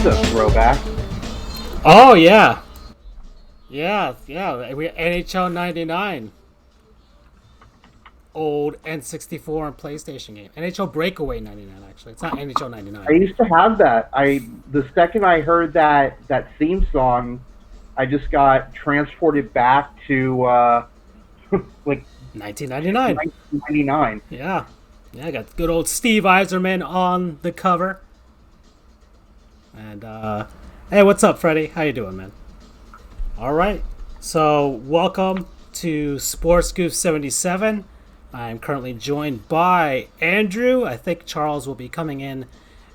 That's a throwback. Oh yeah, yeah. We NHL '99, old N64 and PlayStation game. NHL Breakaway '99. Actually, it's not NHL I '99. used to have that. The second I heard that theme song, I just got transported back to like 1999. 1999. Yeah, yeah. I got good old Steve Eiserman on the cover. And hey, what's up, Freddie? How you doing, man? All right. So welcome to Sports Goofs 77. I'm currently joined by Andrew. I think Charles will be coming in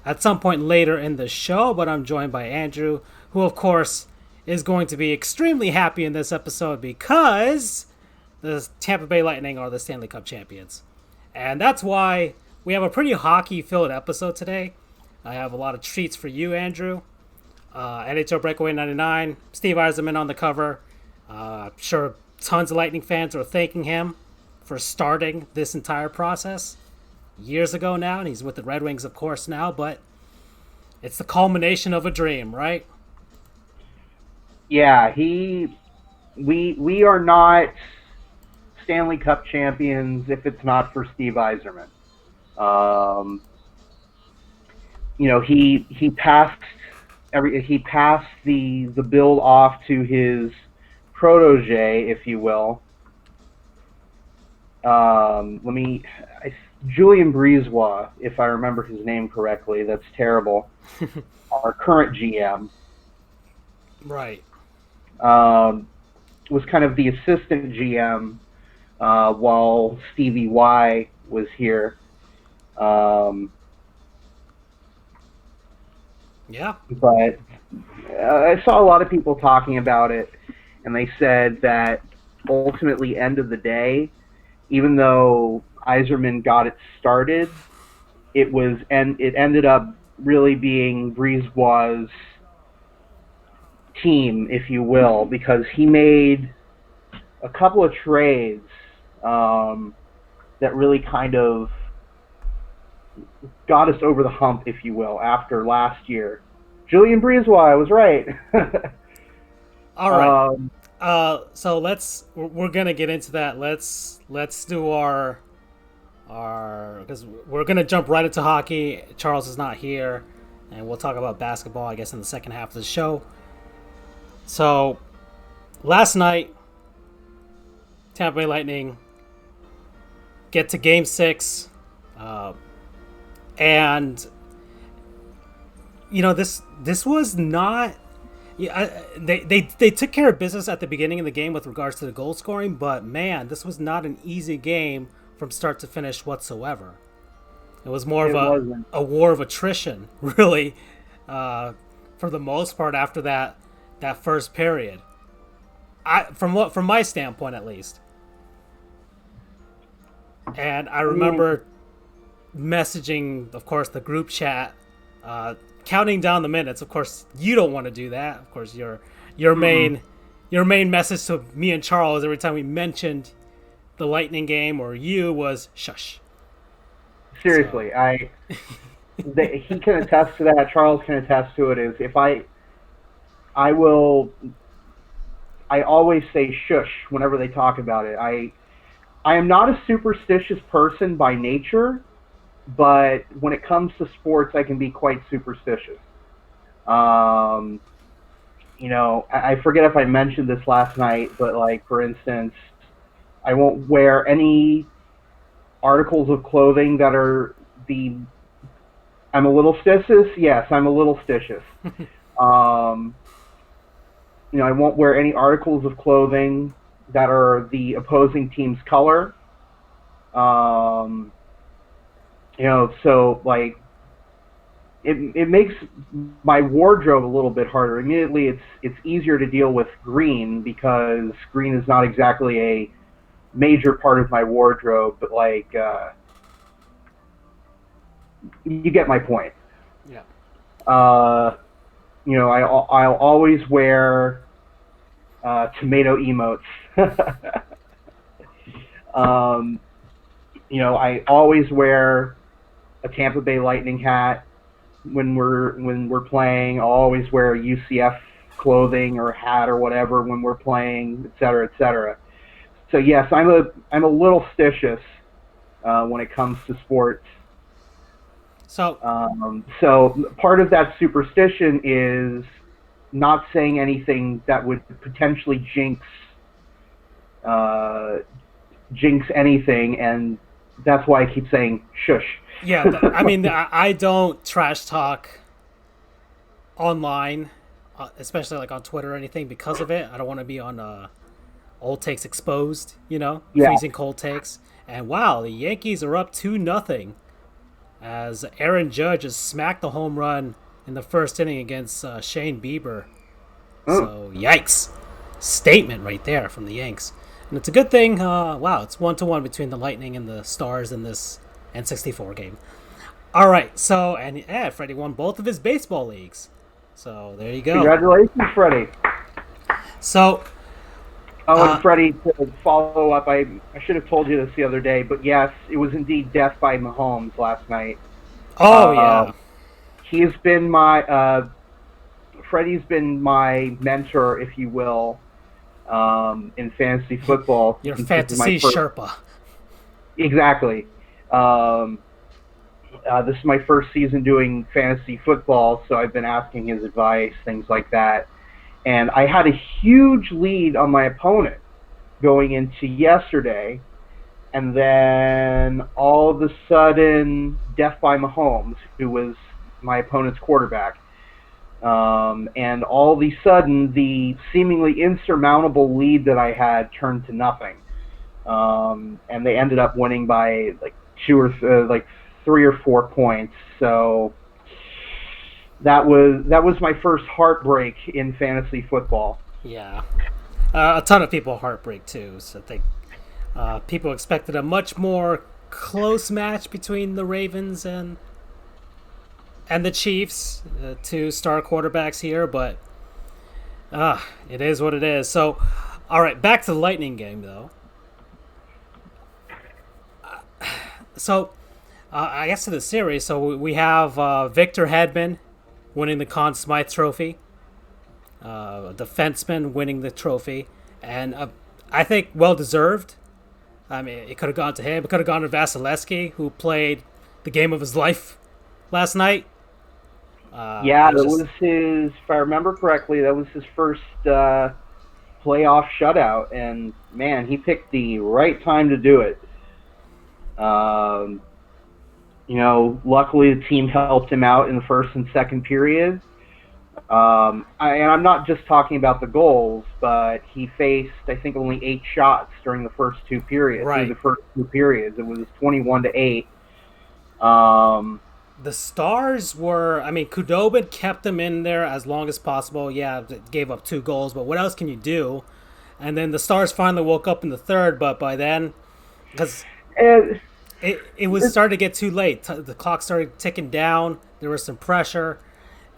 at some point later in the show, but I'm joined by Andrew, who, of course, is going to be extremely happy in this episode because the Tampa Bay Lightning are the Stanley Cup champions. And that's why we have a pretty hockey filled episode today. I have a lot of treats for you, Andrew. NHL Breakaway '99, Steve Eiserman on the cover. I'm sure tons of Lightning fans are thanking him for starting this entire process years ago now, and he's with the Red Wings, of course, now, but it's the culmination of a dream, right? Yeah, we are not Stanley Cup champions if it's not for Steve Eiserman. Um, he passed the bill off to his protege, if you will. Let me Julian Breezewa, if I remember his name correctly. That's terrible. Our current GM Right. um, was kind of the assistant GM while Stevie Y was here. Um, Yeah. but I saw a lot of people talking about it, and they said that ultimately, end of the day, even though Eiserman got it started, it ended up really being Breezewa's team, if you will, because he made a couple of trades that really kind of got us over the hump, if you will, after last year. Julian Breezewa, I was right. All right. um, So we're gonna get into that. Let's do our because we're gonna jump right into hockey. Charles is not here, and we'll talk about basketball, I guess, in the second half of the show. So last night, Tampa Bay Lightning get to Game 6, uh, and this was not. Yeah, they took care of business at the beginning of the game with regards to the goal scoring, but man, this was not an easy game from start to finish whatsoever. It was more of it wasn't. a war of attrition, really, for the most part after that first period. From my standpoint at least, and I I mean, remember messaging, of course, the group chat, counting down the minutes. Of course, you don't want to do that. Of course, your mm-mm. main your main message to me and Charles every time we mentioned the Lightning game or you was shush. So Seriously, he can attest to that. Charles can attest to it. Is if I will I always say shush whenever they talk about it. I am not a superstitious person by nature, but when it comes to sports, I can be quite superstitious. Um, I forget if I mentioned this last night, but like for instance, I won't wear any articles of clothing that are the. I'm a little stitious. Yes, I'm a little stitious. Um, I won't wear any articles of clothing that are the opposing team's color. Um, so like it makes my wardrobe a little bit harder. Immediately, it's easier to deal with green because green is not exactly a major part of my wardrobe, but like you get my point. yeah, Uh, I'll always wear tomato emotes. I always wear a Tampa Bay Lightning hat. when we're playing. I'll always wear UCF clothing or hat or whatever when we're playing, et cetera, et cetera. So yes, I'm a little stitious when it comes to sports. So So part of that superstition is not saying anything that would potentially uh, jinx anything, and that's why I keep saying shush. yeah, I mean, I don't trash talk online, especially like on Twitter or anything because of it. I don't want to be on old takes exposed, Yeah. freezing cold takes. And wow, the Yankees are up 2-0 as Aaron Judge has smacked the home run in the first inning against Shane Bieber. Oh, So yikes, statement right there from the Yanks. And it's a good thing. Wow, it's 1-1 between the Lightning and the Stars in this N64 game. All right, so and yeah, Freddie won both of his baseball leagues. So there you go. congratulations, Freddie. So Oh, and uh, Freddie, to follow up, I should have told you this the other day, but yes, it was indeed death by Mahomes last night. oh Uh, yeah, he's been my Freddie's been my mentor, if you will, in fantasy football. your Since this is my fantasy first, Sherpa. exactly. Um, this is my first season doing fantasy football, so I've been asking his advice, things like that. And I had a huge lead on my opponent going into yesterday, and then all of a sudden, death by Mahomes, who was my opponent's quarterback. And all of a sudden, the seemingly insurmountable lead that I had turned to nothing. And they ended up winning by like like 3 or 4 points. So that was my first heartbreak in fantasy football. Yeah, a ton of people heartbreak too. So I think people expected a much more close match between the Ravens and the Chiefs, two star quarterbacks here, but it is what it is. So, all right, back to the Lightning game though. So, I guess to the series. So we have Victor Hedman winning the Conn Smythe Trophy, a defenseman winning the trophy, and I think well deserved. I mean, it could have gone to him. It could have gone to Vasilevsky, who played the game of his life last night. Yeah, It was that just was his. If I remember correctly, that was his first playoff shutout, and man, he picked the right time to do it. Um, luckily the team helped him out in the first and second period. And I'm not just talking about the goals, but he faced, I think, only 8 shots during the first two periods. Through right. the first two periods, it was 21-8. Um, The Stars were. I mean, Kudobin kept them in there as long as possible. Yeah, gave up 2 goals, but what else can you do? And then the Stars finally woke up in the third, but by then, because and it was starting to get too late. The clock started ticking down. There was some pressure,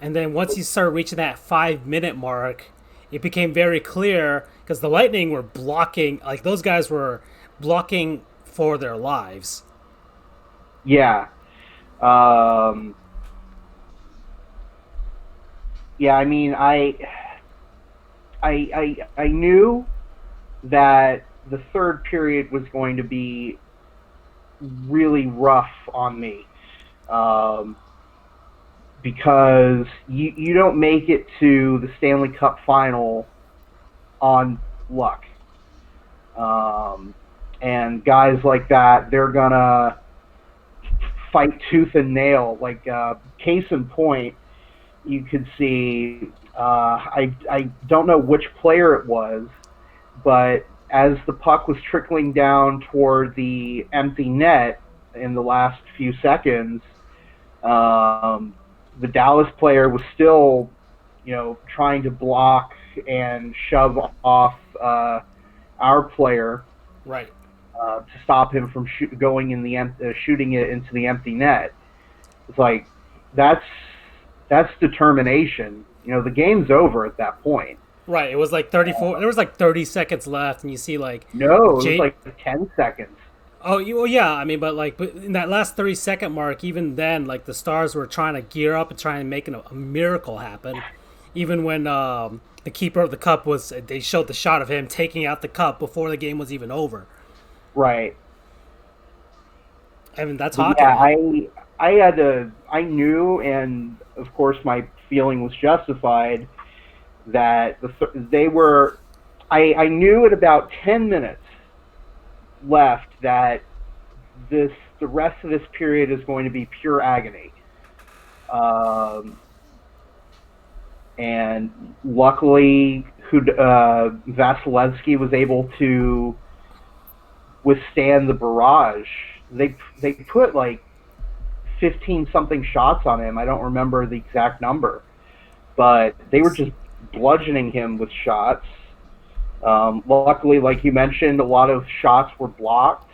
and then once you started reaching that 5 minute mark, it became very clear because the Lightning were blocking. Like those guys were blocking for their lives. yeah, um, yeah. I mean, I knew that the third period was going to be really rough on me. Um, because you don't make it to the Stanley Cup final on luck. Um, and guys like that, they're gonna fight tooth and nail. Like case in point, you could see. I don't know which player it was, but as the puck was trickling down toward the empty net in the last few seconds, um, the Dallas player was still, trying to block and shove off our player Right. to stop him from going in the shooting it into the empty net. It's like that's that's determination. The game's over at that point. Right. It was like 34. There was like 30 seconds left, and you see like No, it was Jake. like 10 seconds. well, yeah. I mean, but in that last 30-second mark, even then, like the Stars were trying to gear up and trying to make a miracle happen. Even when the keeper of the cup they showed the shot of him taking out the cup before the game was even over. Right. I mean, that's But hockey, yeah, man. I knew, and of course my feeling was justified that they were. I knew at about 10 minutes left that the rest of this period is going to be pure agony. Um, and luckily, Vasilevsky was able to withstand the barrage. They put like 15 something shots on him. I don't remember the exact number, but they were just bludgeoning him with shots. Luckily, like you mentioned, a lot of shots were blocked.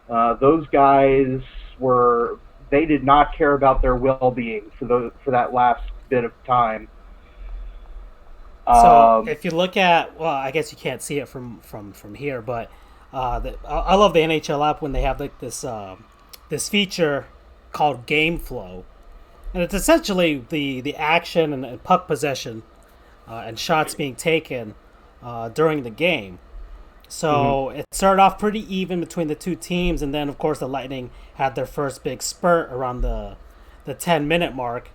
Those guys were they did not care about their well-being for that last bit of time. So Um, if you look at, well, I guess you can't see it from here, but I love the NHL app when they have like this feature called Game Flow, and it's essentially the action and puck possession and shots being taken during the game. mhm. So it started off pretty even between the two teams, and then of course the Lightning had their first big spurt around the 10-minute mark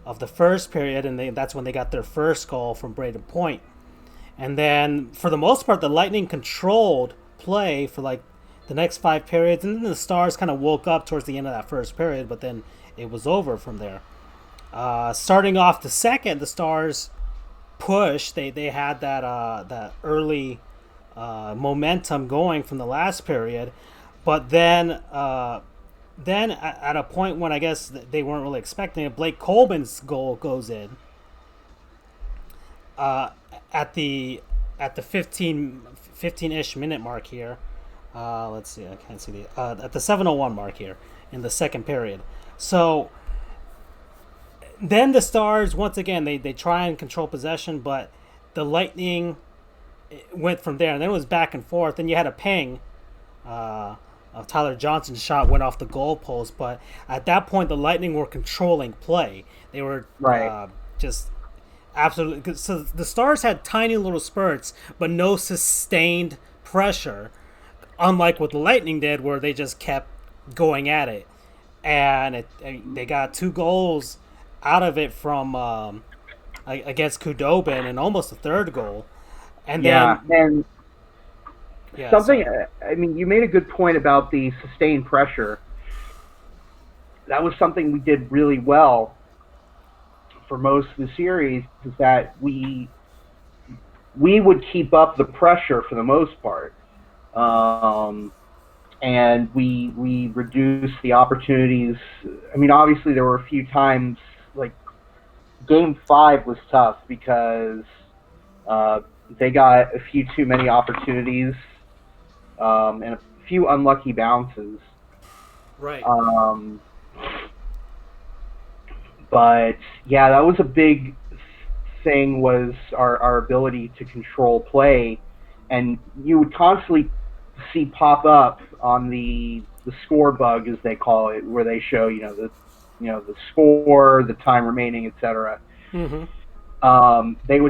of the first period, and that's when they got their first goal from Braden Point. And then for the most part, the Lightning controlled play for like the next 5 periods, and then the Stars kind of woke up towards the end of that first period, but then it was over from there. Starting off the second, the Stars push. They had that early momentum going from the last period, but then at a point when I guess they weren't really expecting it, Blake Coleman's goal goes in uh, at the 15-ish minute mark here. Let's see, I can't see at the 7:01 mark here in the second period. So then the Stars once again they try and control possession, but the Lightning went from there, and then it was back and forth. And you had a ping. Tyler Johnson's shot went off the goalpost, but at that point, the Lightning were controlling play. They were Right. just absolutely. So the Stars had tiny little spurts, but no sustained pressure, unlike what the Lightning did, where they just kept going at it. And they got 2 goals out of it from against Kudobin, and almost a third goal. And Yeah, then, and yeah, something. sorry. I mean, you made a good point about the sustained pressure. That was something we did really well for most of the series. Is that we would keep up the pressure for the most part, um, and we reduced the opportunities. I mean, obviously there were a few times like Game 5 was tough because uh, they got a few too many opportunities and a few unlucky bounces. Right. Um, but yeah, that was a big thing was our ability to control play, and you would constantly see pop up on the score bug as they call it, where they show the score, the time remaining, etc. Mm-hmm. They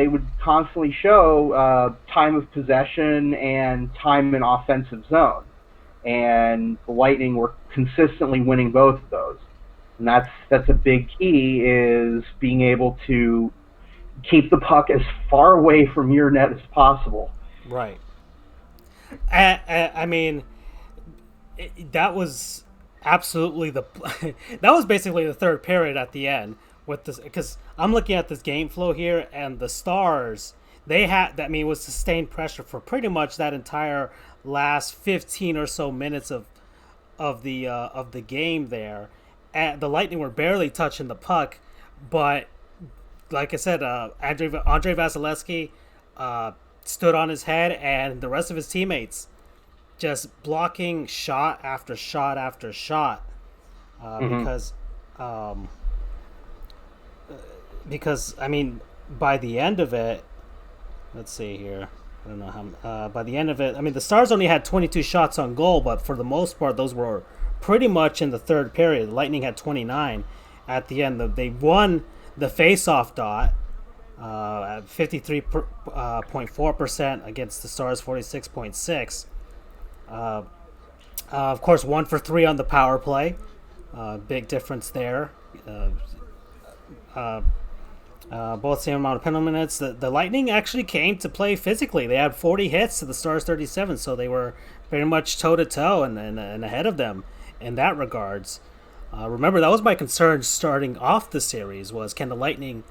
would constantly show time of possession and time in offensive zone, and the Lightning were consistently winning both of those. And that's a big key is being able to keep the puck as far away from your net as possible. Right. I mean, that was absolutely the that was basically the third period at the end with this, because I'm looking at this game flow here, and the Stars they had that, I mean, was sustained pressure for pretty much that entire last 15 or so minutes of the game there. And the Lightning were barely touching the puck, but like I said, Andre Vasilevsky stood on his head, and the rest of his teammates just blocking shot after shot after shot, Mm-hmm. um, because I mean, by the end of it, let's see here. I don't know how. By the end of it, I mean the Stars only had 22 shots on goal, but for the most part, those were pretty much in the third period. The Lightning had 29 at the end. They won the face-off dot at 53.4% against the Stars 46.6. Of course, 1 for 3 on the power play. Big difference there. Uh, uh, both same amount of penalty minutes. The Lightning actually came to play physically. They had 40 hits to the Stars 37, so they were very much toe to toe and ahead of them in that regards. Remember, that was my concern starting off the series was can the Lightning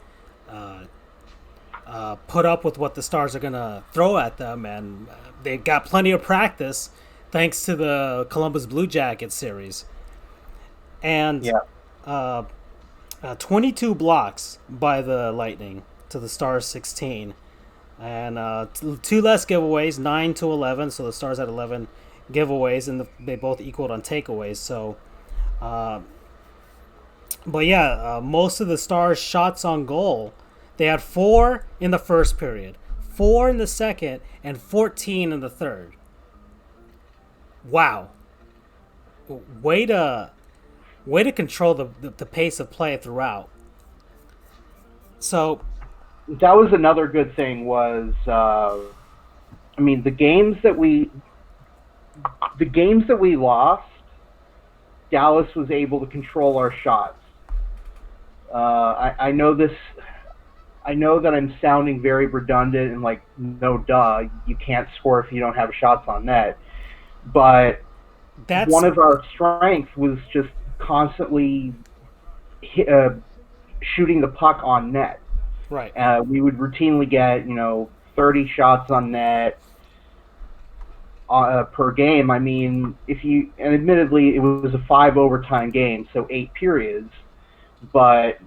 put up with what the Stars are going to throw at them, and they got plenty of practice thanks to the Columbus Blue Jackets series. And Yeah. 22 blocks by the Lightning to the Stars 16. And two less giveaways, 9 to 11. So the Stars had 11 giveaways, and they both equaled on takeaways. So, but yeah, most of the Stars' shots on goal, they had 4 in the first period, 4 in the second, and 14 in the third. Wow. Way to control the pace of play throughout. So That was another good thing was I mean the games that we lost, Dallas was able to control our shots. I know this. I know that I'm sounding very redundant and like, no, duh, you can't score if you don't have shots on net. But that's one of our strengths was just constantly uh, shooting the puck on net. right. We would routinely get 30 shots on net per game. I mean, if you and admittedly it was a 5 overtime game, so 8 periods. But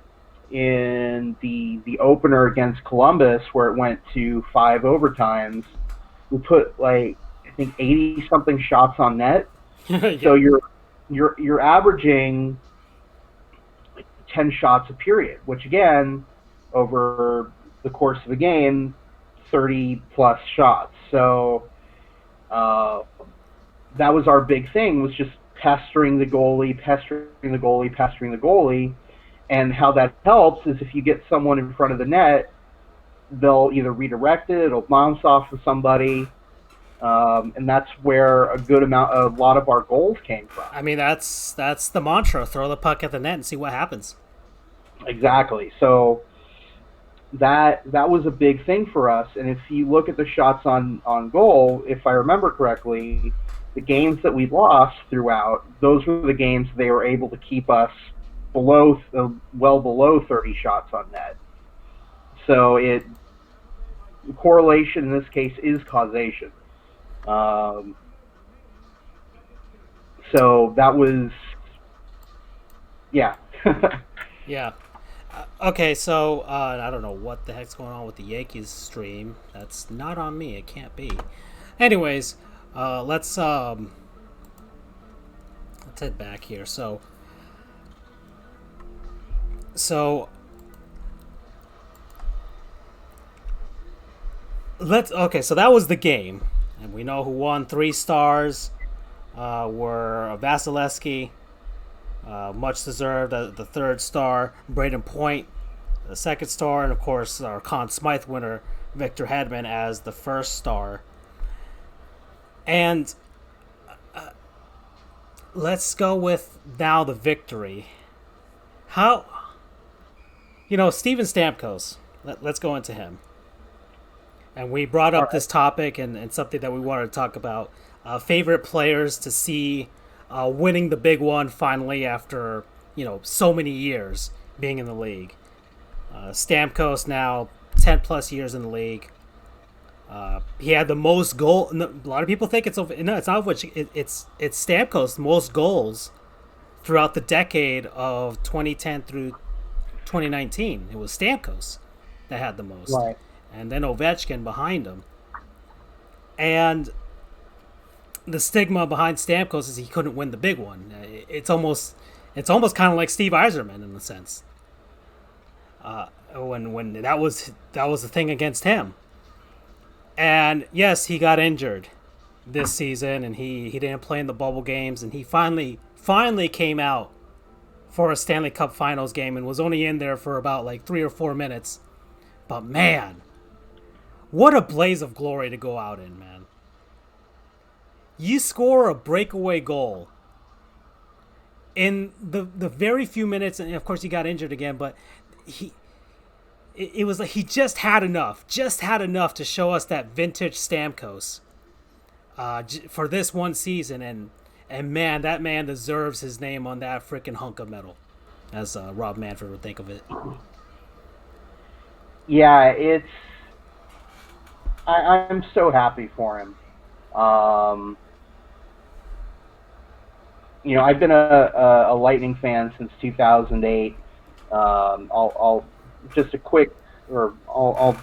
in the opener against Columbus, where it went to 5 overtimes, we put like I think 80 something shots on net. Yeah. So you're averaging 10 shots a period, which again, over the course of a game, 30 plus shots. So uh, that was our big thing, was just pestering the goalie, pestering the goalie, pestering the goalie. And how that helps is if you get someone in front of the net, they'll either redirect it, it'll bounce off of somebody, and that's where a lot of our goals came from. I mean, that's the mantra: throw the puck at the net and see what happens. Exactly. So that was a big thing for us. And if you look at the shots on goal, if I remember correctly, the games that we lost throughout, those were the games they were able to keep us well below 30 shots on net. So correlation in this case is causation. Um, so that was, yeah. Yeah. Okay, so I don't know what the heck's going on with the Yankees stream. That's not on me. It can't be. Anyways, let's head back here. So so that was the game, and we know who won. 3 stars were Vasilevsky, much deserved, the 3rd star. Braden Point, the 2nd star, and of course our Conn Smythe winner Victor Hedman as the 1st star. And let's go with now the victory. How Steven Stamkos. Let's go into him. And we brought up this topic and something that we wanted to talk about. Favorite players to see winning the big one finally after, so many years being in the league. Stamkos now 10 plus years in the league. He had the most goal. A lot of people think it's not which it's Stamkos' most goals throughout the decade of 2010 through 2019. It was Stamkos that had the most. Right. And then Ovechkin behind him. And the stigma behind Stamkos is he couldn't win the big one. It's almost kind of like Steve Yzerman in a sense. When that was the thing against him. And yes, he got injured this season, and he didn't play in the bubble games, and he finally came out for a Stanley Cup Finals game and was only in there for about like 3 or 4 minutes. But man, what a blaze of glory to go out in, man. You score a breakaway goal in the very few minutes, and of course he got injured again, but he it was like he just had enough to show us that vintage Stamkos for this one season, and man, that man deserves his name on that freaking hunk of metal, as Rob Manfred would think of it. Yeah, I'm so happy for him. Um, I've been a Lightning fan since 2008. I'll just a quick, or I'll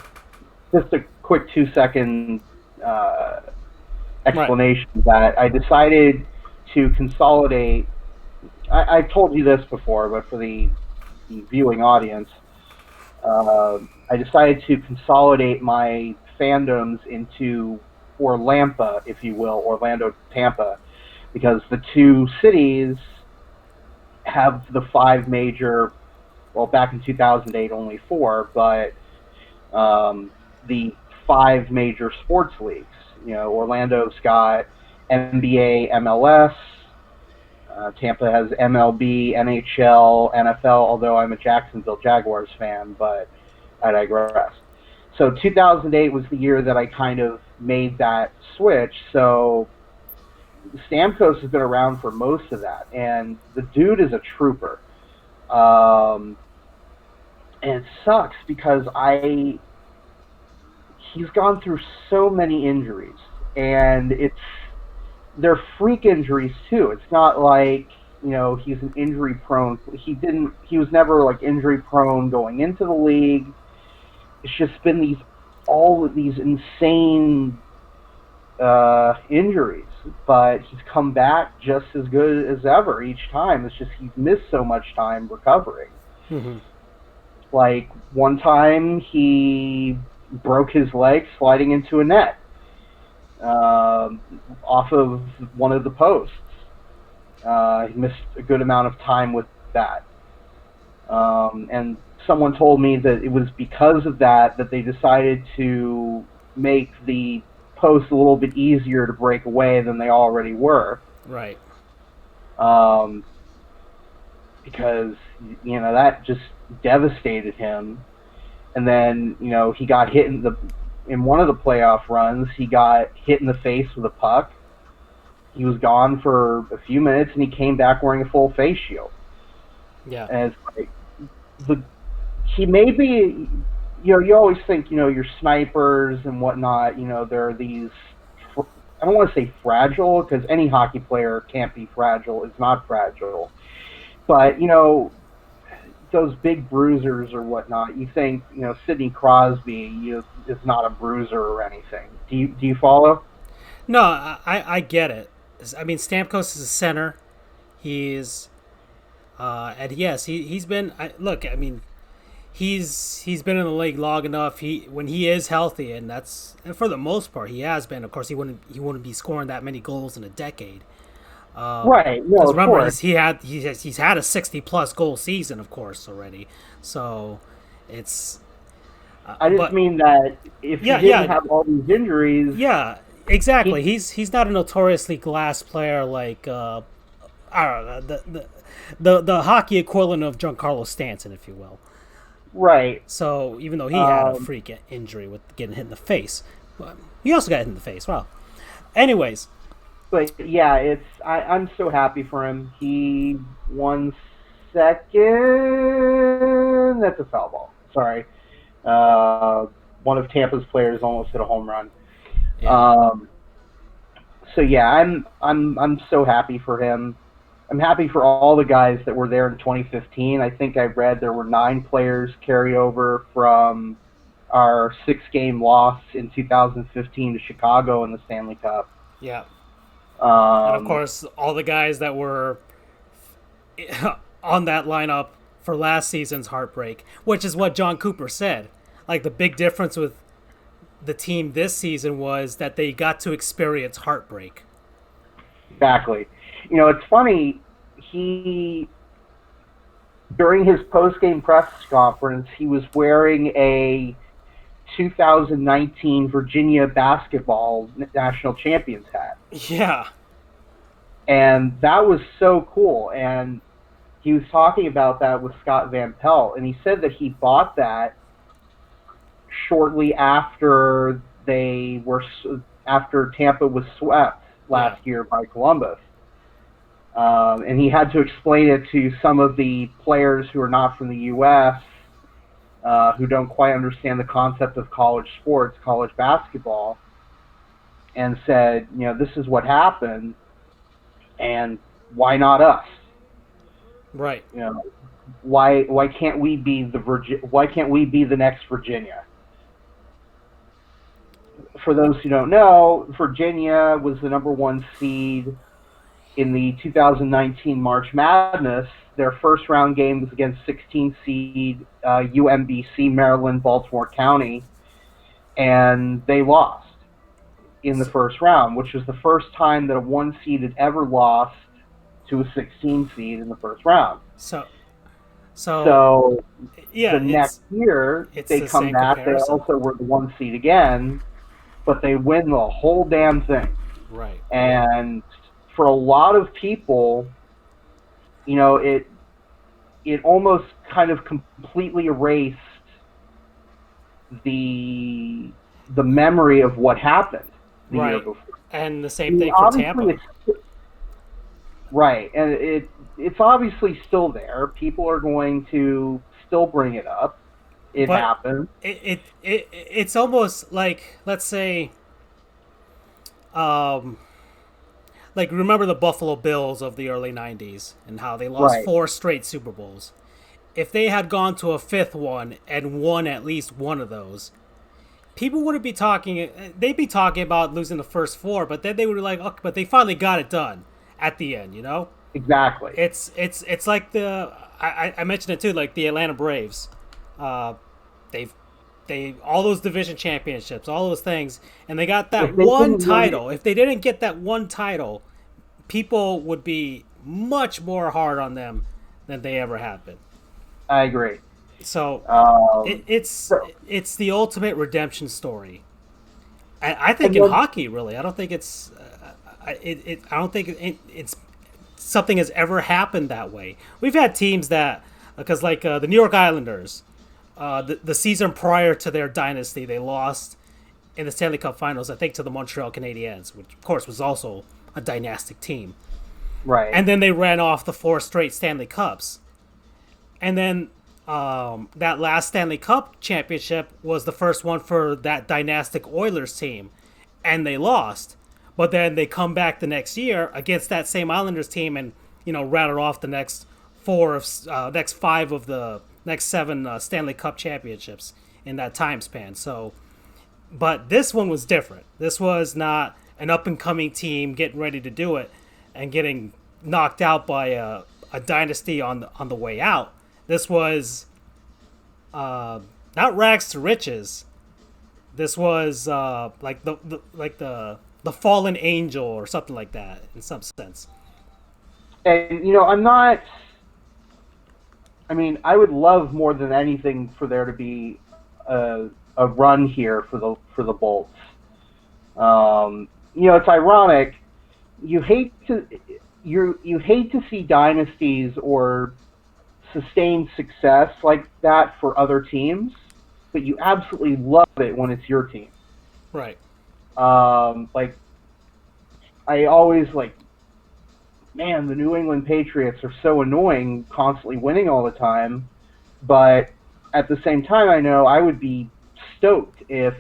just a quick 2 second Right. explanation that I decided to consolidate. I've told you this before, but for the viewing audience, uh, I decided to consolidate my fandoms into Orlampa, if you will, Orlando, Tampa, because the two cities have the five major. Well, back in 2008, only four, but the five major sports leagues. Orlando's got NBA, MLS. Tampa has MLB, NHL, NFL. Although I'm a Jacksonville Jaguars fan, but I digress. So 2008 was the year that I kind of made that switch. So Stamkos has been around for most of that, and the dude is a trooper. Um, and it sucks because he's gone through so many injuries, and they're freak injuries too. It's not like he's an injury prone. He was never like injury prone going into the league. It's just been all of these insane injuries, but he's come back just as good as ever each time. It's just he's missed so much time recovering. Mm-hmm. Like one time he broke his leg sliding into a net off of one of the posts. He missed a good amount of time with that. And someone told me that it was because of that they decided to make the posts a little bit easier to break away than they already were. Right. Um, because that just devastated him. And then he got hit in one of the playoff runs. He got hit in the face with a puck. He was gone for a few minutes, and he came back wearing a full face shield. Yeah. And it's like he may be. You always think your snipers and whatnot. There are these. I don't want to say fragile because any hockey player can't be fragile. It's not fragile, but those big bruisers or whatnot. You think Sidney Crosby is not a bruiser or anything. Do you follow? No, I get it. I mean, Stamkos is a center. He's and yes, he's been. Look, I mean, he's been in the league long enough. When he is healthy, and for the most part he has been. Of course, he wouldn't be scoring that many goals in a decade. Right. No, Because of remember, course. he's had a 60+ goal season, of course, already. So it's I just but mean that if he yeah, didn't yeah, have all these injuries, yeah, he exactly. He's not a notoriously glass player like I don't know, the hockey equivalent of Giancarlo Stanton, if you will. right. So even though he had a Um, freak injury with getting hit in the face, but he also got hit in the face. Wow. Anyways, but yeah, I'm so happy for him. He won second. That's a foul ball. Sorry. Uh, One of Tampa's players almost hit a home run. yeah, Um, so yeah, I'm so happy for him. I'm happy for all the guys that were there in 2015. I think I read there were 9 players carry over from our 6-game loss in 2015 to Chicago in the Stanley Cup. yeah, and of Um, course all the guys that were on that lineup for last season's heartbreak, which is what John Cooper said. Like the big difference with the team this season was that they got to experience heartbreak. Exactly. It's funny. He During his post game press conference, he was wearing a 2019 Virginia basketball national champions hat, Yeah. and that was so cool. And he was talking about that with Scott Van Pelt, and he said that he bought that shortly after Tampa was swept Yeah. last year by Columbus. And he had to explain it to some of the players who are not from the U.S., who don't quite understand the concept of college sports, college basketball, and said, this is what happened, and why not us? Right. You know, why can't we be why can't we be the next Virginia? For those who don't know, Virginia was the number one seed in the 2019 March Madness. Their first round game was against 16 seed UMBC, Maryland, Baltimore County, and they lost in the first round, which was the first time that a one seed had ever lost to a 16 seed in the first round. So so So yeah, the next year, it's they the come same back. They comparison. also were the one seed again, but they win the whole damn thing. Right. And for a lot of people, it almost kind of completely erased the memory of what happened the year Right. before. And the I same mean, thing for obviously, Tampa. right, and it's obviously still there. People are going to still bring it up. It But happened. it's almost like, let's say, um like, remember the Buffalo Bills of the early 90s and how they lost Right, four straight Super Bowls. If they had gone to a fifth one and won at least one of those, people wouldn't be talking. They'd be talking about losing the first four, but then they would be like, "Okay, but they finally got it done at the end." exactly. It's like I mentioned it too, like the Atlanta Braves. Uh, they've they all those division championships, all those things, and they got that If they one didn't win it, title. If they didn't get that one title, people would be much more hard on them than they ever have been. I agree. So Um, it's so, it's the ultimate redemption story. I think and in then hockey, really, I don't think I don't think it's something has ever happened that way. We've had teams that, because like the New York Islanders, the season prior to their dynasty, they lost in the Stanley Cup Finals, I think, to the Montreal Canadiens, which of course was also a dynastic team. right, And then they ran off the four straight Stanley Cups. And then that last Stanley Cup championship was the first one for that dynastic Oilers team, and they lost. But then they come back the next year against that same Islanders team and rattled off the next five of the next seven Stanley Cup championships in that time span. So, but this one was different. This was not an up and coming team getting ready to do it and getting knocked out by a dynasty on the way out. This was not rags to riches. This was like the fallen angel or something like that in some sense. and I'm not. I mean, I would love more than anything for there to be a run here for the Bolts. It's ironic. You hate to you hate to see dynasties or sustained success like that for other teams, but you absolutely love it when it's your team. Right. Like I always like, man, the New England Patriots are so annoying, constantly winning all the time. But at the same time, I know I would be stoked if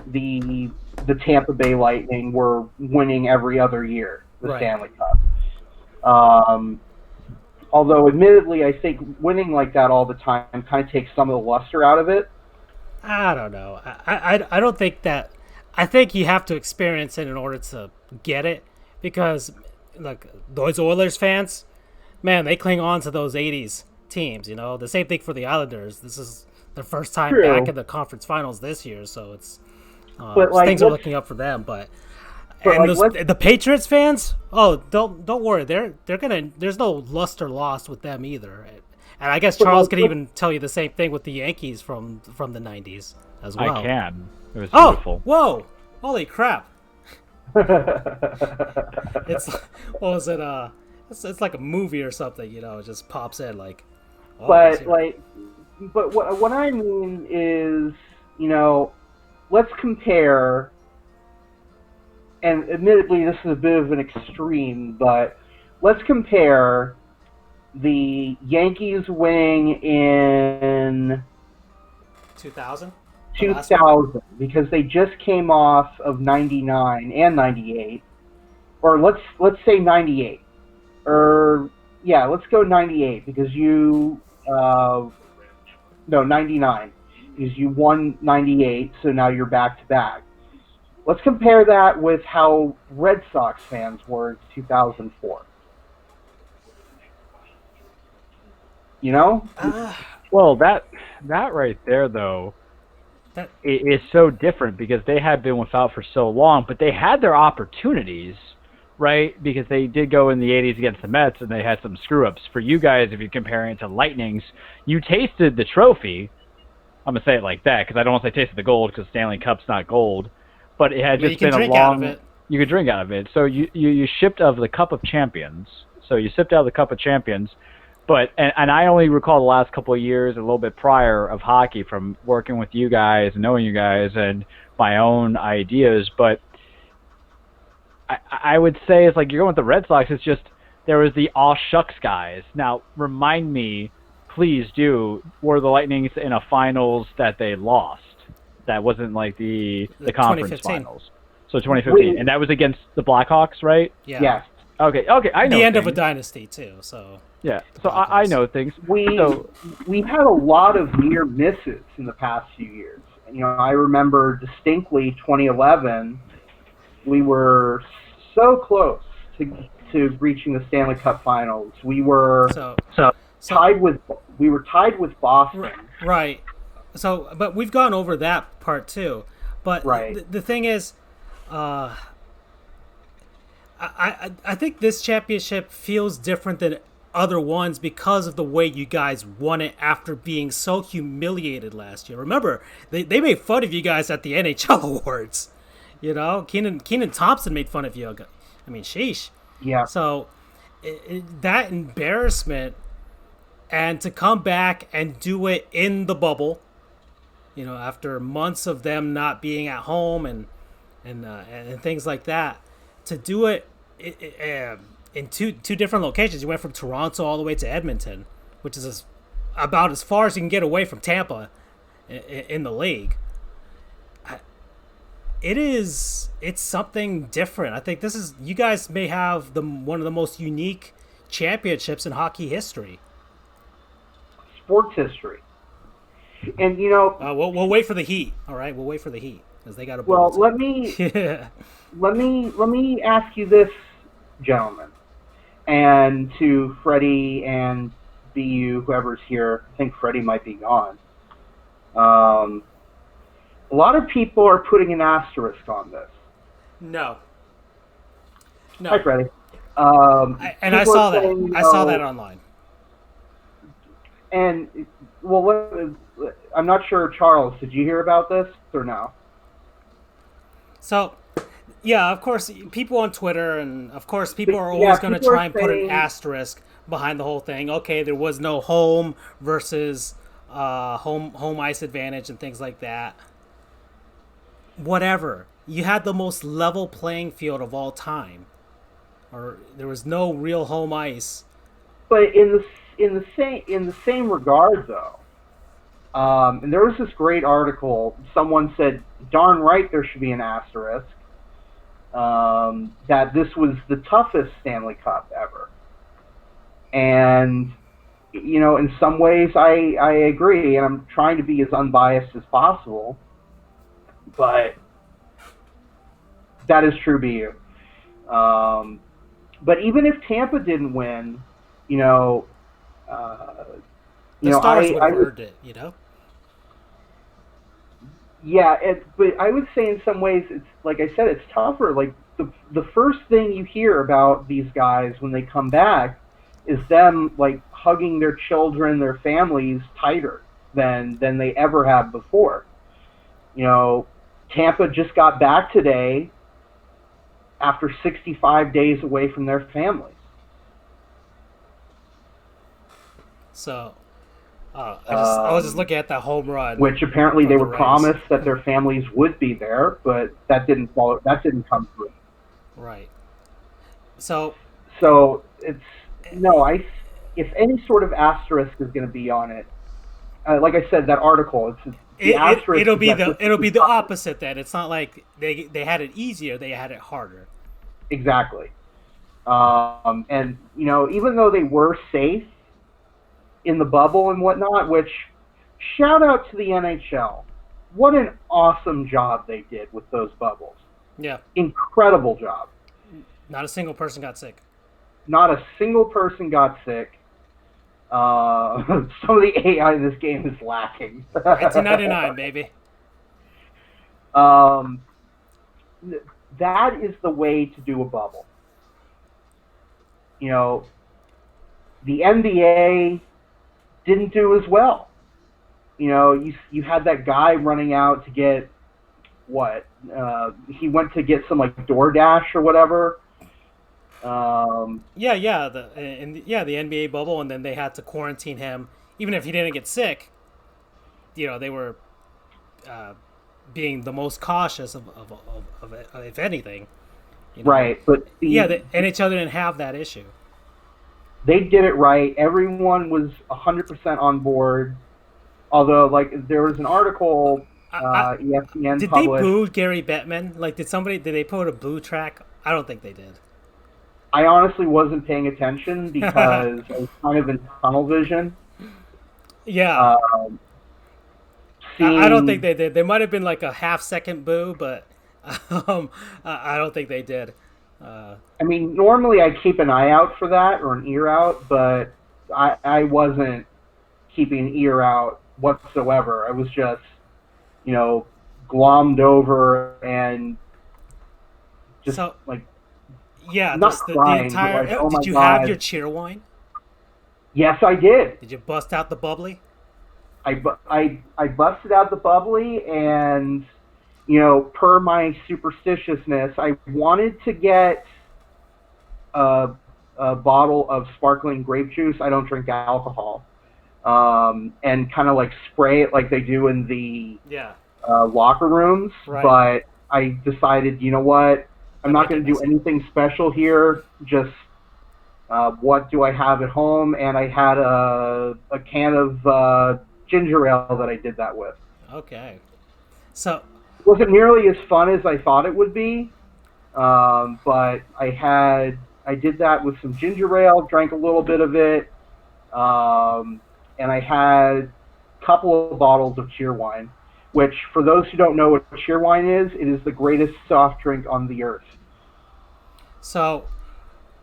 the the Tampa Bay Lightning were winning every other year the Right. Stanley Cup. Um, Although, admittedly, I think winning like that all the time kind of takes some of the luster out of it. I don't know. I don't think that. I think you have to experience it in order to get it, because like those Oilers fans, man, they cling on to those '80s teams. The same thing for the Islanders. This is their first time back True. in the conference finals this year, so it's but like Things are looking up for them, but but and like those let's the Patriots fans, oh, don't worry, they're gonna. There's no luster lost with them either. And I guess but Charles like could let's even tell you the same thing with the Yankees from the '90s as I well. can. It was Oh, beautiful. whoa, holy crap! It's what was it? It's like a movie or something. It just pops in like, oh, he's but here. like but what I mean is, let's compare. And admittedly, this is a bit of an extreme, but let's compare the Yankees winning in 2000, the last one. 2000 because they just came off of 99 and 98, or let's say 98, or yeah, let's go 98 because you no 99 because you won 98, so now you're back to back. Let's compare that with how Red Sox fans were in 2004. You know? Well, that right there though That is so different because they had been without for so long, but they had their opportunities, right? Because they did go in the '80s against the Mets, and they had some screw ups. For you guys, if you're comparing it to Lightnings, you tasted the trophy. I'm gonna say it like that because I don't want to say tasted the gold because Stanley Cup's not gold, but it had I mean, you just can been a drink out of long. it. You could drink out of it. So you shipped of the Cup of Champions. So you sipped out of the Cup of Champions. But and I only recall the last couple of years, a little bit prior of hockey, from working with you guys and knowing you guys and my own ideas. But I would say it's like you're going with the Red Sox. It's just there was the aw shucks guys. Now remind me, please do. Were the Lightnings in a finals that they lost? That wasn't like the conference 2015. finals. So 2015, and that was against the Blackhawks, right? Yeah. Yes. Okay, I know The end things. of a dynasty too. So Yeah, so I know things. We So we've had a lot of near misses in the past few years. I remember distinctly 2011. We were so close to reaching the Stanley Cup Finals. We were so tied with Boston. right. So, but we've gone over that part too. But Right. the thing is, I think this championship feels different than other ones because of the way you guys won it after being so humiliated last year. Remember, they made fun of you guys at the NHL awards. Keenan Thompson made fun of you. I mean, sheesh. Yeah. So that embarrassment, and to come back and do it in the bubble, after months of them not being at home and things like that, to do it in two different locations. You went from Toronto all the way to Edmonton, which is about as far as you can get away from Tampa in the league. It's something different. I think you guys may have one of the most unique championships in hockey history. Sports history. And we'll wait for the Heat. All right, we'll wait for the Heat because they got a. well, let me ask you this, gentlemen, and to Freddie and BU, whoever's here. I think Freddie might be gone. A lot of people are putting an asterisk on this. No. Hi, Freddie. I saw that. saying, I saw that online. And I'm not sure, Charles. Did you hear about this or no? So, yeah, of course, people on Twitter and of course people are always going to try and put an asterisk behind the whole thing. Okay, there was no home versus home ice advantage and things like that. Whatever. You had the most level playing field of all time, or there was no real home ice. But in the same regard, though, and there was this great article. Someone said, "Darn right, there should be an asterisk." That this was the toughest Stanley Cup ever, and in some ways, I agree, and I'm trying to be as unbiased as possible. But that is true, BU. But even if Tampa didn't win, The Stars would have earned it. Yeah, but I would say in some ways it's like I said, it's tougher. Like the first thing you hear about these guys when they come back is them like hugging their children, their families tighter than they ever have before. You know, Tampa just got back today after 65 days away from their families. So I was just Um, looking at that home run which apparently from they the were Rays. promised that their families would be there, but that didn't follow. That didn't come through. Right. So So it's no. I if any sort of asterisk is going to be on it, like I said, that article. It's the asterisk is that this is it'll the be the toughest. opposite then. It's not like they had it easier; they had it harder. Exactly. And even though they were safe in the bubble and whatnot, which shout out to the NHL. What an awesome job they did with those bubbles. Yeah. Incredible job. Not a single person got sick. Not a single person got sick. Some of the AI in this game is lacking. 1999, baby. um, that is the way to do a bubble. You know, the NBA didn't do as well. You had that guy running out to get what? He went to get some like DoorDash or whatever. Yeah, yeah, the NBA bubble, and then they had to quarantine him. Even if he didn't get sick, they were uh, being the most cautious of if anything. Right, but Yeah, the NHL didn't have that issue. they did it right. Everyone was 100% on board. Although, like, there was an article I, I, ESPN did they published. boo Gary Bettman? Like, did they put a boo track? I don't think they did. I honestly wasn't paying attention because I was kind of in tunnel vision. Yeah, Um, I don't think seeing, they did. There might have been like a half-second boo, but I don't think they did. I mean, normally I keep an eye out for that or an ear out, but I wasn't keeping an ear out whatsoever. I was just, you know, glommed over and just So like yeah, not just the crying, but entire. like, oh my Did you have your god, cheer wine? yes, I did. Did you bust out the bubbly? I busted out the bubbly, and per my superstitiousness, I wanted to get a, a bottle of sparkling grape juice. I don't drink alcohol, and kind of like spray it like they do in the Yeah, locker rooms. right. But I decided, you know what? I'm Gotta not make it going to do messy. anything special here. Just what do I have at home? And I had a can of ginger ale that I did that with. Okay. So It wasn't nearly as fun as I thought it would be, but I did that with some ginger ale, drank a little bit of it, and I had a couple of bottles of cheer wine. Which, for those who don't know what cheer wine is, it is the greatest soft drink on the earth. so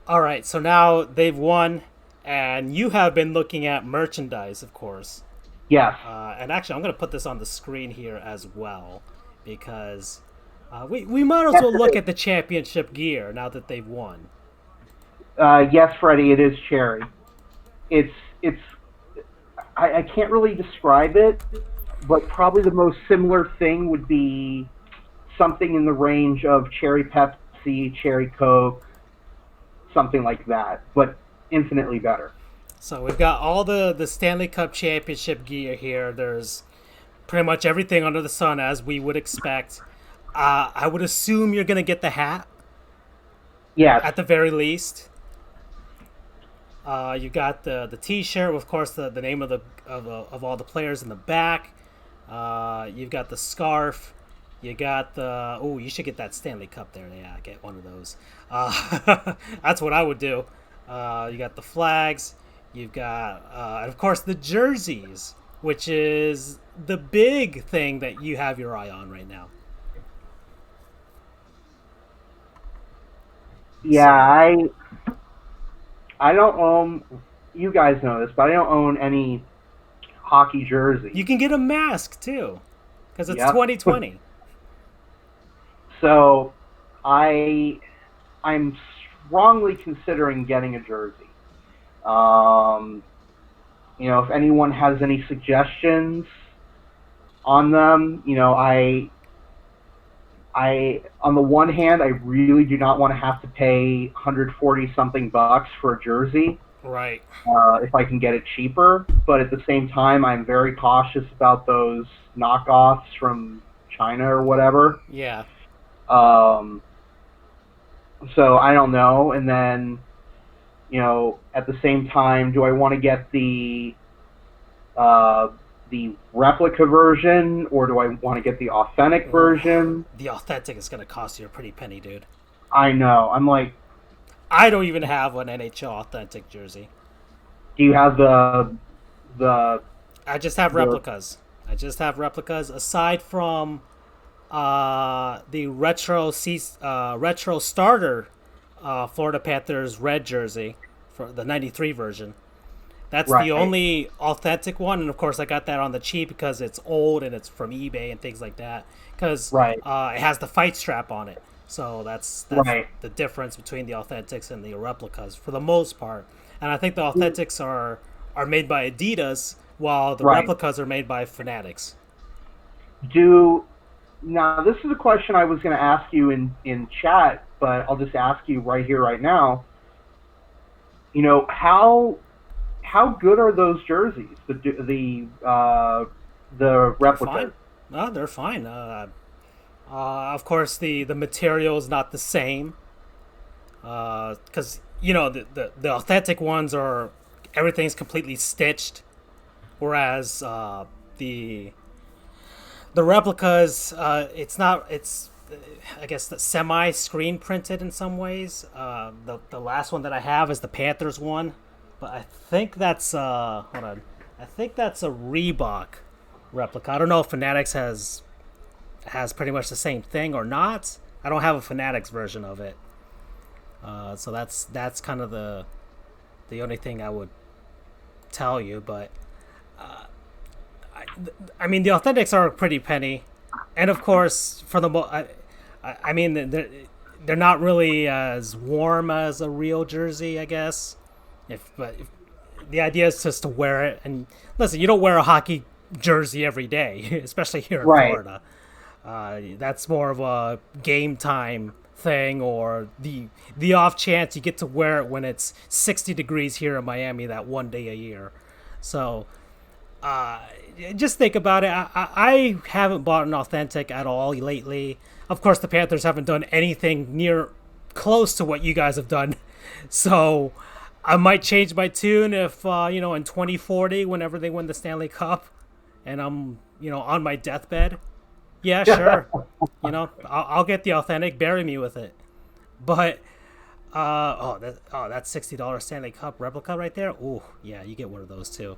all right. So now they've won, and you have been looking at merchandise, of course. Yes. And actually, I'm going to put this on the screen here as well because we might as Yes, well it look is. at the championship gear now that they've won. Yes, Freddie, it is cherry. It's I can't really describe it, but probably the most similar thing would be something in the range of cherry Pepsi, cherry Coke, something like that, but infinitely better. So we've got all the Stanley Cup championship gear here. There's pretty much everything under the sun as we would expect. I would assume you're going to get the hat Yes. at the very least. You got the T-shirt, of course, the name of all the players in the back. You've got the scarf. You got the you should get that Stanley Cup there. Yeah, get one of those. That's what I would do. You got the flags. You've got and of course the jerseys, which is the big thing that you have your eye on right now. Yeah, So I don't own. You guys know this, but I don't own any hockey you jerseys. can get a mask too. because it's Yep. 2020. So I'm strongly considering getting a jersey. Um, if anyone has any suggestions on them, I on the one hand, I really do not want to have to pay 140 something bucks for a jersey Right. if I can get it cheaper. But at the same time, I'm very cautious about those knockoffs from China or whatever. Yeah. Um, so I don't know. And then, at the same time, do I want to get uh, the replica version or do I want to get the authentic Ooh, version? the authentic is gonna cost you a pretty penny, dude. I know. I'm like, I don't even have an NHL authentic jersey. do you have the I just have the replicas. I just have replicas. Aside from the retro starter Florida Panthers red jersey for the '93 version. That's the right, only authentic one, and of course, I got that on the cheap because it's old and it's from eBay and things like that. Because right, it has the fight strap on it, so that's right? the difference between the authentics and the replicas for the most part. And I think the authentics are made by Adidas, while the Right. replicas are made by Fanatics. Do Now this is a question I was going to ask you in chat, but I'll just ask you right here, right now. How good are those jerseys? The They're replicas. fine. No, they're fine. Of course, the material is not the same because the authentic ones are everything's completely stitched, whereas the the replicas it's not it's I guess the semi screen printed in some ways. The last one that I have is the Panthers one, but I think that's hold on, I think that's a Reebok replica. I don't know if Fanatics has pretty much the same thing or not. I don't have a Fanatics version of it, so that's kind of the only thing I would tell you. But I mean, the authentics are a pretty penny, and of course, for the I mean, they're not really as warm as a real jersey, I guess. If the idea is just to wear it, and listen, you don't wear a hockey jersey every day, especially here in Right. Florida. That's more of a game time thing, or the off chance you get to wear it when it's 60 degrees here in Miami that one day a year. So uh, just think about it. I haven't bought an authentic at all lately. Of course, the Panthers haven't done anything near close to what you guys have done. So I might change my tune if, in 2040, whenever they win the Stanley Cup and I'm, on my deathbed. Yeah, sure. I'll get the authentic, bury me with it. But, that's $60 Stanley Cup replica right there. Ooh, yeah, you get one of those too.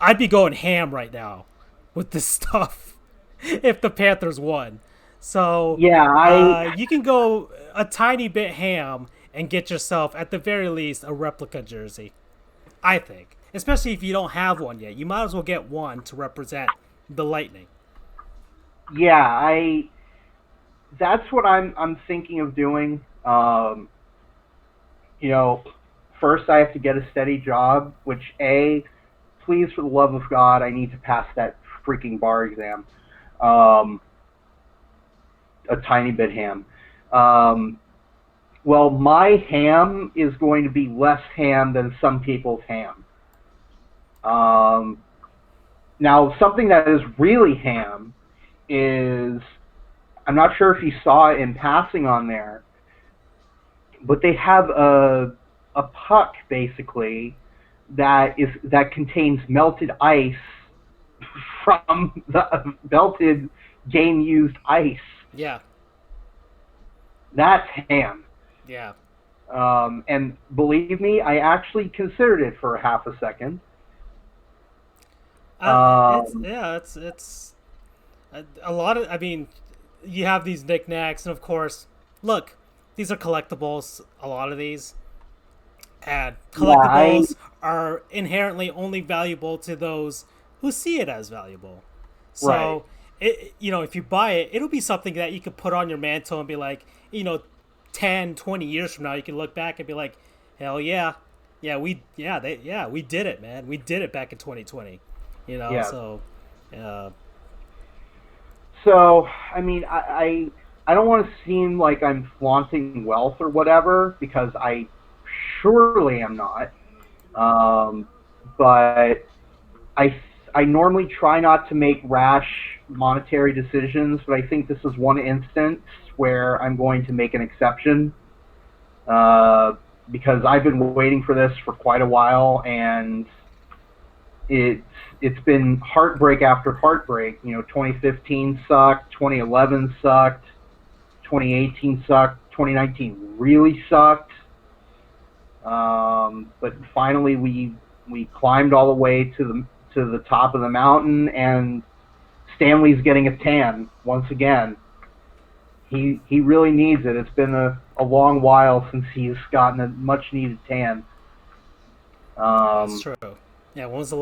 I'd be going ham right now with this stuff if the Panthers won. So Yeah, I you can go a tiny bit ham and get yourself, at the very least, a replica jersey. I think, especially if you don't have one yet, you might as well get one to represent the Lightning. yeah, I that's what I'm thinking of doing. You know, First I have to get a steady job, which please for the love of God, I need to pass that freaking bar exam. Um, a tiny bit ham. Um, well, my ham is going to be less ham than some people's ham. Um, Now, something that is really ham is, I'm not sure if you saw it in passing on there, but they have a puck basically that contains melted ice from the melted game used ice. Yeah, That's ham. yeah. And believe me, I actually considered it for a half a second. It's Um, yeah, it's a lot of. I mean, you have these knickknacks, and of course, look, these are collectibles. A lot of these, and yeah, collectibles are inherently only valuable to those who see it as valuable. right. So if you buy it, it'll be something that you could put on your mantle and be like, 10, 20 years from now, you can look back and be like, hell yeah, we did it, man. We did it back in 2020. Yeah. So, So, I mean, I don't want to seem like I'm flaunting wealth or whatever, because I surely am not. But I normally try not to make rash monetary decisions, but I think this is one instance where I'm going to make an exception, because I've been waiting for this for quite a while, and it's been heartbreak after heartbreak. 2015 sucked, 2011 sucked, 2018 sucked, 2019 really sucked. But finally, we climbed all the way to the top of the mountain, and Stanley's getting a tan once again. He really needs it. It's been a long while since he's gotten a much needed tan. that's true. Yeah, when was the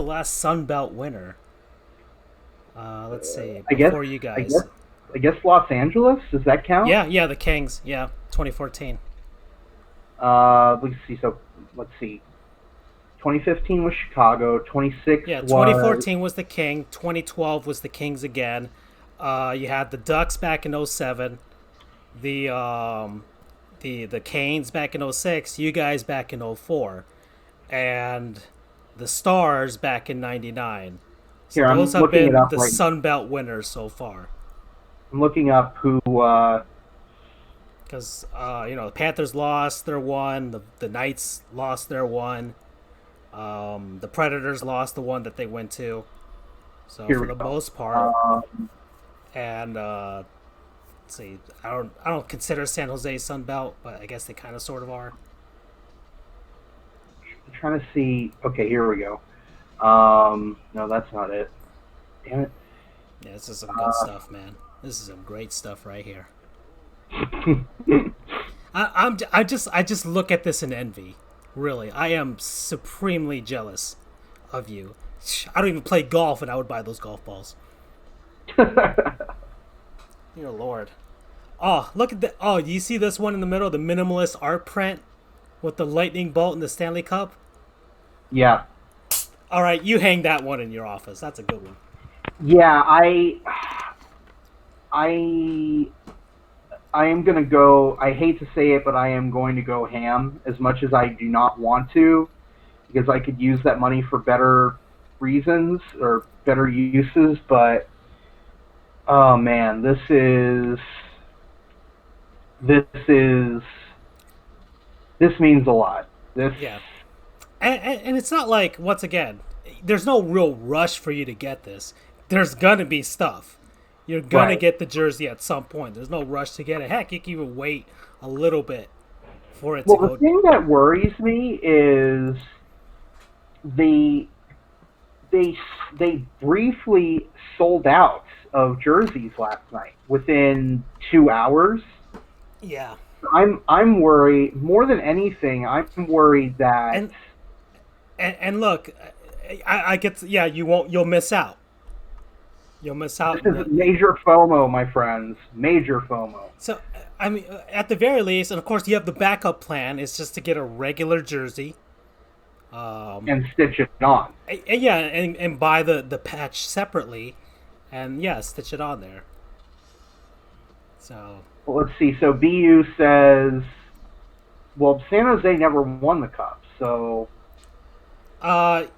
last Sun Belt winner? Let's see. Before you guys. I guess Los Angeles. Does that count? Yeah, the Kings. Yeah, 2014. Let's see. So let's see. 2015 was Chicago. 26. Yeah, 2014 was the King. 2012 was the Kings again. You had the Ducks back in 07. The Canes back in 06. You guys back in 04. And the Stars back in 99. So Here, those I'm have looking been it up the right Sun Belt winners so far. I'm looking up who. Because the Panthers lost their one, the Knights lost their one, the Predators lost the one that they went to. So Here for we the go. most part, and let's see, I don't consider San Jose Sun Belt, but I guess they kind of sort of are. I'm trying to see. Okay, here we go. No, that's not it. Damn it. Yeah, this is some good stuff, man. This is some great stuff right here. I just look at this in envy. Really, I am supremely jealous of you. I don't even play golf, and I would buy those golf balls. Dear Lord. Oh, look at that. Oh, you see this one in the middle, the minimalist art print with the lightning bolt and the Stanley Cup? Yeah. All right, you hang that one in your office. That's a good one. Yeah, I am going to go, I hate to say it, but I am going to go ham, as much as I do not want to, because I could use that money for better reasons or better uses, but oh man, this means a lot. Yeah. And it's not like, once again, there's no real rush for you to get this. There's going to be stuff. You're going to get the jersey at some point. There's no rush to get it. Heck, you can even wait a little bit for it to go. Well, the thing that worries me is they briefly sold out of jerseys last night within 2 hours. Yeah. I'm worried more than anything. I'm worried that and look, I get you'll miss out. You'll miss out. This is major FOMO, my friends. Major FOMO. So, I mean, at the very least, and of course, you have the backup plan is just to get a regular jersey. And stitch it on. And buy the patch separately, and stitch it on there. So. Well, let's see. So BU says, well, San Jose never won the cup, so. No,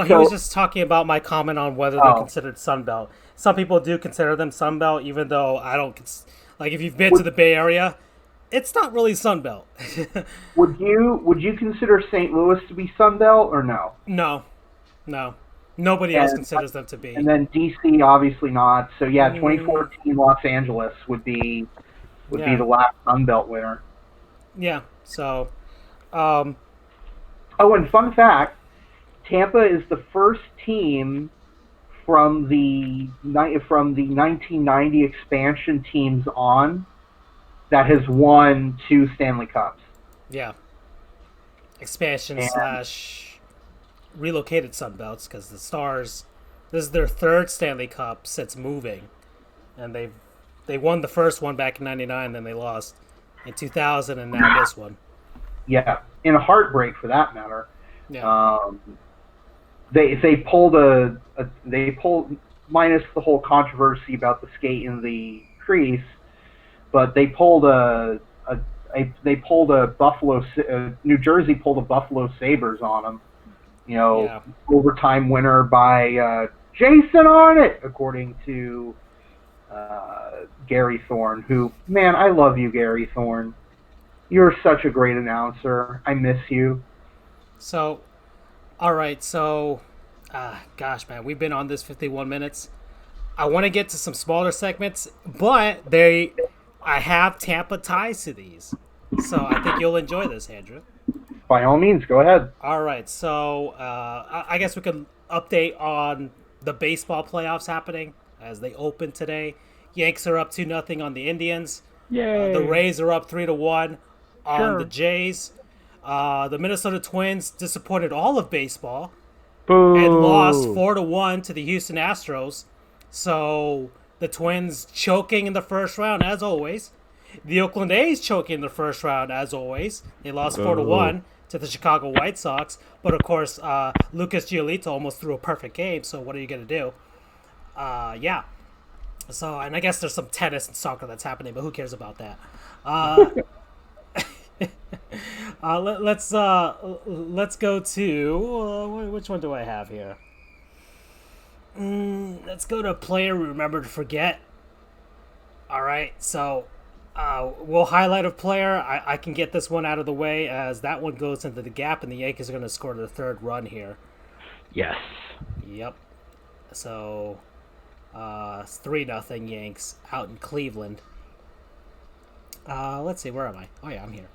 he was just talking about my comment on whether they're considered Sunbelt. Some people do consider them Sunbelt, even though I don't. Like, if you've been to the Bay Area, it's not really Sunbelt. Would you consider St. Louis to be Sunbelt or no? No. Nobody else considers them to be. And then DC, obviously not. So 2014 Los Angeles would be the last Sunbelt winner. Yeah. So. Oh, and fun fact. Tampa is the first team from the 1990 expansion teams on that has won 2 Stanley Cups. Yeah. Expansion / relocated Sunbelts, because the Stars This is their third Stanley Cup since moving, and they won the first one back in '99, then they lost in 2000, and now this one. Yeah, in a heartbreak for that matter. Yeah, Um, they pulled they pulled, minus the whole controversy about the skate in the crease, but they pulled a New Jersey pulled a Buffalo Sabres on them. You know, yeah. overtime winner by Jason Arnott, according to Gary Thorne. Who, man, I love you, Gary Thorne. You're such a great announcer. I miss you. So, all right. So, gosh, man, we've been on this 51 minutes. I want to get to some smaller segments, but I have Tampa ties to these, so I think you'll enjoy this, Andrew. By all means, go ahead. All right, so I guess we can update on the baseball playoffs happening as they open today. Yanks are up 2-0 on the Indians. Yay! The Rays are up 3-1 on the Sure. Jays. The Minnesota Twins disappointed all of baseball Boo! and lost 4-1 to the Houston Astros. So the Twins choking in the first round as always. The Oakland A's choking in the first round as always. They lost 4-1 to the Chicago White Sox. But of course, Lucas Giolito almost threw a perfect game. So what are you gonna do? Yeah. So, and I guess there's some tennis and soccer that's happening, but who cares about that? Let's go to which one do I have here? Let's go to player we remember to forget. All right, so we'll highlight a player. I can get this one out of the way as that one goes into the gap, and the Yankees are going to score the third run here. Yes. Yep. So it's 3-0 Yanks out in Cleveland. Let's see, where am I? Oh yeah, I'm here.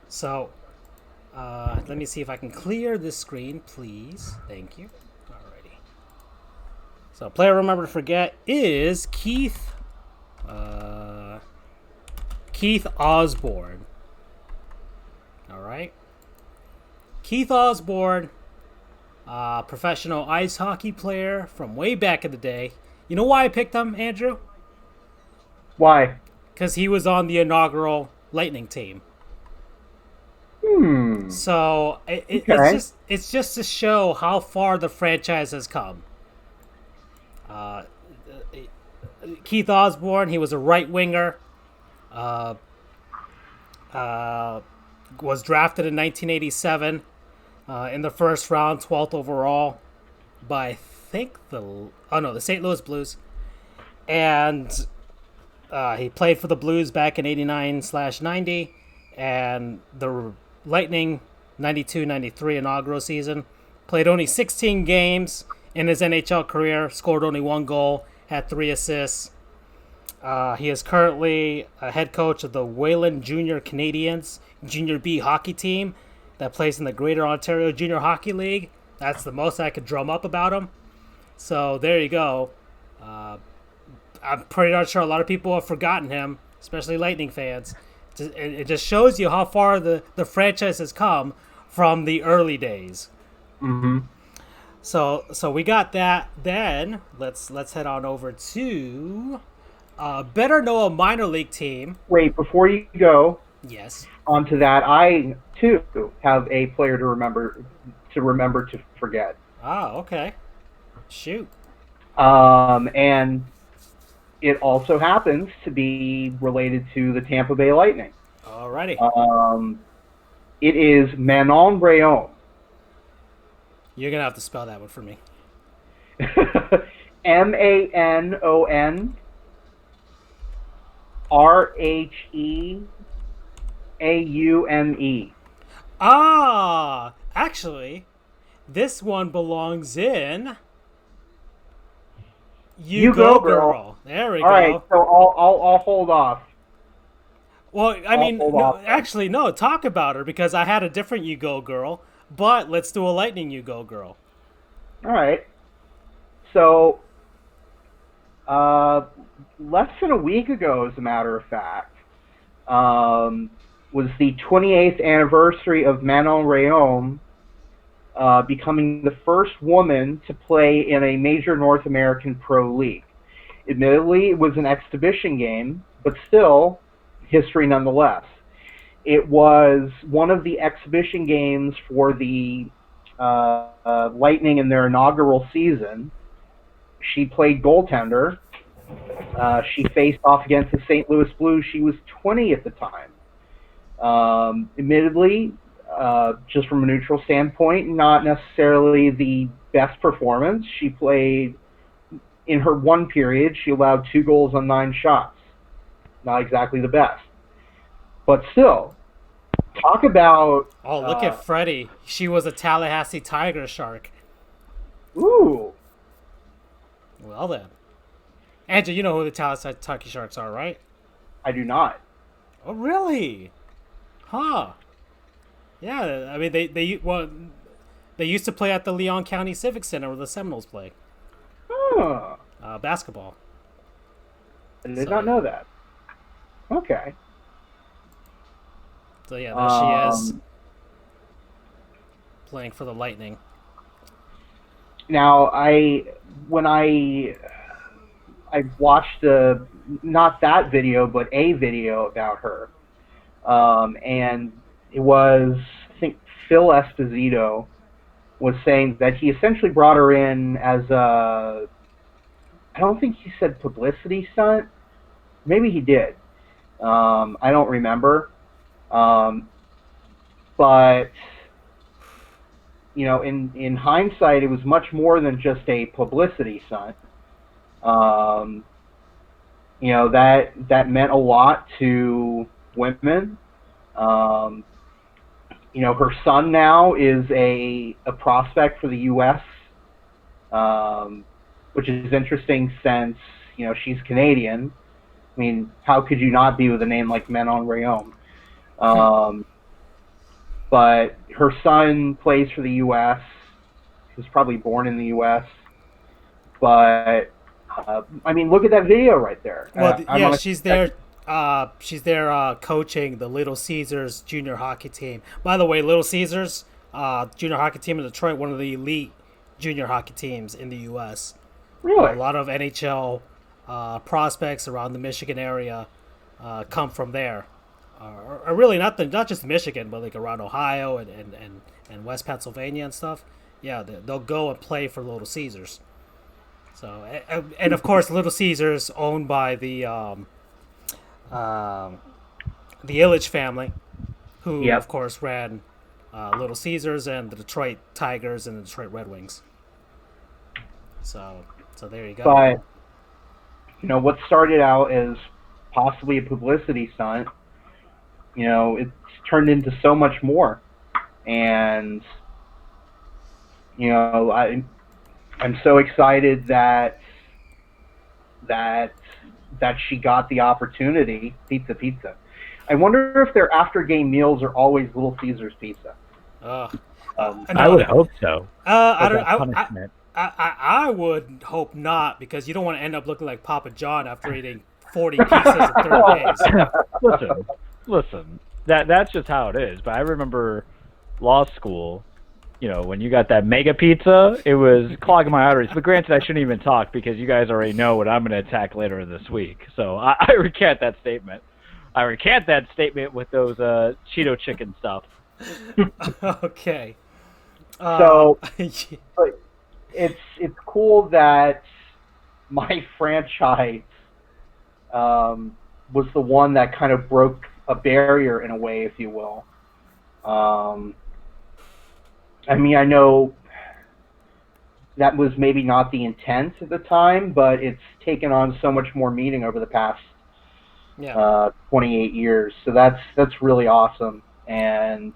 So let me see if I can clear this screen, please. Thank you. Alrighty. So player remember to forget is Keith Osborne. All right. Keith Osborne, professional ice hockey player from way back in the day. You know why I picked him, Andrew? Why? Because he was on the inaugural Lightning team. So Okay. it's just to show how far the franchise has come. Keith Osborne, he was a right winger. Was drafted in 1987 in the first round, 12th overall by I think the St. Louis Blues, and he played for the Blues back in 89/90 and the Lightning 92/93 inaugural season. Played only 16 games in his NHL career, scored only 1 goal, had 3 assists. He is currently a head coach of the Wayland Junior Canadians Junior B hockey team that plays in the Greater Ontario Junior Hockey League. That's the most I could drum up about him. So there you go. I'm pretty not sure a lot of people have forgotten him, especially Lightning fans. It just shows you how far the franchise has come from the early days. Mm-hmm. So we got that. Then let's head on over to better know a minor league team. Wait, before you go Yes. onto that, I too have a player to remember to forget. Oh, okay. Shoot. And it also happens to be related to the Tampa Bay Lightning. Alrighty. It is Manon Rhéaume. You're gonna have to spell that one for me. MANONRHEAUME. Ah, actually, this one belongs in. You go, girl. There we All go. right, so I'll hold off. Well, I mean, hold no, off. actually, no. Talk about her because I had a different You Go Girl, but let's do a Lightning You Go Girl. All right. So, less than a week ago, as a matter of fact, was the 28th anniversary of Manon Rhéaume becoming the first woman to play in a major North American pro league. Admittedly, it was an exhibition game, but still, history nonetheless. It was one of the exhibition games for the Lightning in their inaugural season. She played goaltender. She faced off against the St. Louis Blues. She was 20 at the time. Admittedly, just from a neutral standpoint, not necessarily the best performance. She played, in her one period, she allowed 2 goals on 9 shots. Not exactly the best. But still, talk about... Oh, look at Freddie. She was a Tallahassee Tiger Shark. Ooh. Well then. Andrew, you know who the Tallahassee Tiger Sharks are, right? I do not. Oh, really? Huh. Yeah, I mean, they used to play at the Leon County Civic Center where the Seminoles play. Huh. Basketball. I did not know that. Okay. So yeah, there she is. Playing for the Lightning. Now, when I watched not that video, but a video about her, and it was, I think, Phil Esposito was saying that he essentially brought her in as a, I don't think he said publicity stunt. Maybe he did. I don't remember. But, you know, in hindsight, it was much more than just a publicity stunt. You know, that meant a lot to women. You know, her son now is a prospect for the U.S., which is interesting since, you know, she's Canadian. I mean, how could you not be with a name like Manon Rhéaume? But her son plays for the U.S. He was probably born in the U.S. But, I mean, look at that video right there. Well, she's there. She's there coaching the Little Caesars junior hockey team. By the way, Little Caesars junior hockey team in Detroit, one of the elite junior hockey teams in the U.S. Really? A lot of NHL prospects around the Michigan area come from there. Or really not just Michigan, but like around Ohio and West Pennsylvania and stuff. Yeah, they'll go and play for Little Caesars. So and of course, Little Caesars owned by the Ilitch family, who of course ran Little Caesars and the Detroit Tigers and the Detroit Red Wings. So there you go. But you know what started out as possibly a publicity stunt, you know, it's turned into so much more, and you know, I'm so excited that she got the opportunity. Pizza. I wonder if their after-game meals are always Little Caesars pizza. I would hope so. I would hope not, because you don't want to end up looking like Papa John after eating 40 pizzas in 30 days. Listen, that's just how it is. But I remember law school, you know, when you got that mega pizza, it was clogging my arteries. But granted, I shouldn't even talk because you guys already know what I'm going to attack later this week. So I recant that statement. I recant that statement with those Cheeto chicken stuff. Okay. So it's cool that my franchise was the one that kind of broke a barrier in a way, if you will. I mean, I know that was maybe not the intent at the time, but it's taken on so much more meaning over the past 28 years. So that's really awesome, and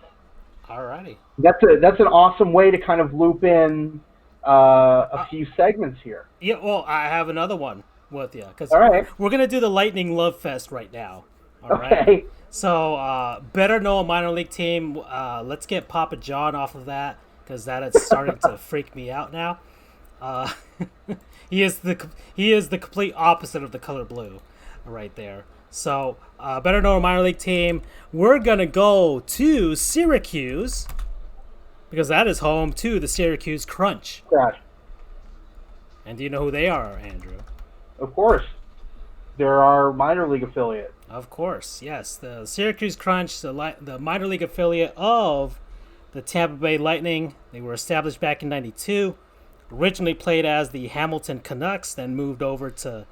alrighty, that's an awesome way to kind of loop in a few segments here. Yeah, well, I have another one with you, because we're gonna do the Lightning Love Fest right now. All right. So, better know a minor league team. Let's get Papa John off of that, because that is starting to freak me out now. He is the complete opposite of the color blue, right there. So, better know a minor league team. We're gonna go to Syracuse, because that is home to the Syracuse Crunch. Trash. And do you know who they are, Andrew? Of course. They're our minor league affiliate. Of course, yes. The Syracuse Crunch, the minor league affiliate of the Tampa Bay Lightning. They were established back in '92. Originally played as the Hamilton Canucks, then moved over to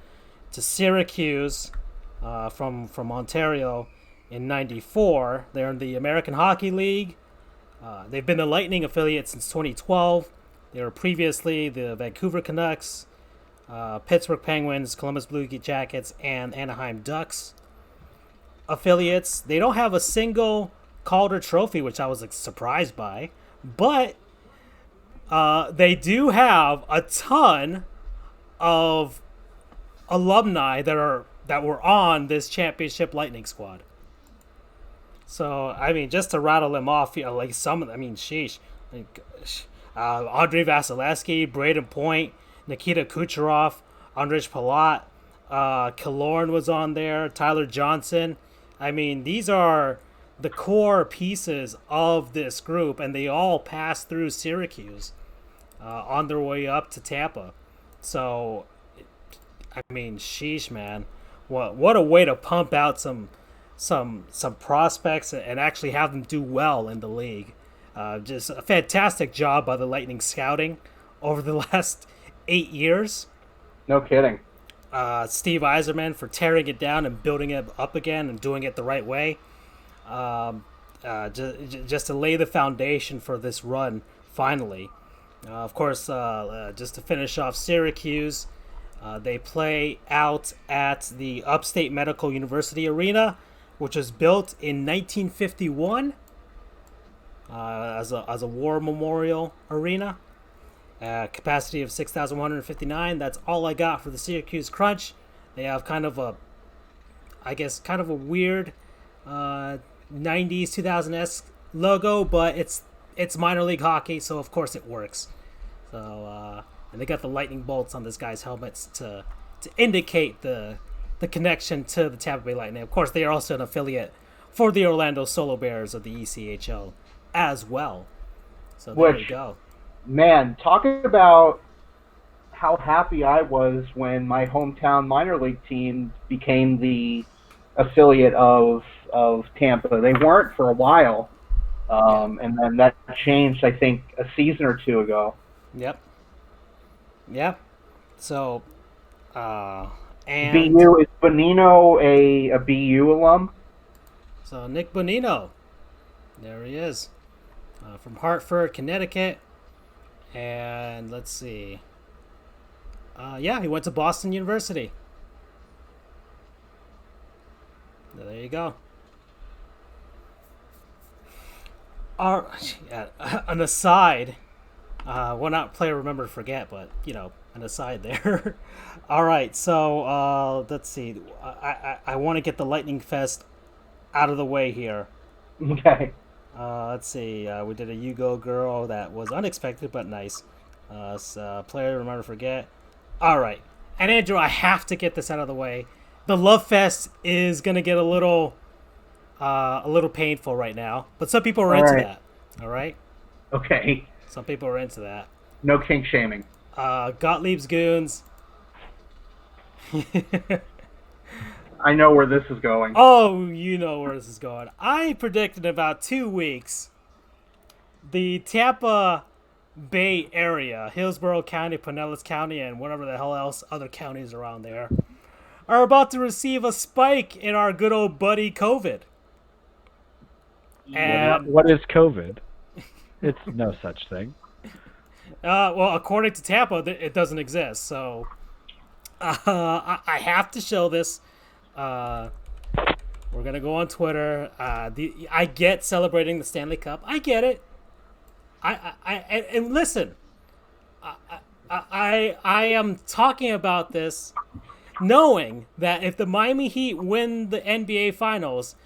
Syracuse from Ontario in '94. They're in the American Hockey League. They've been the Lightning affiliate since 2012. They were previously the Vancouver Canucks, Pittsburgh Penguins, Columbus Blue Jackets, and Anaheim Ducks affiliates. They don't have a single Calder Trophy, which I was surprised by, but they do have a ton of alumni that were on this championship Lightning squad. So I mean, just to rattle them off, like some of them, I mean, sheesh, Andrei Vasilevsky, Braden Point, Nikita Kucherov, Andrej Palat, Killorn was on there, Tyler Johnson. I mean, these are the core pieces of this group, and they all passed through Syracuse on their way up to Tampa. So, I mean, sheesh, man, what a way to pump out some prospects and actually have them do well in the league. Just a fantastic job by the Lightning scouting over the last 8 years. No kidding. Steve Yzerman for tearing it down and building it up again and doing it the right way. Just to lay the foundation for this run, finally. Of course, just to finish off Syracuse, they play out at the Upstate Medical University Arena, which was built in 1951 as a war memorial arena. Capacity of 6,159. That's all I got for the Syracuse Crunch. They have kind of a weird 90s 2000s logo, but it's minor league hockey, so of course it works. So and they got the lightning bolts on this guy's helmets to indicate the connection to the Tampa Bay Lightning. Of course, they are also an affiliate for the Orlando Solo Bears of the ECHL as well. So there you go. Man, talk about how happy I was when my hometown minor league team became the affiliate of Tampa. They weren't for a while, and then that changed, I think, a season or two ago. Yep. Yeah. So, and BU, is Bonino a BU alum? So Nick Bonino, there he is, from Hartford, Connecticut. And let's see. Yeah, he went to Boston University. There you go. An aside. Well, not player remember to forget, but, an aside there. All right, so let's see. I want to get the Lightning Fest out of the way here. Okay. Let's see. We did a You Go Girl that was unexpected but nice. Player remember to forget. All right, and Andrew, I have to get this out of the way. The Love Fest is gonna get a little painful right now, but some people are into that. All right. Okay. Some people are into that. No kink shaming. Gottlieb's Goons. I know where this is going. Oh, you know where this is going. I predicted in about 2 weeks the Tampa Bay area, Hillsborough County, Pinellas County, and whatever the hell else other counties around there, are about to receive a spike in our good old buddy COVID. And what is COVID? It's no such thing. Well, according to Tampa, it doesn't exist. So I have to show this. We're gonna go on Twitter. I get celebrating the Stanley Cup. I get it. And listen, I am talking about this knowing that if the Miami Heat win the NBA Finals,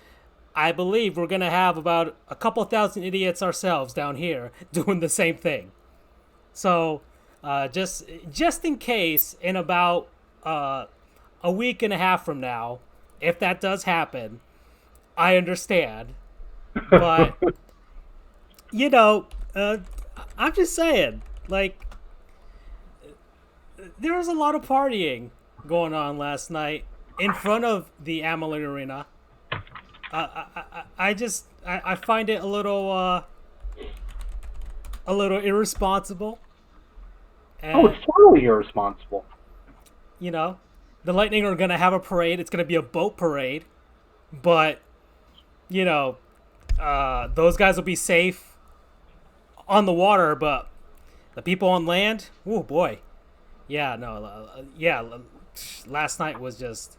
I believe we're gonna have about a couple thousand idiots ourselves down here doing the same thing. So, just in case, in about a week and a half from now, if that does happen, I understand. But Uh, I'm just saying, like, there was a lot of partying going on last night in front of the Amelie Arena. I find it a little irresponsible, Oh, and it's totally irresponsible. you know, the Lightning are gonna have a parade. It's gonna be a boat parade, but you know, those guys will be safe on the water, but the people on land, oh boy, yeah, no, yeah. Last night was just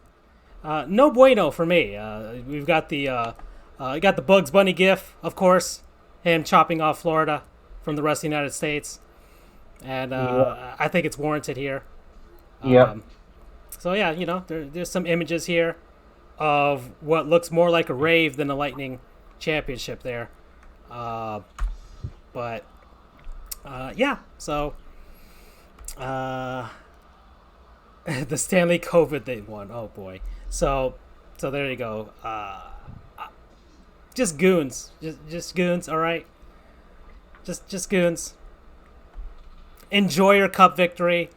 no bueno for me. We've got the Bugs Bunny gif, of course, him chopping off Florida from the rest of the United States, and Yeah. I think it's warranted here. Yep. So yeah, there's some images here of what looks more like a rave than a Lightning championship there, but yeah. So the Stanley COVID they won. Oh boy. So there you go. Just goons. Just goons. All right. Just goons. Enjoy your cup victory.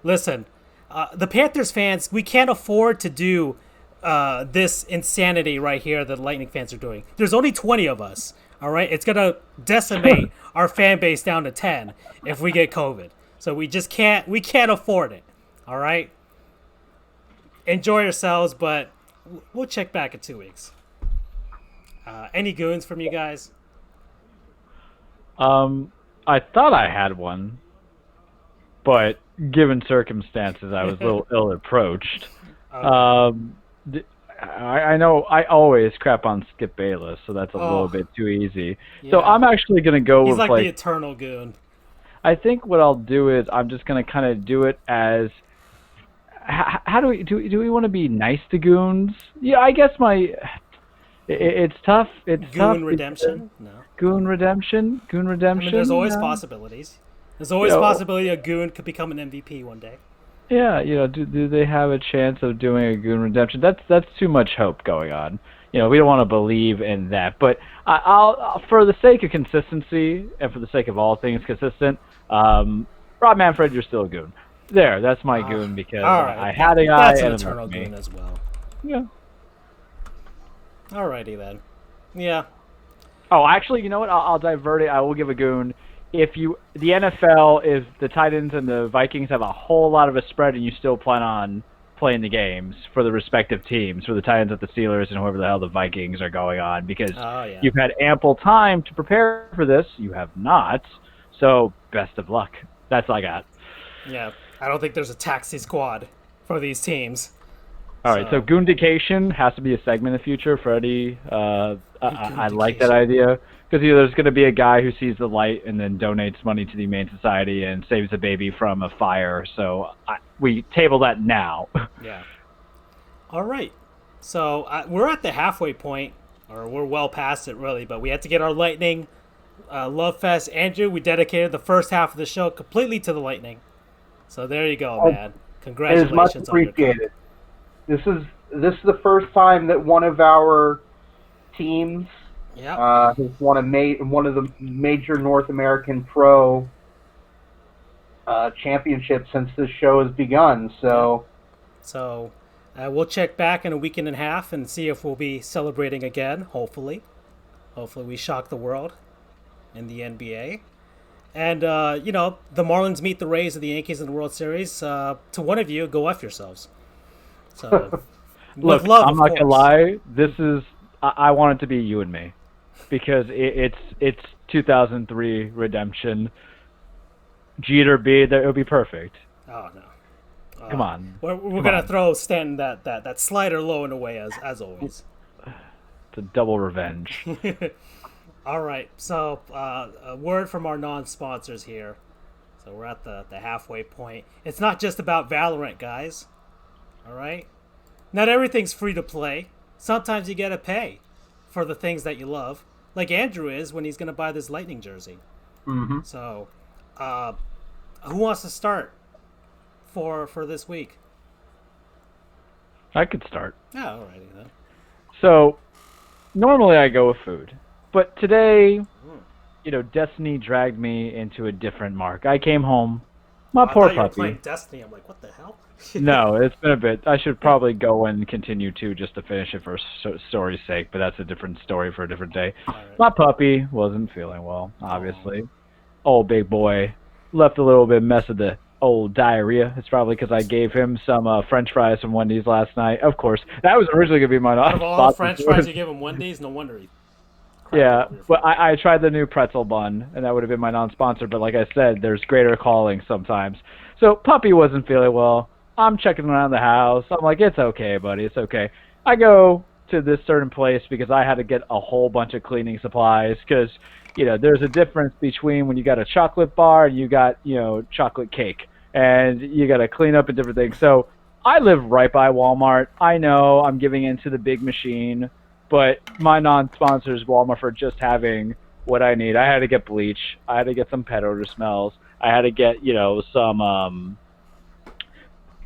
Listen, the Panthers fans, we can't afford to do this insanity right here that the Lightning fans are doing. There's only 20 of us. All right, it's gonna decimate our fan base down to 10 if we get COVID. So we just can't. We can't afford it. All right. Enjoy yourselves, but we'll check back in 2 weeks. Any goons from you guys? I thought I had one, but given circumstances, I was a little ill approached. I know I always crap on Skip Bayless, so that's a little bit too easy. So Yeah. I'm actually gonna go He's with like the eternal goon. I think what I'll do is I'm just gonna kind of do it as how do we want to be nice to goons? Yeah, I guess it's tough. It's tough Goon redemption? No. Goon redemption. Goon I redemption. mean, there's always possibilities. There's always possibility a goon could become an MVP one day. Yeah, do they have a chance of doing a goon redemption? That's too much hope going on. We don't want to believe in that. But I'll for the sake of consistency and for the sake of all things consistent, Rob Manfred, you're still a goon. There, that's my goon because right. I had a guy That's an and eternal it me. goon as well. Yeah. Alrighty then. Yeah. Oh, actually, you know what? I'll divert it. I will give a goon. The NFL, if the Titans and the Vikings have a whole lot of a spread and you still plan on playing the games for the respective teams, for the Titans at the Steelers and whoever the hell the Vikings are going on, because you've had ample time to prepare for this. You have not. So, best of luck. That's all I got. Yeah. I don't think there's a taxi squad for these teams. All right, so Goondication has to be a segment in the future, Freddie. I like that idea because there's going to be a guy who sees the light and then donates money to the Humane Society and saves a baby from a fire. So we table that now. Yeah. All right. So we're at the halfway point, or we're well past it, really. But we had to get our Lightning Love Fest. Andrew, we dedicated the first half of the show completely to the Lightning. So there you go, man. Congratulations. It is much appreciated. This is the first time that one of our teams has won one of the major North American pro championships since this show has begun. So we'll check back in a week and a half and see if we'll be celebrating again. Hopefully we shock the world in the NBA. And the Marlins meet the Rays of the Yankees in the World Series. To one of you, go F yourselves. So, look, love, I'm not gonna lie. This is I want it to be you and me, because it's 2003 redemption. Jeter B, it would be perfect. Oh no! Come on. We're gonna throw Stanton that slider low and away as always. It's a double revenge. All right. So a word from our non-sponsors here. So we're at the halfway point. It's not just about Valorant, guys. All right? Not everything's free to play. Sometimes you got to pay for the things that you love, like Andrew is when he's going to buy this Lightning jersey. Mm-hmm. So, who wants to start for this week? I could start. Yeah, all righty then. So, normally I go with food. But today, destiny dragged me into a different mark. I came home, my I poor thought you were puppy. playing Destiny. I'm like, what the hell? No, it's been a bit. I should probably go and continue too, just to finish it for story's sake. But that's a different story for a different day. All right. My puppy wasn't feeling well, Oh. obviously. Old big boy left a little bit mess of the old diarrhea. It's probably because I gave him some French fries from Wendy's last night. Of course, that was originally gonna be my Out of all the non-sponsor. French fries you give him Wendy's, no wonder he crapped all Yeah, over your but food. I tried the new pretzel bun, and that would have been my non-sponsor. But like I said, there's greater calling sometimes. So puppy wasn't feeling well. I'm checking around the house. I'm like, it's okay, buddy, it's okay. I go to this certain place because I had to get a whole bunch of cleaning supplies because there's a difference between when you got a chocolate bar and you got chocolate cake, and you got to clean up a different thing. So I live right by Walmart. I know I'm giving into the big machine, but my non-sponsor is Walmart for just having what I need. I had to get bleach. I had to get some pet odor smells. I had to get some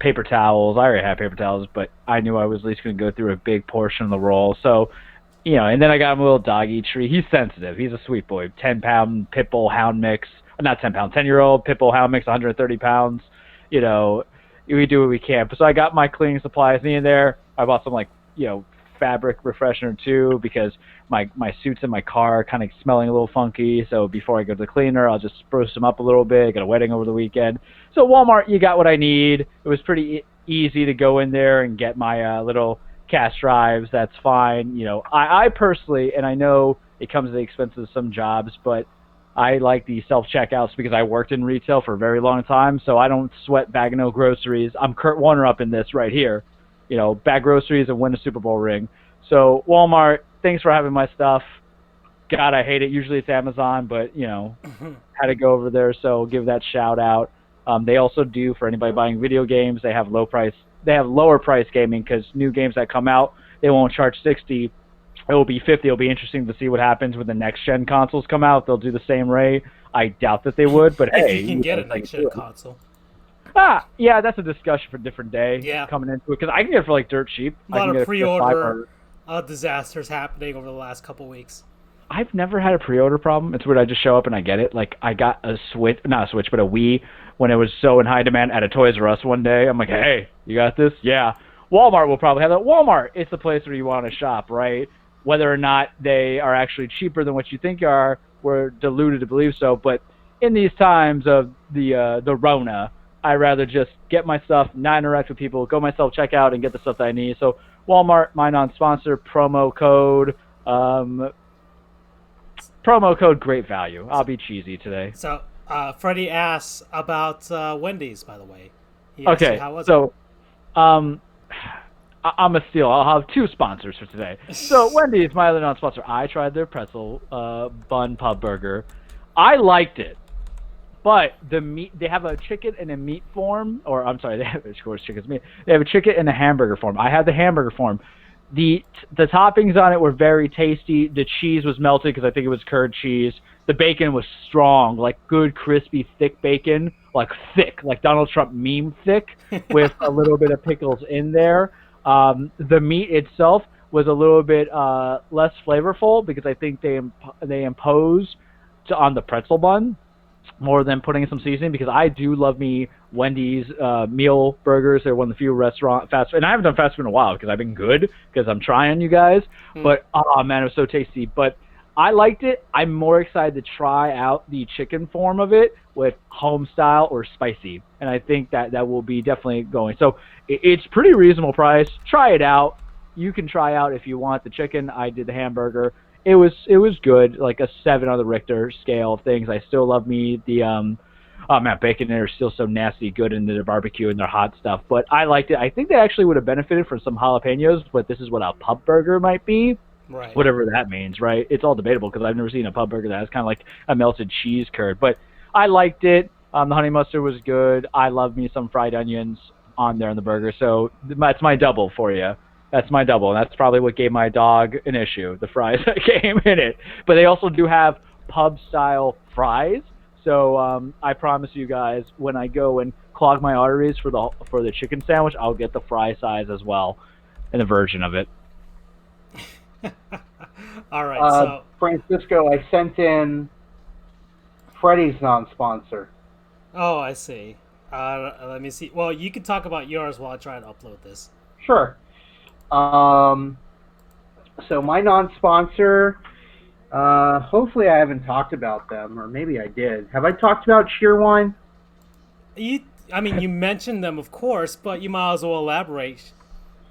paper towels. I already had paper towels, but I knew I was at least going to go through a big portion of the roll. So and then I got him a little doggy treat. He's sensitive. He's a sweet boy. 10-pound pit bull hound mix. Not 10-pound, 10-year-old pit bull hound mix, 130 pounds. You know, we do what we can. So I got my cleaning supplies in there. I bought some fabric refreshener too because my suits in my car are kind of smelling a little funky. So before I go to the cleaner, I'll just spruce them up a little bit. Got a wedding over the weekend. So Walmart, you got what I need. It was pretty easy to go in there and get my little cash drives. That's fine. I personally, and I know it comes at the expense of some jobs, but I like the self-checkouts because I worked in retail for a very long time, so I don't sweat bagging no groceries. I'm Kurt Warner up in this right here. Bag groceries and win a Super Bowl ring. So Walmart, thanks for having my stuff. God, I hate it. Usually it's Amazon, but had to go over there, so give that shout out. They also do for anybody buying video games. They have low price. They have lower price gaming because new games that come out, they won't charge 60. It will be 50. It'll be interesting to see what happens when the next gen consoles come out. They'll do the same rate. I doubt that they would, but If hey, you can get a next gen console. Yeah, that's a discussion for a different day. Yeah. Coming into it because I can get it for dirt cheap. A lot I can of get pre-order disasters happening over the last couple weeks. I've never had a pre-order problem. It's weird. I just show up and I get it. Like I got a Switch, not a Switch, but a Wii when it was so in high demand at a Toys R Us one day. I'm like, hey, you got this? Yeah. Walmart will probably have that. Walmart, it's the place where you want to shop, right? Whether or not they are actually cheaper than what you think are, we're deluded to believe so. But in these times of the Rona, I rather just get my stuff, not interact with people, go myself check out and get the stuff that I need. So Walmart, my non-sponsor, promo code great value. I'll be cheesy today. So Freddie asks about Wendy's, by the way. He asked Okay, you, how was so I'm a steal. I'll have two sponsors for today. So Wendy's, my other non-sponsor. I tried their pretzel bun pub burger. I liked it, but the meat, they have a chicken and a meat form, or I'm sorry, they have of course chicken's meat. They have a chicken and a hamburger form. I had the hamburger form. The toppings on it were very tasty. The cheese was melted because I think it was curd cheese. The bacon was strong, like good, crispy, thick bacon, like thick, like Donald Trump meme thick, with a little bit of pickles in there. The meat itself was a little bit less flavorful because I think they impose on the pretzel bun more than putting in some seasoning because I do love me Wendy's meal burgers. They're one of the few fast food, and I haven't done fast food in a while because I've been good because I'm trying, you guys. But oh man, it was so tasty. But I liked it. I'm more excited to try out the chicken form of it with home style or spicy, and I think that will be definitely going. So it's pretty reasonable price. Try it out. You can try out if you want the chicken. I did the hamburger. It was good, like a 7 on the Richter scale of things. I still love me the oh man, bacon there is still so nasty good in their barbecue and their hot stuff. But I liked it. I think they actually would have benefited from some jalapenos, but this is what a pub burger might be. Right. Whatever that means, right? It's all debatable because I've never seen a pub burger that has kind of like a melted cheese curd. But I liked it. The honey mustard was good. I love me some fried onions on there in the burger. So that's my double for you. That's my double, and that's probably what gave my dog an issue, the fries that came in it. But they also do have pub-style fries. So I promise you guys, when I go and clog my arteries for the chicken sandwich, I'll get the fry size as well, and a version of it. All right, so Francisco, I sent in Freddy's non-sponsor. Oh, I see. Let me see. Well, you can talk about yours while I try and upload this. Sure. Um, so my non-sponsor, hopefully I haven't talked about them, or maybe I did. Have I talked about Cheerwine? I mean, you mentioned them, of course, but you might as well elaborate.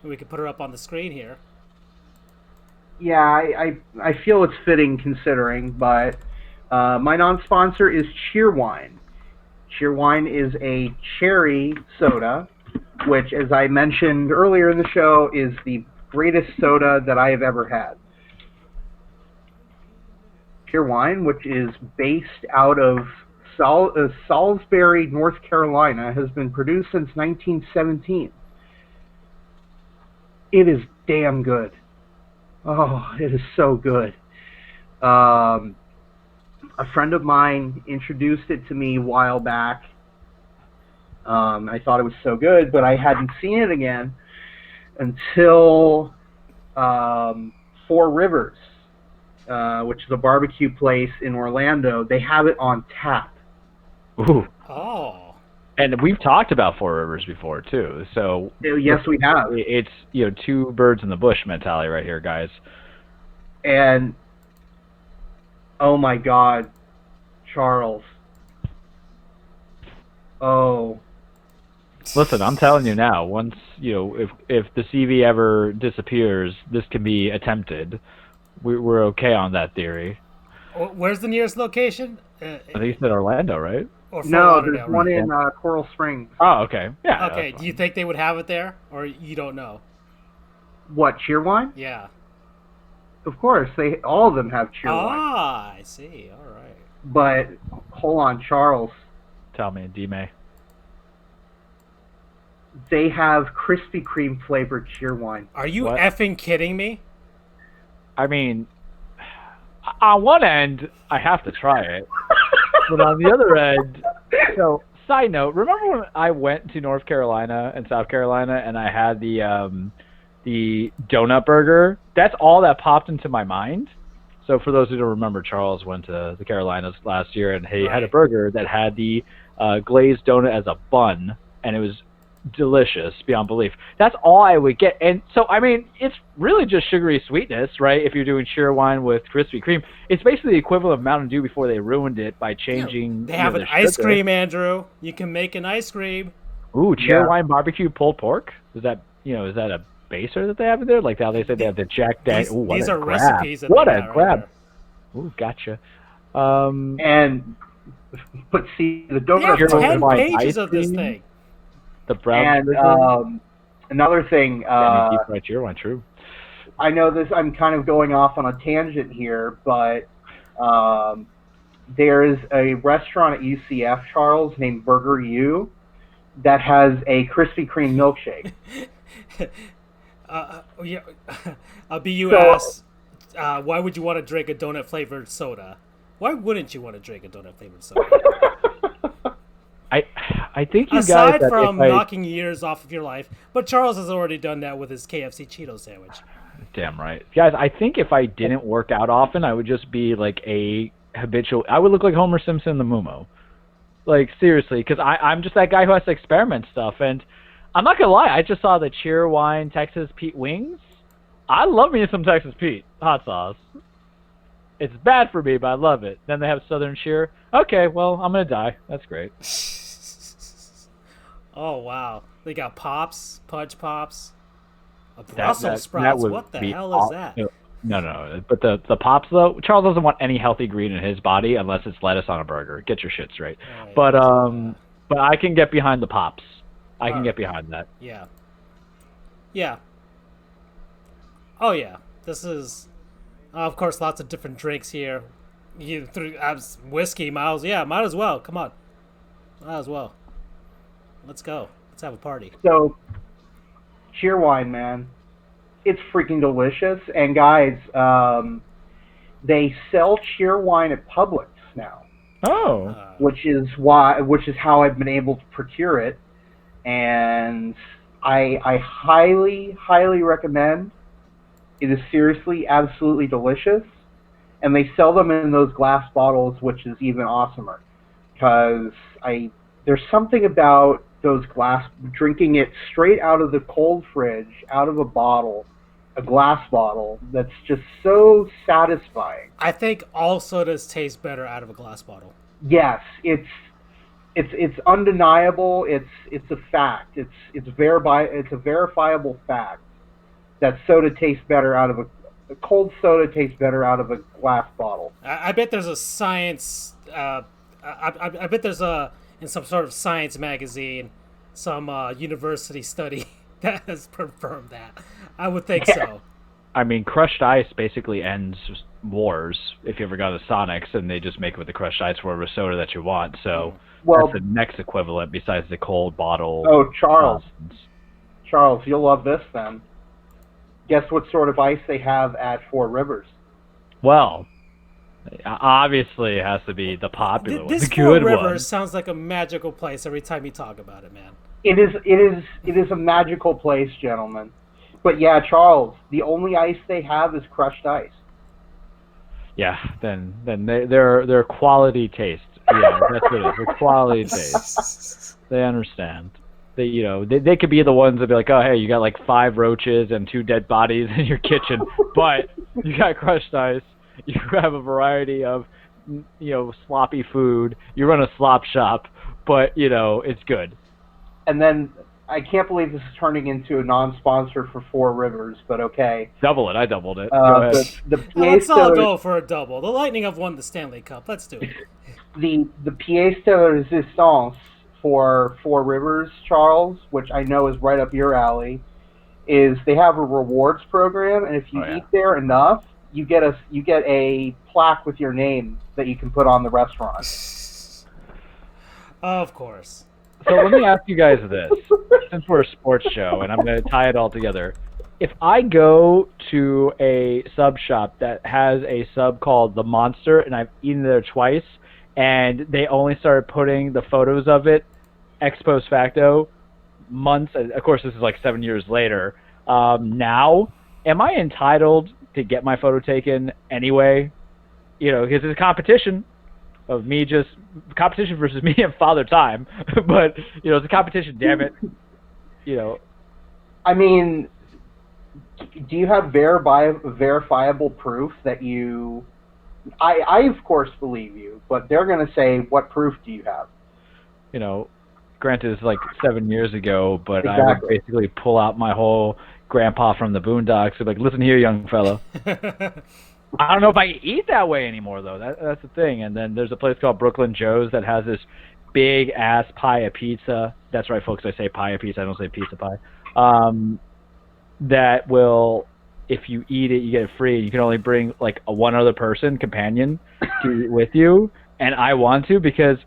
We could put her up on the screen here. Yeah, I feel it's fitting considering, but my non-sponsor is Cheerwine. Cheerwine is a cherry soda, which, as I mentioned earlier in the show, is the greatest soda that I have ever had. Cheerwine, which is based out of Salisbury, North Carolina, has been produced since 1917. It is damn good. Oh, it is so good. A friend of mine introduced it to me a while back. I thought it was so good, but I hadn't seen it again until Four Rivers, which is a barbecue place in Orlando. They have it on tap. Ooh. Oh. And we've talked about Four Rivers before too. So Yes, we have. It's two birds in the bush mentality right here, guys. And oh my God, Charles. Oh. Listen, I'm telling you now. Once if the CV ever disappears, this can be attempted. We're okay on that theory. Where's the nearest location? I think you said Orlando, right? Or Fort No, Lauderdale, there's one right? in Coral Springs. Oh, okay. Yeah. Okay, do you think they would have it there, or you don't know? What, Cheerwine? Yeah. Of course, all of them have Cheerwine. Ah, I see. All right. But hold on, Charles. Tell me, D-May. They have Krispy Kreme flavored Cheerwine. Are you What? effing kidding me? I mean, on one end, I have to try it, but on the other end, so side note, remember when I went to North Carolina and South Carolina and I had the donut burger? That's all that popped into my mind. So for those who don't remember, Charles went to the Carolinas last year and he had a burger that had the glazed donut as a bun, and it was delicious beyond belief. That's all I would get. And so, I mean, it's really just sugary sweetness, right? If you're doing Cheerwine with Krispy Kreme, it's basically the equivalent of Mountain Dew before they ruined it by changing. They have an ice cream, Andrew. You can make an ice cream. Ooh, Cheerwine barbecue pulled pork. Is that a baser that they have in there? Like how they say they have the Jack Daniels. Ooh, these are grab. recipes. That What they a got grab! Right Ooh, gotcha. But see, the they donut have 10 Cheerwine pages ice of this cream? thing. The brown. and another thing, deep fried Cheerwine, true. I know this. I'm kind of going off on a tangent here, but there is a restaurant at UCF, Charles, named Burger U, that has a Krispy Kreme milkshake. Yeah, BU asks, why would you want to drink a donut flavored soda? Why wouldn't you want to drink a donut flavored soda? I think you Aside guys. from knocking years off of your life, but Charles has already done that with his KFC Cheeto sandwich. Damn right, guys. I think if I didn't work out often, I would just be like a habitual. I would look like Homer Simpson in the Mumo. Like seriously, because I'm just that guy who has to experiment stuff. And I'm not gonna lie, I just saw the Cheerwine Texas Pete wings. I love me some Texas Pete hot sauce. It's bad for me, but I love it. Then they have Southern Cheer. Okay, well, I'm gonna die. That's great. Oh wow, they got Pops, Pudge Pops, a Brussels sprouts. That would What the be hell is that? No. But the Pops though, Charles doesn't want any healthy green in his body unless it's lettuce on a burger. Get your shit straight. Right. But I can get behind the Pops. I can get behind that. Yeah. Yeah. Oh yeah, this is, of course, lots of different drinks here. You through whiskey, might as well. Come on, might as well. Let's go. Let's have a party. So, Cheerwine, man, it's freaking delicious. And guys, they sell Cheerwine at Publix now. Oh. Which is how I've been able to procure it, and I highly recommend. It is seriously absolutely delicious. and they sell them in those glass bottles, which is even awesomer. Because there's something about those glass, drinking it straight out of the cold fridge, out of a bottle, a glass bottle, that's just so satisfying. I think all sodas taste better out of a glass bottle. Yes, it's undeniable. It's a fact. It's a verifiable fact that soda tastes better out of a cold soda tastes better out of a glass bottle. I bet there's a science. I bet there's in some sort of science magazine, some university study that has confirmed that. I would think so. I mean, crushed ice basically ends wars. If you ever go to Sonic's and they just make it with the crushed ice for a soda that you want, so that's the next equivalent besides the cold bottle. Oh, Charles, you'll love this then. Guess what sort of ice they have at Four Rivers? Well, obviously it has to be the popular one, This the Four good Rivers one. sounds like a magical place every time you talk about it, man. It is a magical place, gentlemen. But yeah, Charles, the only ice they have is crushed ice. Yeah, then they're quality taste. Yeah, that's what it is. They're quality taste. They understand. They could be the ones that be like, oh hey, you got like 5 roaches and 2 dead bodies in your kitchen, but you got crushed ice. You have a variety of sloppy food. You run a slop shop, but it's good. And then I can't believe this is turning into a non-sponsor for Four Rivers, but okay. Double it. I doubled it. Go ahead. Let's all go for a double. The Lightning have won the Stanley Cup. Let's do it. The pièce de résistance for Four Rivers, Charles, which I know is right up your alley, is they have a rewards program, and if you eat there enough, you get a plaque with your name that you can put on the restaurant. Of course. So let me ask you guys this, since we're a sports show, and I'm going to tie it all together. If I go to a sub shop that has a sub called The Monster, and I've eaten there twice, and they only started putting the photos of it ex post facto months, of course this is like 7 years later, now, am I entitled to get my photo taken anyway? Because it's a competition of competition versus me and Father Time, but it's a competition. Damn it, I mean, do you have verifiable proof that you? I of course believe you, but they're going to say, what proof do you have? Granted, it's like 7 years ago, but Exactly. I would basically pull out my whole grandpa from the Boondocks and be like, listen here, young fella. I don't know if I can eat that way anymore, though. That's the thing. And then there's a place called Brooklyn Joe's that has this big-ass pie of pizza. That's right, folks. I say pie of pizza. I don't say pizza pie. That will, if you eat it, you get it free. You can only bring, like, one other person, companion, to eat with you. And I want to because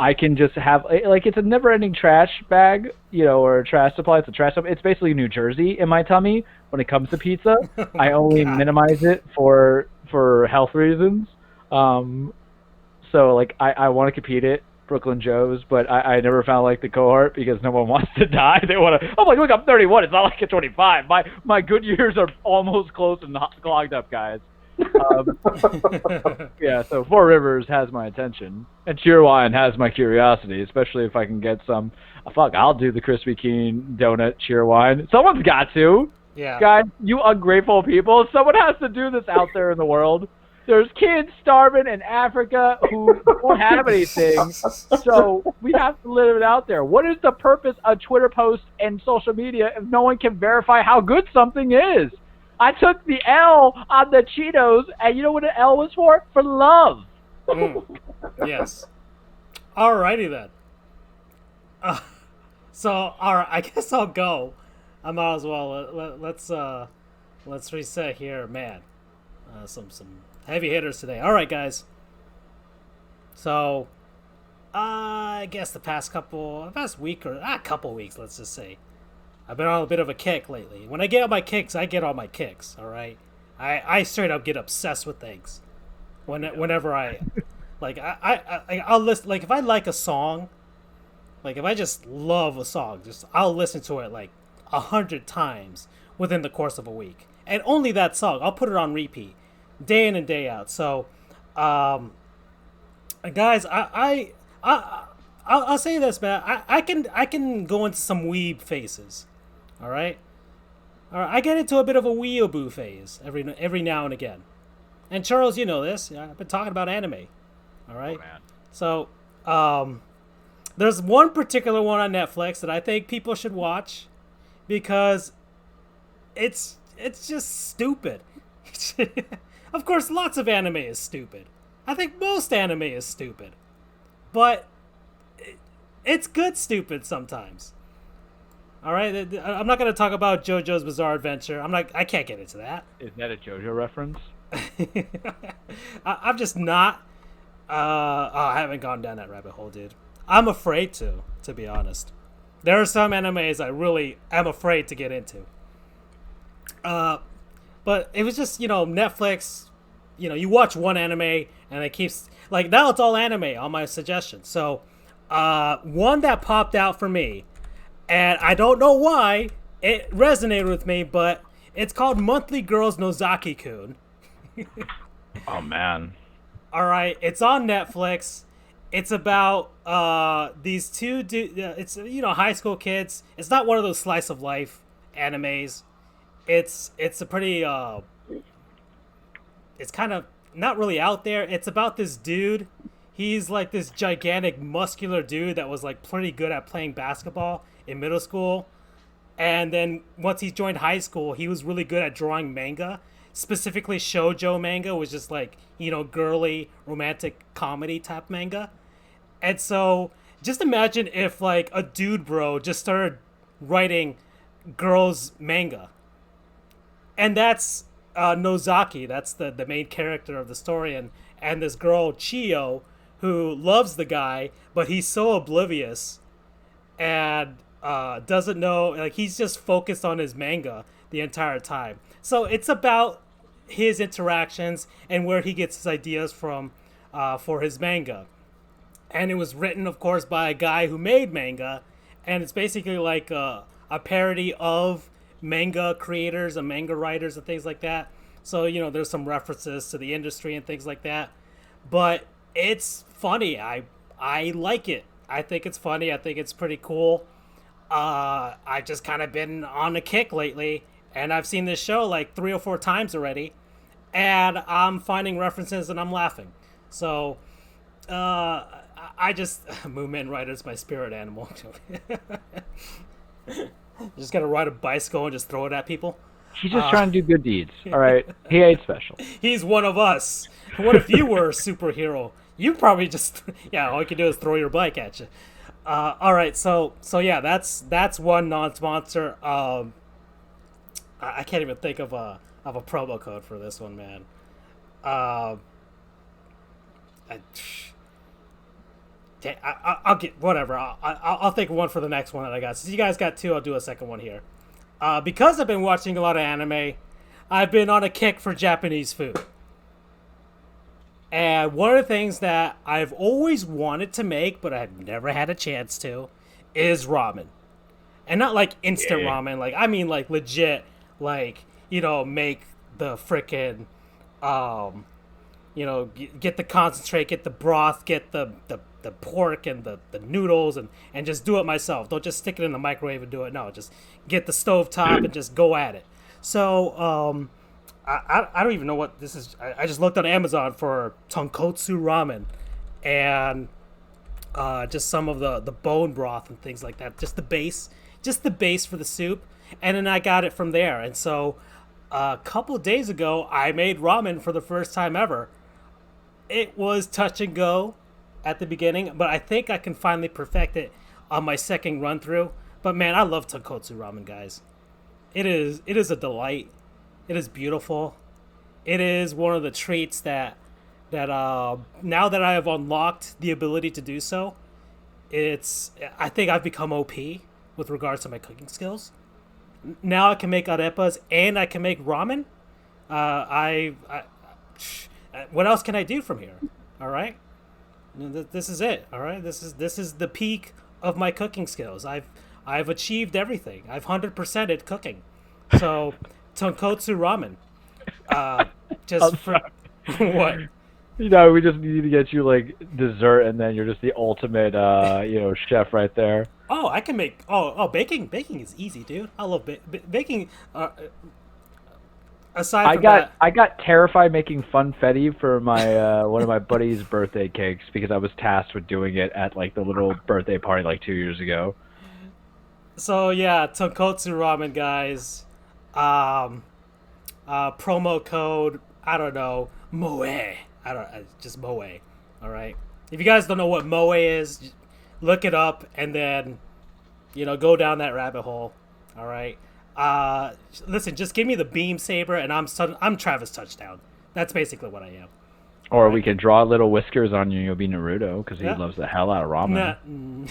I can just have, like, it's a never-ending trash bag, or a trash supply. It's a trash supply. It's basically New Jersey in my tummy when it comes to pizza. I only minimize it for health reasons. So, like, I want to compete at Brooklyn Joe's, but I never found, like, the cohort because no one wants to die. They want to, oh, like, look, I'm 31. It's not like I'm 25. My good years are almost close and clogged up, guys. Yeah, so Four Rivers has my attention, and Cheerwine has my curiosity, especially if I can get some. I'll do the Krispy Kreme donut Cheerwine. Someone's got to. Yeah. Guys, you ungrateful people. Someone has to do this out there in the world. There's kids starving in Africa who don't have anything, so we have to live it out there. What is the purpose of Twitter posts and social media if no one can verify how good something is? I took the L on the Cheetos, and you know what the L was for? For love. Yes. Alrighty then. So, alright, I guess I'll go. I might as well. Let's reset here, man. Some heavy hitters today. Alright, guys. So, I guess the past week or a couple weeks, let's just say, I've been on a bit of a kick lately. When I get on my kicks, I get on my kicks, all right? I straight up get obsessed with things. Whenever I'll listen, like, if I like a song, like, if I just love a song, I'll listen to it, like, 100 times within the course of a week. And only that song. I'll put it on repeat. day in and day out. So, um, guys, I'll say this, man. I can go into some weeb phases. All right, all right. I get into a bit of a weeaboo phase every now and again. And Charles, you know this. I've been talking about anime. All Oh right. man. So, there's one particular one on Netflix that I think people should watch because it's just stupid. Of course, lots of anime is stupid. I think most anime is stupid, but it's good stupid sometimes. All right, I'm not going to talk about JoJo's Bizarre Adventure. I'm not. I can't get into that. Is that a JoJo reference? I'm just not. Oh, I haven't gone down that rabbit hole, dude. I'm afraid to be honest. There are some animes I really am afraid to get into. Uh, but it was just Netflix. You watch one anime and it keeps like now it's all anime on my suggestion. So, one that popped out for me, and I don't know why it resonated with me, but it's called Monthly Girls Nozaki-kun. Oh man. All right, it's on Netflix. It's about these it's high school kids. It's not one of those slice of life animes. It's a pretty it's kind of not really out there. It's about this dude. He's like this gigantic muscular dude that was like pretty good at playing basketball in middle school. And then once he joined high school, he was really good at drawing manga. Specifically shoujo manga, was just like, girly romantic comedy type manga. And so just imagine if like a dude bro just started writing girls manga. And that's Nozaki. That's the main character of the story, and this girl Chio, who loves the guy, but he's so oblivious and doesn't know. Like he's just focused on his manga the entire time. So it's about his interactions and where he gets his ideas from for his manga. And it was written, of course, by a guy who made manga, and it's basically like a parody of manga creators and manga writers and things like that. So there's some references to the industry and things like that, but it's funny. I like it. I think it's funny. I think it's pretty cool. I just kind of been on a kick lately, and I've seen this show like 3 or 4 times already, and I'm finding references and I'm laughing. So I just Moomin Rider's my spirit animal. Just gotta ride a bicycle and just throw it at people. He's just trying to do good deeds. All right. He ain't special. He's one of us. What if you were a superhero? You probably just all you can do is throw your bike at you. All right, so yeah, that's one non-sponsor. I can't even think of a promo code for this one, man. I'll get whatever. I'll think of one for the next one that I got. Since you guys got two, I'll do a second one here. Because I've been watching a lot of anime, I've been on a kick for Japanese food. And one of the things that I've always wanted to make, but I've never had a chance to, is ramen. And not like instant ramen. Like I mean like legit, like, make the frickin' get the concentrate, get the broth, get the pork and the noodles and just do it myself. Don't just stick it in the microwave and do it. No, just get the stove top and just go at it. So I don't even know what this is. I just looked on Amazon for tonkotsu ramen and just some of the bone broth and things like that. Just the base for the soup. And then I got it from there. And so a couple of days ago, I made ramen for the first time ever. It was touch and go at the beginning, but I think I can finally perfect it on my second run through. But man, I love tonkotsu ramen, guys. It is a delight. It is beautiful. It is one of the treats that now that I have unlocked the ability to do so, I think I've become OP with regards to my cooking skills. Now I can make arepas and I can make ramen. What else can I do from here? All right, this is it. All right, this is the peak of my cooking skills. I've achieved everything. I've 100%ed cooking. So tonkotsu ramen. Just for what? We just need to get you like dessert, and then you're just the ultimate, chef right there. Oh, I can make. Baking is easy, dude. I love baking. Aside from that, I got terrified making funfetti for my one of my buddy's birthday cakes because I was tasked with doing it at like the little birthday party like 2 years ago. so yeah, tonkotsu ramen, guys. Um, promo code. I don't know. Moe. I don't. Just Moe. All right. If you guys don't know what Moe is, look it up and then, go down that rabbit hole. All right. Listen, just give me the beam saber and I'm Travis Touchdown. That's basically what I am. Or we can draw little whiskers on you. You'll be Naruto because he Yeah. loves the hell out of ramen.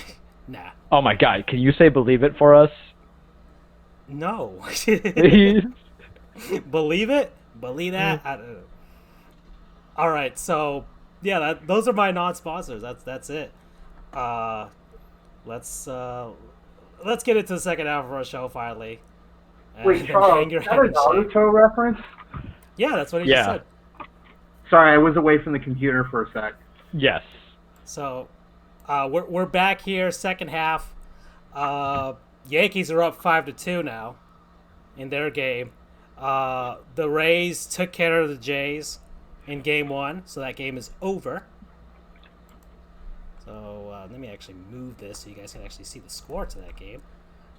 Nah. Oh my god! Can you say "believe it" for us? No. Please. Believe it? Believe that? All right. So yeah, those are my non-sponsors. That's it. Let's get into the second half of our show finally. Wait, And Charles, hang your is that head a and shake. Naruto reference? Yeah, that's what he just said. Sorry, I was away from the computer for a sec. Yes. So, we're back here, second half. Yankees are up 5-2 now in their game. The Rays took care of the Jays in game one, so that game is over. So let me actually move this so you guys can actually see the score to that game.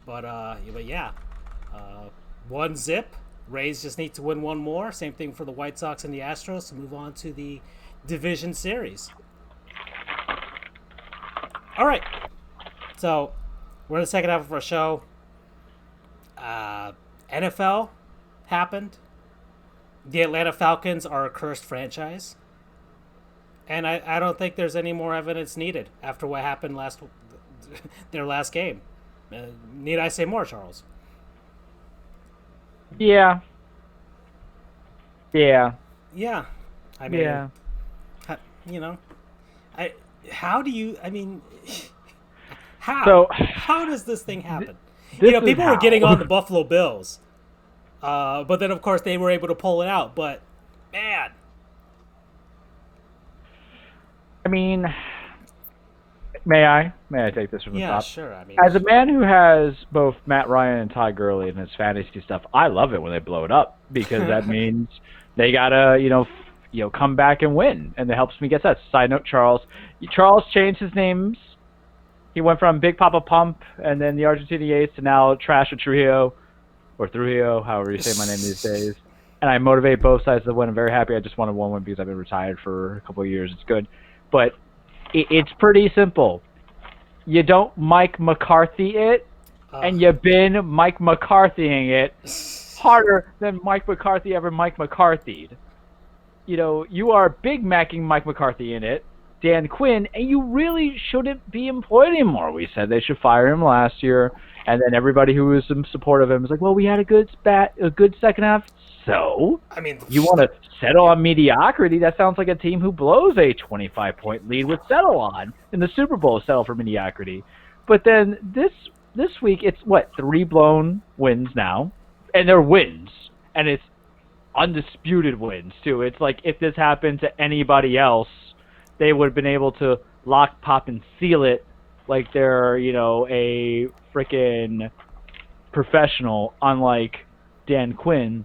But yeah, 1-0. Rays just need to win one more. Same thing for the White Sox and the Astros to move on to the division series. All right. So we're in the second half of our show. NFL happened. The Atlanta Falcons are a cursed franchise. And I don't think there's any more evidence needed after what happened their last game. Need I say more, Charles? Yeah. Yeah. I mean, Yeah. How do you? I mean, how? So How does this thing happen? this is People were how. getting on the Buffalo Bills, but then of course they were able to pull it out. But man, I mean, may I take this from the yeah, top? sure. I mean, As a man who has both Matt Ryan and Todd Gurley in his fantasy stuff, I love it when they blow it up because that means they gotta, come back and win, and it helps me get that. Side note: Charles changed his names. He went from Big Papa Pump and then the Argentinians to now Trash or Trujillo, or Trujillo, however you say my name these days. And I motivate both sides to win. I'm very happy. I just wanted one win because I've been retired for a couple of years. It's good, but it's pretty simple. You don't Mike McCarthy it, and you've been Mike McCarthying it harder than Mike McCarthy ever Mike McCarthy'd. You are Big Macking Mike McCarthy in it, Dan Quinn, and you really shouldn't be employed anymore. We said they should fire him last year, and then everybody who was in support of him was like, well, we had a good second half. So, I mean, you want to settle on mediocrity? That sounds like a team who blows a 25-point lead would settle on in the Super Bowl, settle for mediocrity. But then this week, it's 3 blown wins now, and they're wins, and it's undisputed wins too. It's like if this happened to anybody else, they would have been able to lock, pop, and seal it like they're a freaking professional, unlike Dan Quinn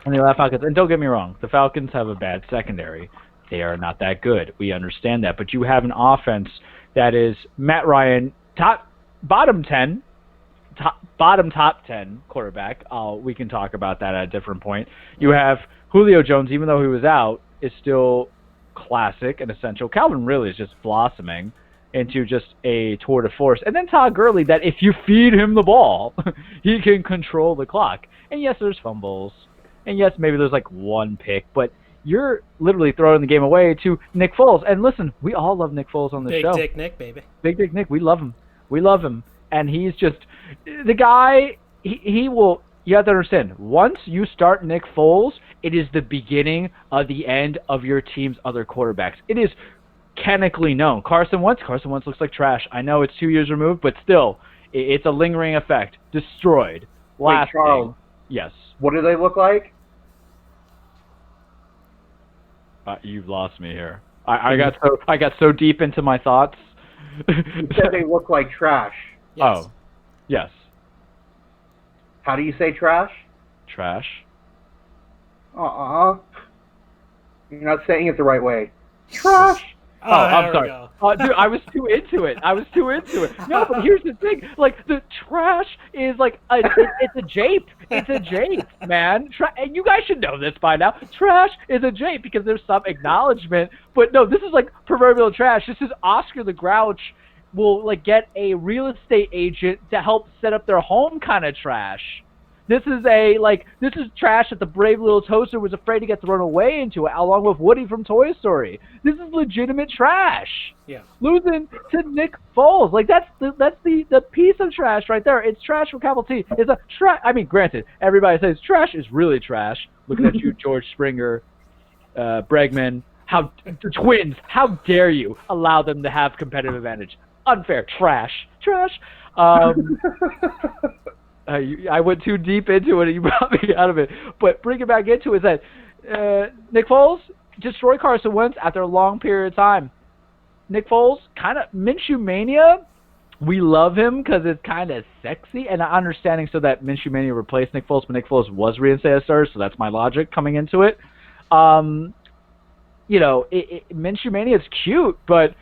and the Atlanta Falcons. And don't get me wrong, the Falcons have a bad secondary. They are not that good. We understand that. But you have an offense that is Matt Ryan, bottom 10 quarterback. We can talk about that at a different point. You have Julio Jones, even though he was out, is still classic and essential. Calvin really is just blossoming into just a tour de force. And then Todd Gurley, that if you feed him the ball, he can control the clock. And yes, there's fumbles. And yes, maybe there's one pick, but you're literally throwing the game away to Nick Foles. And listen, we all love Nick Foles on the show. Big Dick Nick, baby. Big Dick Nick, we love him. We love him. And he's just the guy. He will. You have to understand. Once you start Nick Foles, it is the beginning of the end of your team's other quarterbacks. It is canonically known. Carson Wentz looks like trash. I know it's 2 years removed, but still, it's a lingering effect. Destroyed. Last Charles. thing. Yes. What do they look like? You've lost me here. I got so deep into my thoughts. You said they look like trash. Yes. Oh, yes, How do you say trash? trash. Uh-uh. You're not saying it the right way. Trash. Oh, I'm there sorry. we go. Dude, I was too into it. No, but here's the thing. Like, the trash is like, it's a jape. It's a jape, man. And you guys should know this by now. Trash is a jape because there's some acknowledgement. But no, this is like proverbial trash. This is Oscar the Grouch will like get a real estate agent to help set up their home kind of trash. This is trash that the brave little toaster was afraid to get thrown away into, along with Woody from Toy Story. This is legitimate trash. Yeah. Losing to Nick Foles, like that's the piece of trash right there. It's trash with capital T. It's a trash. I mean, granted, everybody says trash is really trash. Looking at you, George Springer, Bregman, the Twins. How dare you allow them to have competitive advantage? Unfair. Trash. I went too deep into it and you brought me out of it. But bringing back into it is that Nick Foles destroyed Carson Wentz after a long period of time. Nick Foles, kind of Minshew Mania. We love him because it's kind of sexy and understanding so that Minshew Mania replaced Nick Foles, but Nick Foles was reinstated as starter, so that's my logic coming into it. Minshew Mania is cute, but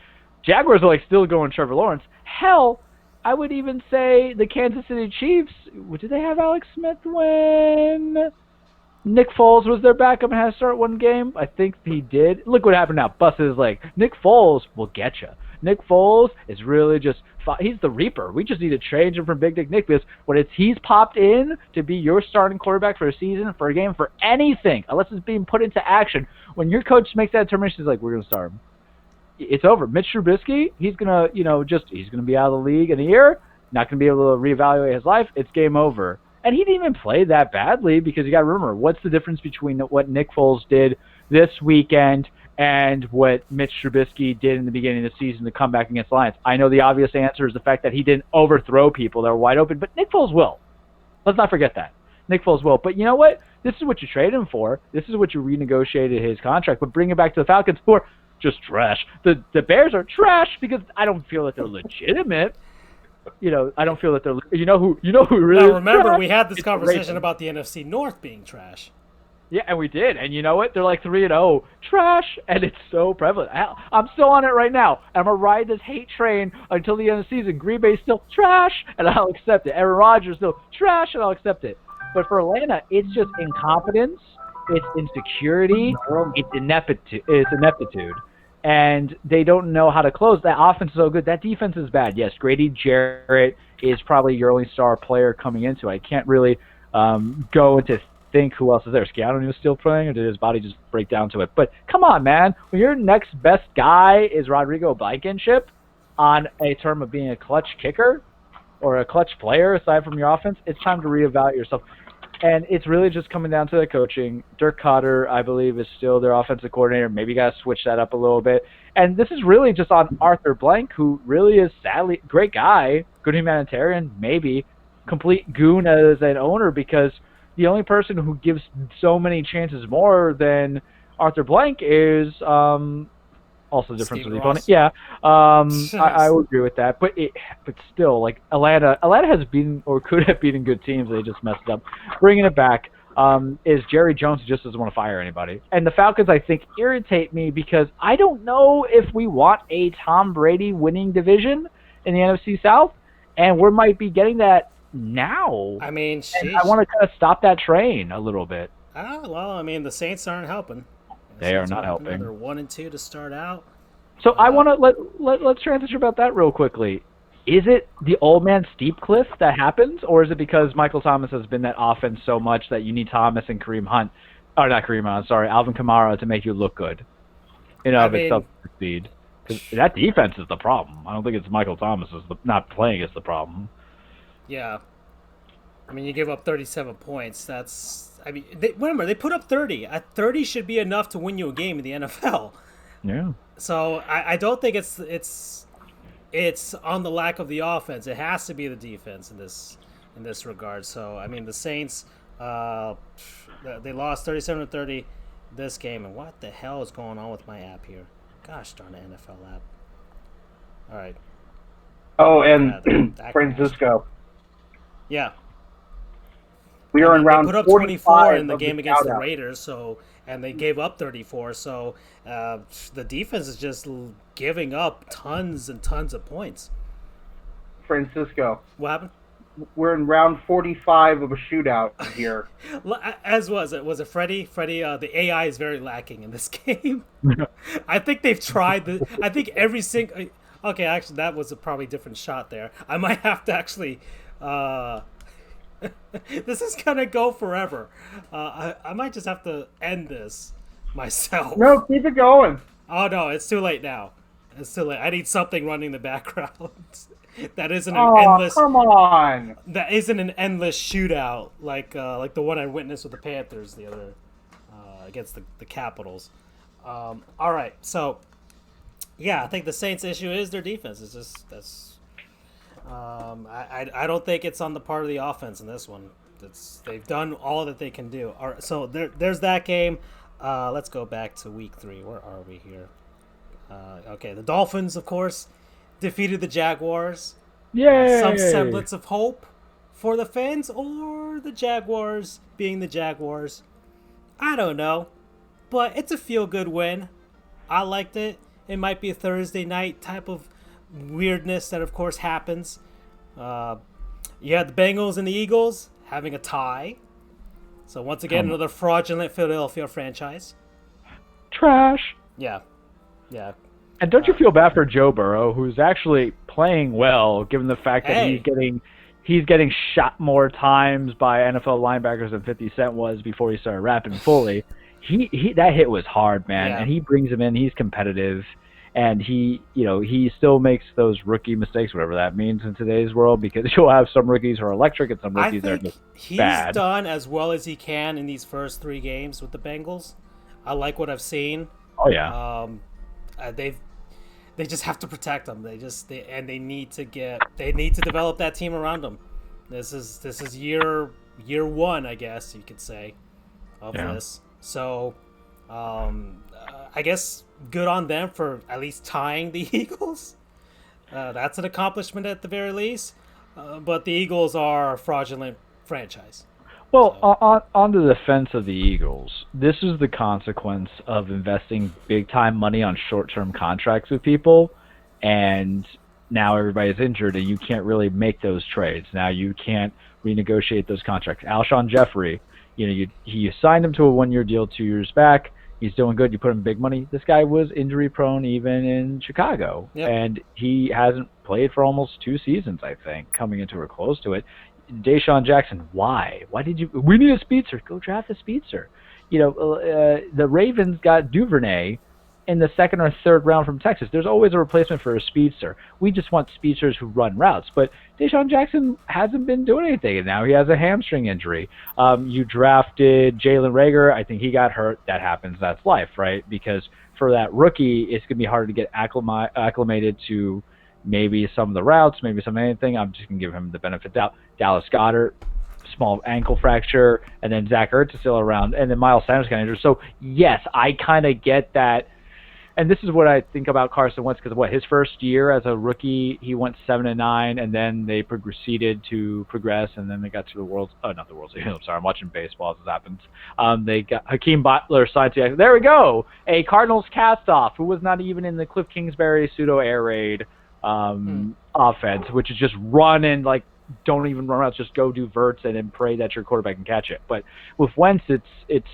Jaguars are like still going Trevor Lawrence. Hell, I would even say the Kansas City Chiefs, did they have Alex Smith when Nick Foles was their backup and had to start one game? I think he did. Look what happened now. Bus is like, Nick Foles will get you. Nick Foles is really just, he's the Reaper. We just need to change him from Big Dick Nick because he's popped in to be your starting quarterback for a season, for a game, for anything, unless it's being put into action. When your coach makes that determination, he's like, we're going to start him. It's over. Mitch Trubisky, he's gonna be out of the league in a year, not gonna be able to reevaluate his life. It's game over. And he didn't even play that badly because you got to remember what's the difference between what Nick Foles did this weekend and what Mitch Trubisky did in the beginning of the season to come back against the Lions. I know the obvious answer is the fact that he didn't overthrow people that were wide open, but Nick Foles will. Let's not forget that. Nick Foles will. But you know what? This is what you traded him for. This is what you renegotiated his contract. But bring it back to the Falcons, who are just trash. The Bears are trash because I don't feel that they're legitimate. I don't feel that they're. You know who really. Now remember, trash? we had this It's conversation Ravens. about the NFC North being trash. Yeah, and we did. And you know what? They're like 3-0. Trash, and it's so prevalent. I'm still on it right now. I'm gonna ride this hate train until the end of the season. Green Bay's still trash, and I'll accept it. Aaron Rodgers still trash, and I'll accept it. But for Atlanta, it's just incompetence. It's insecurity. It's ineptitude. And they don't know how to close. That offense is so good. That defense is bad. Yes, Grady Jarrett is probably your only star player coming into it. I can't really go into think who else is there. Skeown was still playing, or did his body just break down to it? But come on, man. When your next best guy is Rodrigo Blankenship on a term of being a clutch kicker or a clutch player aside from your offense, it's time to reevaluate yourself. And it's really just coming down to the coaching. Dirk Cotter, I believe, is still their offensive coordinator. Maybe you got to switch that up a little bit. And this is really just on Arthur Blank, who really is sadly great guy, good humanitarian, maybe, complete goon as an owner, because the only person who gives so many chances more than Arthur Blank is also the difference Steve with the Ross. opponent. Yeah, I would agree with that. But still, like Atlanta has beaten or could have beaten good teams. They just messed up. Bringing it back is Jerry Jones who just doesn't want to fire anybody. And the Falcons, I think, irritate me because I don't know if we want a Tom Brady winning division in the NFC South, and we might be getting that now. I mean, and I want to kind of stop that train a little bit. The Saints aren't helping. They are not helping. They're 1-2 to start out. So I want to let's transition about that real quickly. Is it the old man steep cliff that happens, or is it because Michael Thomas has been that offense so much that you need Thomas and Alvin Kamara to make you look good? Itself speed. Because that defense is the problem. I don't think it's Michael Thomas not playing is the problem. Yeah. You give up 37 points. Remember, they put up 30. 30 should be enough to win you a game in the NFL. Yeah. So I don't think it's on the lack of the offense. It has to be the defense in this regard. So the Saints, they lost 37-30. this game. And what the hell is going on with my app here? Gosh darn it, NFL app. All right. Oh, Yeah, and that crashed. Francisco, Yeah. we I are in mean, they round put up 24 in 45 the of the game against the shootout. Raiders, and they gave up 34. So the defense is just giving up tons and tons of points. Francisco, What happened? we're in round 45 of a shootout here. As was it Freddie? Freddie, the AI is very lacking in this game. I think they've tried the. I think every single. Okay, actually, that was a probably different shot there. I might have to actually. This is gonna go forever. I might just have to end this No, myself. keep it going. Oh no, it's too late now. It's too late. I need something running in the background. that isn't an Oh, endless. come on. That isn't an endless shootout like the one I witnessed with the Panthers the other against the Capitals. All right, so yeah, I think the Saints' issue is their defense. It's just that's I don't think it's on the part of the offense in this one. They've done all that they can do. All right, so there's that game. Let's go back to week 3. Where are we here? Okay, the Dolphins, of course, defeated the Jaguars. Some Yay! semblance of hope for the fans, or the Jaguars being the Jaguars. I don't know, but it's a feel-good win. I liked it. It might be a Thursday night type of weirdness that, of course, happens. Uh, you had the Bengals and the Eagles having a tie. So once again, Um, another fraudulent Philadelphia franchise. Trash. Yeah, yeah. And don't you feel bad for Joe Burrow, who's actually playing well, given the fact that Hey, he's getting shot more times by NFL linebackers than 50 Cent was before he started rapping fully. He that hit was hard, man, yeah. and he brings him in. He's competitive, and he still makes those rookie mistakes, whatever that means in today's world, because you'll have some rookies who are electric and some I rookies that are think just he's bad. done as well as he can in these first 3 games with the Bengals. I like what I've seen. Oh yeah, Um, they just have to protect them. They need to develop that team around them. This is year 1, I guess you could say, of yeah. this. So, I guess good on them for at least tying the Eagles. That's an accomplishment at the very least. But the Eagles are a fraudulent franchise. Well, So on the defense of the Eagles, this is the consequence of investing big time money on short term contracts with people, and now everybody's injured, and you can't really make those trades. Now you can't renegotiate those contracts. Alshon Jeffrey, you signed him to a 1 year deal 2 years back. He's doing good. You put him big money. This guy was injury prone even in Chicago, yep. and he hasn't played for almost 2 seasons, I think, coming into or close to it. Deshaun Jackson, why? Why did you? We need a speedster. Go draft a speedster. The Ravens got Duvernay in the second or third round from Texas. There's always a replacement for a speedster. We just want speedsters who run routes. But Deshaun Jackson hasn't been doing anything, and now he has a hamstring injury. You drafted Jalen Rager. I think he got hurt. That happens. That's life, right? Because for that rookie, it's going to be hard to get acclimated to maybe some of the routes, maybe some anything. I'm just going to give him the benefit of the doubt. Dallas Goedert, small ankle fracture, and then Zach Ertz is still around, and then Miles Sanders got injured. So, yes, I kind of get that. And this is what I think about Carson Wentz, because his first year as a rookie, he went 7-9, and then they proceeded to progress, and then they got to the not the World Series. I'm sorry, I'm watching baseball as this happens. They got Hakeem Butler signed to. There we go, a Cardinals cast-off who was not even in the Cliff Kingsbury pseudo air raid offense, which is just run and don't even run routes, just go do verts and then pray that your quarterback can catch it. But with Wentz, it's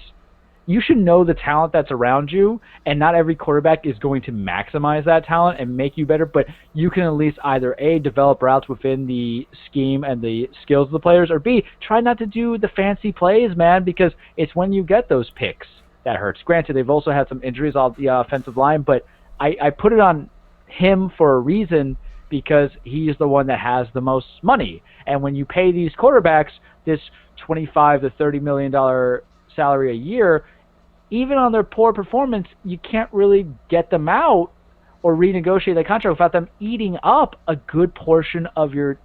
you should know the talent that's around you, and not every quarterback is going to maximize that talent and make you better, but you can at least either A, develop routes within the scheme and the skills of the players, or B, try not to do the fancy plays, man, because it's when you get those picks that hurts. Granted, they've also had some injuries on the offensive line, but I put it on him for a reason, because he's the one that has the most money. And when you pay these quarterbacks this $25 to $30 million salary a year, even on their poor performance, you can't really get them out or renegotiate that contract without them eating up a good portion of your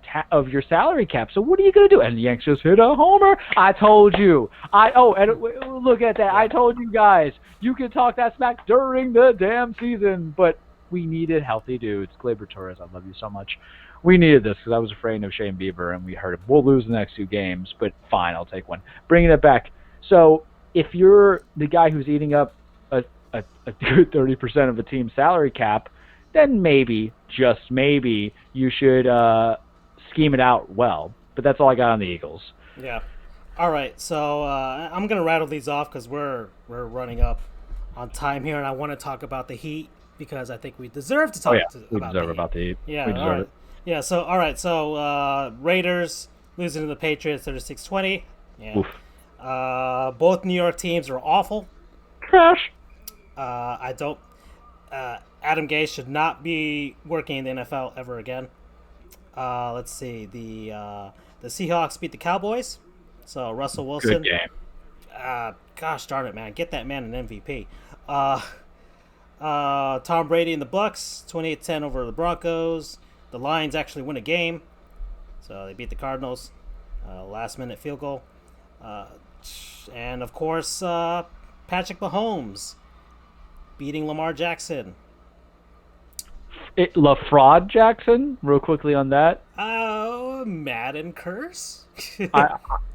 salary cap. So what are you going to do? And the Yanks just hit a homer. I told you. Look at that. I told you guys. You can talk that smack during the damn season, but we needed healthy dudes. Gleyber Torres, I love you so much. We needed this because I was afraid of Shane Bieber, and we heard we'll lose the next 2 games, but fine, I'll take one. Bringing it back. So if you're the guy who's eating up a good 30% of the team's salary cap, then maybe, just maybe, you should scheme it out well. But that's all I got on the Eagles. Yeah. All right, so I'm gonna rattle these off because we're running up on time here, and I want to talk about the Heat because I think we deserve to talk about the Heat. Yeah, we deserve it. Yeah. So all right, so Raiders losing to the Patriots 36-20. Yeah. Oof. Both New York teams are awful. Trash. I don't. Adam Gase should not be working in the NFL ever again. Let's see. The Seahawks beat the Cowboys. So Russell Wilson. Good game. Gosh darn it, man! Get that man an MVP. Tom Brady and the Bucks 28-10 over the Broncos. The Lions actually win a game, so they beat the Cardinals. Last minute field goal. And of course, Patrick Mahomes beating Lamar Jackson. LaFraud Jackson, real quickly on that. Madden curse.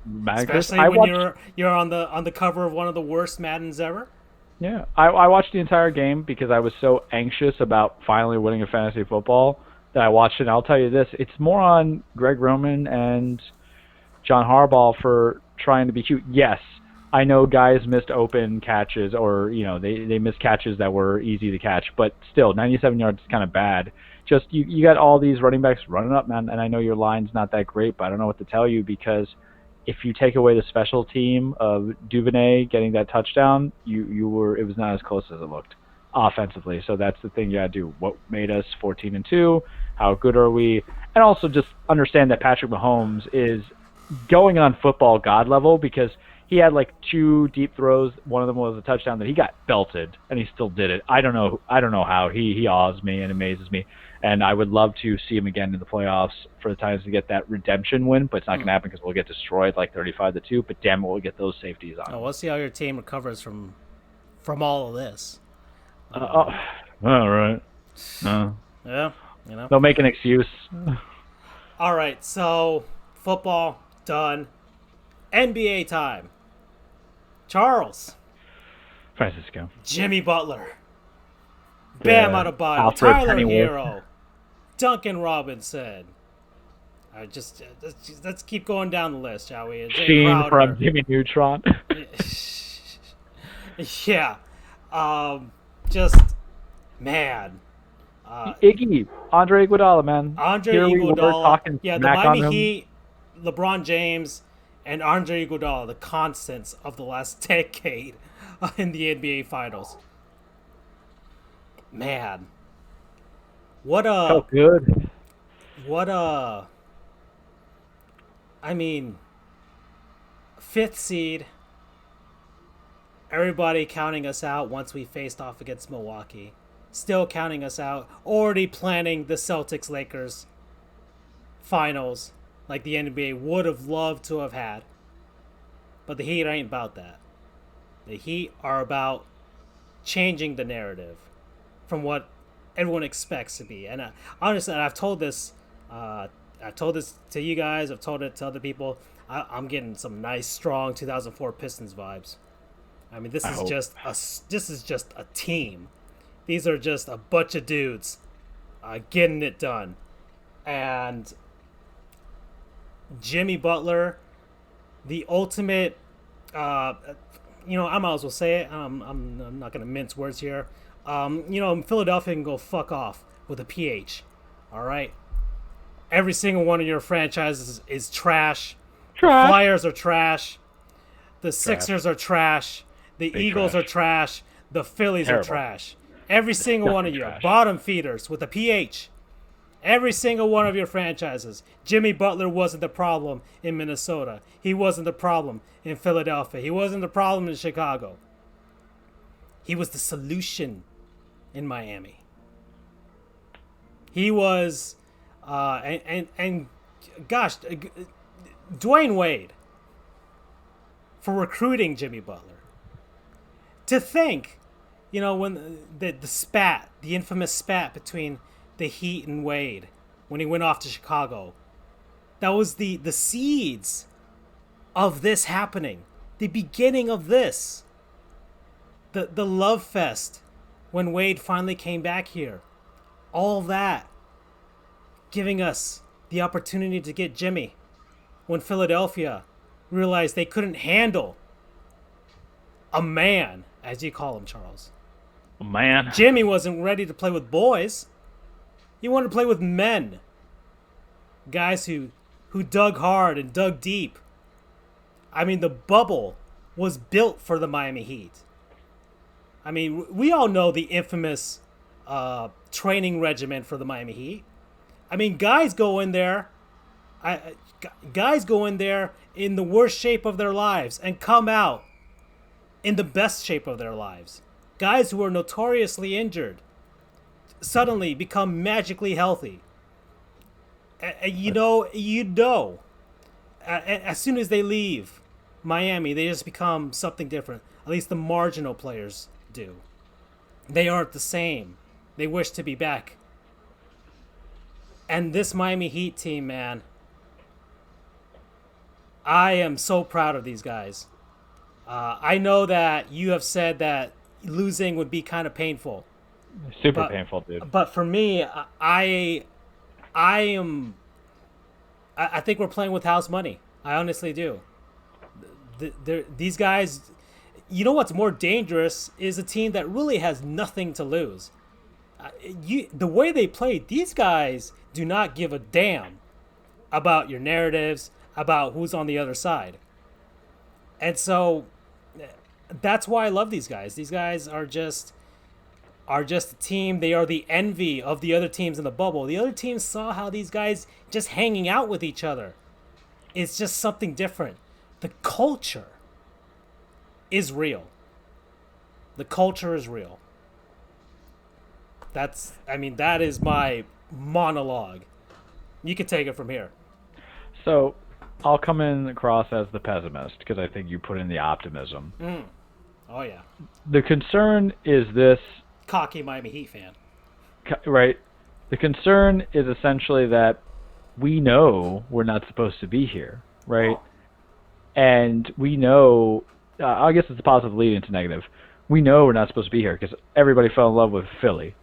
Madden Especially curse. when you're on the cover of one of the worst Maddens ever. Yeah, I watched the entire game because I was so anxious about finally winning a fantasy football that I watched it. And I'll tell you this, it's more on Greg Roman and John Harbaugh for trying to be cute. Yes, I know guys missed open catches or, they missed catches that were easy to catch, but still, 97 yards is kind of bad. Just, you got all these running backs running up, man, and I know your line's not that great, but I don't know what to tell you because if you take away the special team of Duvernay getting that touchdown, it was not as close as it looked offensively. So that's the thing you got to do. What made us 14-2? How good are we? And also just understand that Patrick Mahomes is going on football god level because he had like 2 deep throws. One of them was a touchdown that he got belted, and he still did it. I don't know how. He awes me and amazes me, and I would love to see him again in the playoffs for the Titans to get that redemption win, but it's not going to happen because we'll get destroyed like 35-2. But damn it, we'll get those safeties on. Oh, we'll see how your team recovers from all of this. All right. Yeah, They'll make an excuse. All right, so football done. NBA time. Charles. Francisco. Jimmy Butler. Bam Adebayo. Tyler Hero. Duncan Robinson. Let's keep going down the list, shall we? Sheen from Jimmy Neutron. Yeah. Man. Iggy. Andre Iguodala, man. Andre Iguodala. Yeah, the Miami Heat, LeBron James, and Andre Iguodala, the constants of the last decade in the NBA Finals. Man. So good. I mean, 5th seed. Everybody counting us out once we faced off against Milwaukee. Still counting us out. Already planning the Celtics-Lakers finals like the NBA would have loved to have had. But the Heat ain't about that. The Heat are about changing the narrative from what everyone expects to be. And honestly, I've told this to you guys. I've told it to other people. I'm getting some nice, strong 2004 Pistons vibes. I mean, this is just a team. These are just a bunch of dudes getting it done. And Jimmy Butler, the ultimate, I might as well say it. I'm not going to mince words here. Philadelphia can go fuck off with a PH. All right? Every single one of your franchises is trash. The Flyers are trash. The Sixers are trash. The Eagles are trash. The Phillies are trash. Every single one of you are bottom feeders with a PH. Every single one of your franchises. Jimmy Butler wasn't the problem in Minnesota. He wasn't the problem in Philadelphia. He wasn't the problem in Chicago. He was the solution in Miami. He was, and gosh, Dwayne Wade for recruiting Jimmy Butler. To think, when the infamous spat between the Heat and Wade when he went off to Chicago, that was the seeds of this happening, the beginning of this, the love fest when Wade finally came back here, all that giving us the opportunity to get Jimmy when Philadelphia realized they couldn't handle a man, as you call him, Charles. Man. Jimmy wasn't ready to play with boys. He wanted to play with men. Guys who dug hard and dug deep. I mean, the bubble was built for the Miami Heat. I mean, we all know the infamous training regimen for the Miami Heat. I mean, guys go in there in the worst shape of their lives and come out in the best shape of their lives. Guys who are notoriously injured suddenly become magically healthy. As soon as they leave Miami, they just become something different. At least the marginal players do. They aren't the same. They wish to be back. And this Miami Heat team, man, I am so proud of these guys. I know that you have said that losing would be kind of painful. Super painful, dude. But for me, I think we're playing with house money. I honestly do. These guys, you know what's more dangerous is a team that really has nothing to lose. The way they play, these guys do not give a damn about your narratives, about who's on the other side. And so that's why I love these guys. These guys are just a team. They are the envy of the other teams in the bubble. The other teams saw how these guys just hanging out with each other. It's just something different. The culture is real. The culture is real. That is my monologue. You can take it from here. So I'll come in across as the pessimist because I think you put in the optimism. Oh, yeah. The concern is this. Cocky Miami Heat fan. Right. The concern is essentially that we know we're not supposed to be here, right? Oh. And we know, I guess it's a positive lead into negative. We know we're not supposed to be here because everybody fell in love with Philly.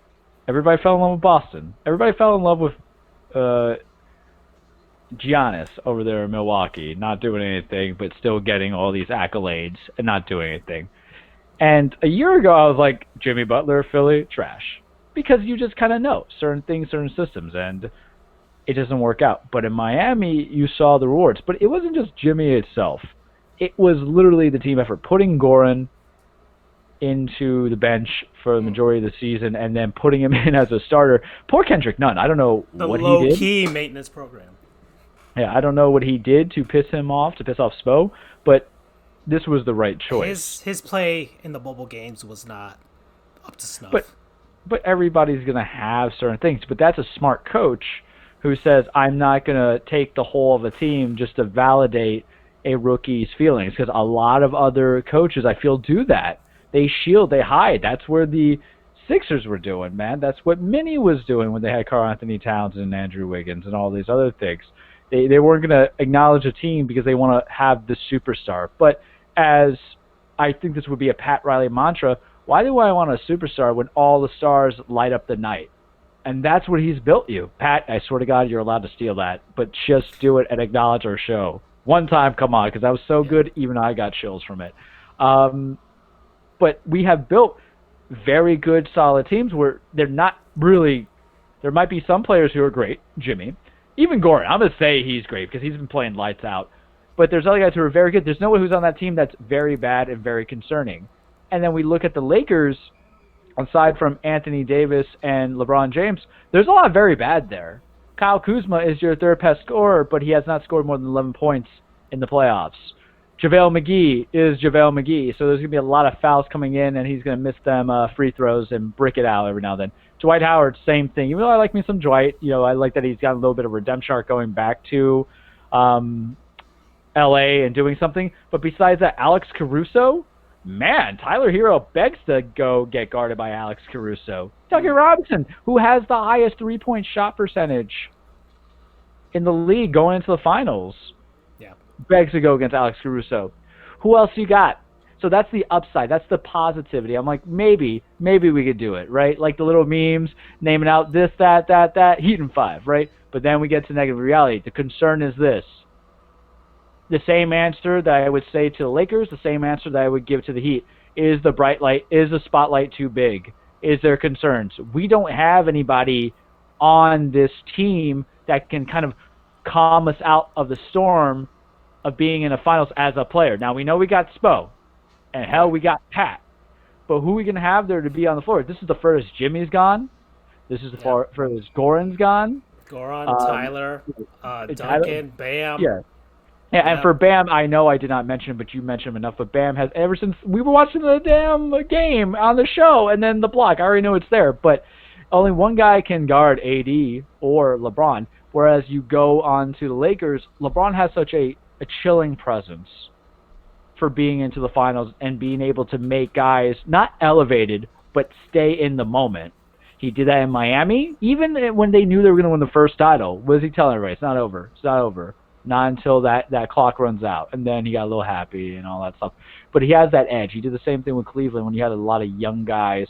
Everybody fell in love with Boston. Everybody fell in love with Giannis over there in Milwaukee, not doing anything, but still getting all these accolades and not doing anything. And a year ago, I was like, Jimmy Butler, Philly, trash. Because you just kind of know certain things, certain systems, and it doesn't work out. But in Miami, you saw the rewards. But it wasn't just Jimmy itself. It was literally the team effort. Putting Goran into the bench for the majority of the season and then putting him in as a starter. Poor Kendrick Nunn. I don't know what he did. The low-key maintenance program. Yeah, I don't know what he did to piss him off, to piss off Spo, but this was the right choice. His play in the bubble games was not up to snuff. But everybody's going to have certain things. But that's a smart coach who says, I'm not going to take the whole of the team just to validate a rookie's feelings. Because a lot of other coaches, I feel, do that. They shield, they hide. That's where the Sixers were doing, man. That's what Minnie was doing when they had Karl Anthony Towns and Andrew Wiggins and all these other things. They weren't going to acknowledge a team because they want to have the superstar. But as I think this would be a Pat Riley mantra, why do I want a superstar when all the stars light up the night? And that's what he's built you. Pat, I swear to God, you're allowed to steal that. But just do it and acknowledge our show. One time, come on, because that was so good, even I got chills from it. But we have built very good, solid teams where they're not really – there might be some players who are great, Jimmy. Even Goran, I'm going to say he's great because he's been playing lights out. But there's other guys who are very good. There's no one who's on that team that's very bad and very concerning. And then we look at the Lakers, aside from Anthony Davis and LeBron James, there's a lot of very bad there. Kyle Kuzma is your third best scorer, but he has not scored more than 11 points in the playoffs. JaVale McGee is JaVale McGee, so there's going to be a lot of fouls coming in, and he's going to miss them free throws and brick it out every now and then. Dwight Howard, same thing. Even though I like me some Dwight, I like that he's got a little bit of redemption arc going back to um, LA and doing something. But besides that, Alex Caruso, man, Tyler Hero begs to go get guarded by Alex Caruso. Tucker Robinson, who has the highest 3-point shot percentage in the league going into the finals, begs to go against Alex Caruso. Who else you got? So that's the upside. That's the positivity. I'm like, maybe we could do it, right? Like the little memes naming out this, that, Heat in 5, right? But then we get to negative reality. The concern is this. The same answer that I would say to the Lakers, the same answer that I would give to the Heat. Is the spotlight too big? Is there concerns? We don't have anybody on this team that can kind of calm us out of the storm of being in the finals as a player. Now, we know we got Spo, and hell, we got Pat. But who are we going to have there to be on the floor? This is the furthest Jimmy's gone. This is the furthest Goran's gone. Tyler, Duncan, Bam. Yeah. And for Bam, I know I did not mention him, but you mentioned him enough. But Bam has, ever since we were watching the damn game on the show and then the block, I already know it's there. But only one guy can guard AD or LeBron. Whereas you go on to the Lakers, LeBron has such a chilling presence for being into the finals and being able to make guys not elevated, but stay in the moment. He did that in Miami, even when they knew they were going to win the first title. What was he telling everybody? It's not over. It's not over. Not until that clock runs out. And then he got a little happy and all that stuff. But he has that edge. He did the same thing with Cleveland when he had a lot of young guys,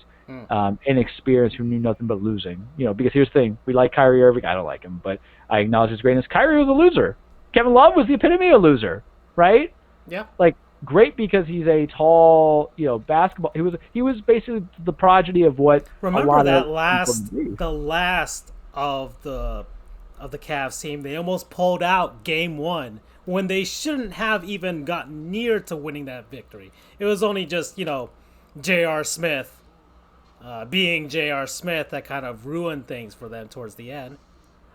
inexperienced, who knew nothing but losing. Because here's the thing. We like Kyrie Irving. I don't like him, but I acknowledge his greatness. Kyrie was a loser. Kevin Love was the epitome of a loser, right? Yeah. Like, great because he's a tall, basketball. He was basically the progeny of what. Remember that the last of the Cavs team, they almost pulled out game 1 when they shouldn't have even gotten near to winning that victory. It was only just J.R. Smith being J.R. Smith that kind of ruined things for them towards the end.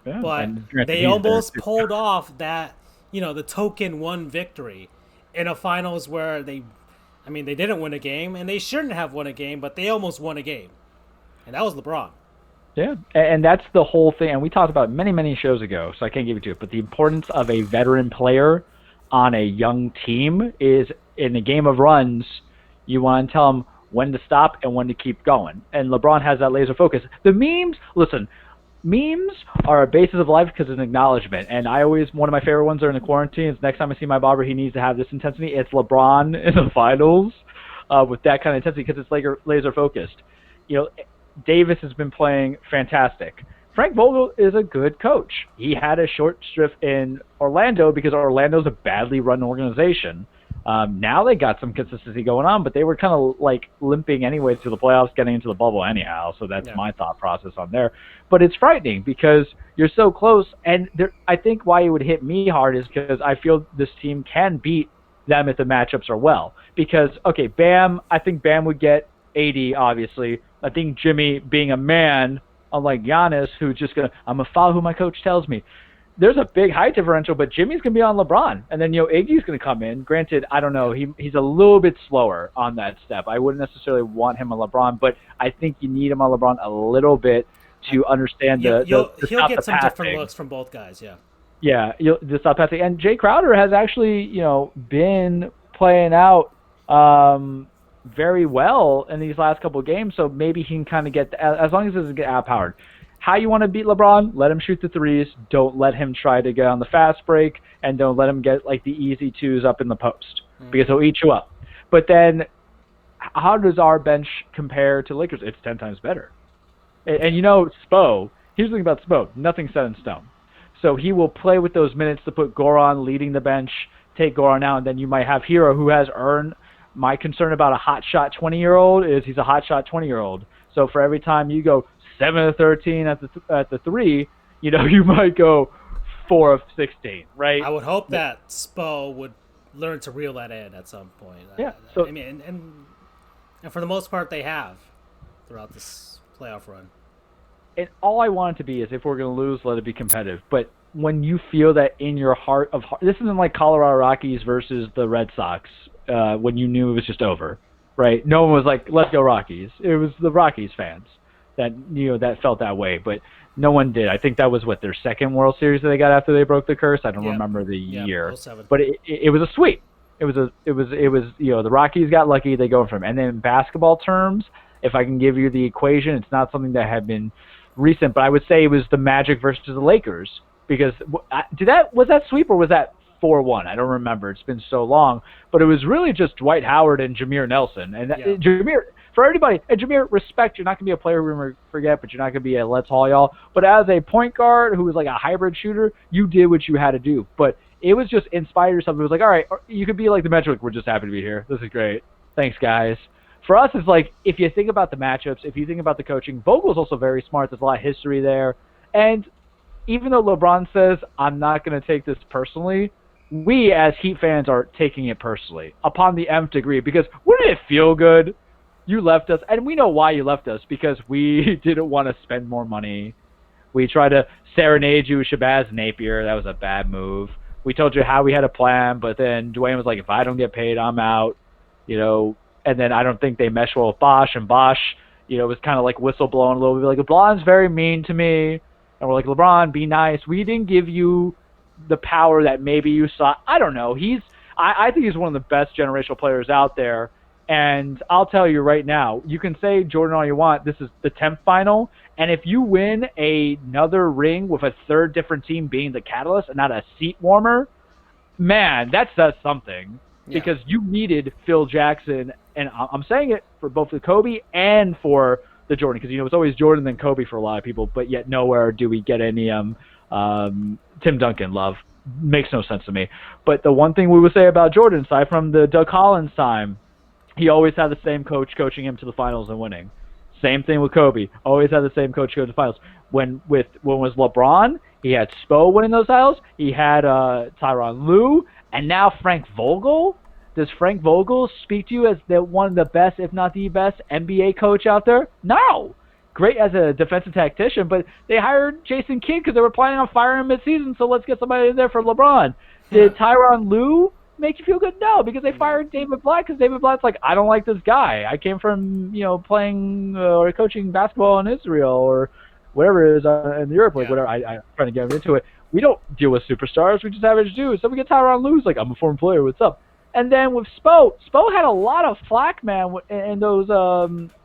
Yeah, but they almost pulled off that, the token 1 victory in a finals where they didn't win a game, and they shouldn't have won a game, but they almost won a game. And that was LeBron. Yeah, and that's the whole thing. And we talked about it many, many shows ago, so I can't give it to it. But the importance of a veteran player on a young team is, in a game of runs, you want to tell them when to stop and when to keep going. And LeBron has that laser focus. The memes, listen, memes are a basis of life because it's an acknowledgement. And one of my favorite ones during the quarantine is, next time I see my barber, he needs to have this intensity. It's LeBron in the finals with that kind of intensity because it's laser focused. Davis has been playing fantastic. Frank Vogel is a good coach. He had a short stretch in Orlando because Orlando's a badly run organization. Now they got some consistency going on, but they were kind of like limping anyway to the playoffs, getting into the bubble anyhow. So that's my thought process on there. But it's frightening because you're so close. And I think why it would hit me hard is because I feel this team can beat them if the matchups are well. Because, okay, Bam, I think Bam would get AD, obviously. I think Jimmy, being a man, unlike Giannis, who's just I'm going to follow who my coach tells me. There's a big height differential, but Jimmy's going to be on LeBron. And then, Iggy's going to come in. Granted, I don't know. He's a little bit slower on that step. I wouldn't necessarily want him on LeBron, but I think you need him on LeBron a little bit to understand he'll get some different looks from both guys, yeah. Yeah, the stop passing. And Jay Crowder has actually, been playing out very well in these last couple of games, so maybe he can kind of get, as long as he doesn't get outpowered. How you want to beat LeBron? Let him shoot the threes. Don't let him try to get on the fast break, and don't let him get like the easy twos up in the post because he'll eat you up. But then, how does our bench compare to Lakers? It's 10 times better. And Spo. Here's the thing about Spo: nothing's set in stone. So he will play with those minutes to put Goran leading the bench, take Goran out, and then you might have Hero, who has earned. My concern about a hot shot 20-year-old is he's a hot shot 20-year-old. So for every time you go 7 of 13 at the 3, you might go 4 of 16, right? I would hope that Spo would learn to reel that in at some point. Yeah. So and for the most part, they have throughout this playoff run. And all I want it to be is, if we're going to lose, let it be competitive. But when you feel that in your heart of heart, this isn't like Colorado Rockies versus the Red Sox. When you knew it was just over, right? No one was like, let's go Rockies. It was the Rockies fans. that felt that way, but no one did. I think that was their second World Series that they got after they broke the curse. I don't remember the year, '07. but it was a sweep. It was the Rockies got lucky. They go from, and then in basketball terms, if I can give you the equation, it's not something that had been recent, but I would say it was the Magic versus the Lakers, because was that sweep or was that 4-1? I don't remember. It's been so long, but it was really just Dwight Howard and Jameer Nelson. And Jameer, for everybody, and Jameer, respect, you're not going to be a player we're going to forget, but you're not going to be a let's haul y'all. But as a point guard who was like a hybrid shooter, you did what you had to do. But it was just inspire yourself. It was like, all right, you could be like the Magic. We're just happy to be here. This is great. Thanks, guys. For us, it's like, if you think about the matchups, if you think about the coaching, Vogel's also very smart. There's a lot of history there. And even though LeBron says, I'm not going to take this personally, we as Heat fans are taking it personally upon the nth degree, because wouldn't it feel good? You left us, and we know why you left us, because we didn't want to spend more money. We tried to serenade you with Shabazz Napier. That was a bad move. We told you how we had a plan, but then Dwayne was like, if I don't get paid, I'm out. And then I don't think they meshed well with Bosch, and Bosch, was kind of like whistleblowing a little bit, like, LeBron's very mean to me. And we're like, LeBron, be nice. We didn't give you the power that maybe you saw. I don't know. I think he's one of the best generational players out there. And I'll tell you right now, you can say Jordan all you want. This is the 10th final. And if you win another ring with a third different team being the catalyst and not a seat warmer, man, that says something. Yeah. Because you needed Phil Jackson, and I'm saying it for both the Kobe and for the Jordan, because it's always Jordan then Kobe for a lot of people, but yet nowhere do we get any Tim Duncan love. Makes no sense to me. But the one thing we would say about Jordan, aside from the Doug Collins time, he always had the same coach coaching him to the finals and winning. Same thing with Kobe. Always had the same coach go to the finals. When was LeBron, he had Spo winning those titles. He had Tyronn Lue, and now Frank Vogel. Does Frank Vogel speak to you as one of the best, if not the best, NBA coach out there? No. Great as a defensive tactician, but they hired Jason Kidd because they were planning on firing him mid-season, so let's get somebody in there for LeBron. Did Tyronn Lue make you feel good? No, because they fired David Blatt, because David Blatt's like, I don't like this guy. I came from, playing or coaching basketball in Israel or whatever it is in Europe, like whatever. I'm trying to get into it. We don't deal with superstars. We just average dudes. So we get Tyronn Lue, like, I'm a former player. What's up? And then with Spo had a lot of flack, man, in those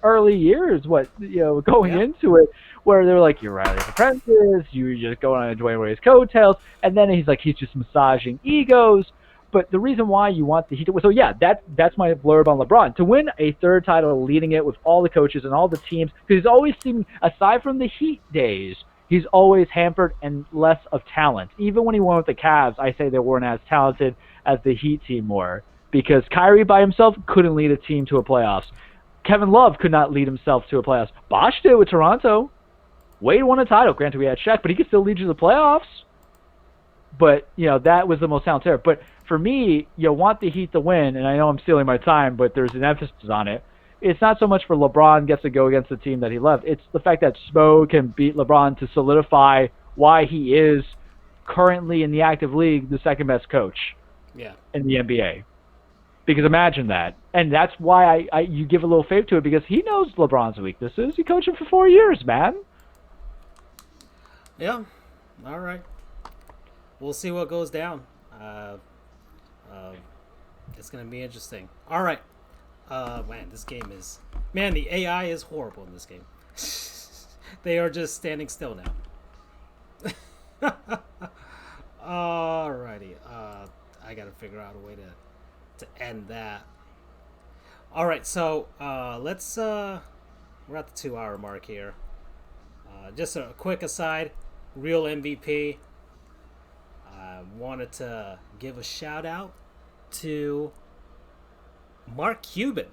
early years, going into it, where they were like, you're Riley's apprentice, you're just going on Dwayne Wade's coattails, and then he's like, he's just massaging egos. But the reason why you want the Heat to win, so yeah, that's my blurb on LeBron. To win a third title, leading it with all the coaches and all the teams, because he's always seemed, aside from the Heat days, he's always hampered and less of talent. Even when he won with the Cavs, I say they weren't as talented as the Heat team were, because Kyrie by himself couldn't lead a team to a playoffs. Kevin Love could not lead himself to a playoffs. Bosch did with Toronto. Wade won a title. Granted, we had Shaq, but he could still lead you to the playoffs. But, that was the most talented player. But for me, you want the Heat to win, and I know I'm stealing my time, but there's an emphasis on it. It's not so much for LeBron gets to go against the team that he left. It's the fact that Spo can beat LeBron to solidify why he is currently in the active league the second best coach in the NBA. Because imagine that. And that's why you give a little faith to it, because he knows LeBron's weaknesses. He coached him for 4 years, man. Yeah. All right. We'll see what goes down. It's going to be interesting. All right. Man, this game is... Man, the AI is horrible in this game. They are just standing still now. Alrighty. I got to figure out a way to end that. Alright, so let's... we're at the 2-hour mark here. Just a quick aside. Real MVP. I wanted to give a shout out to Mark Cuban.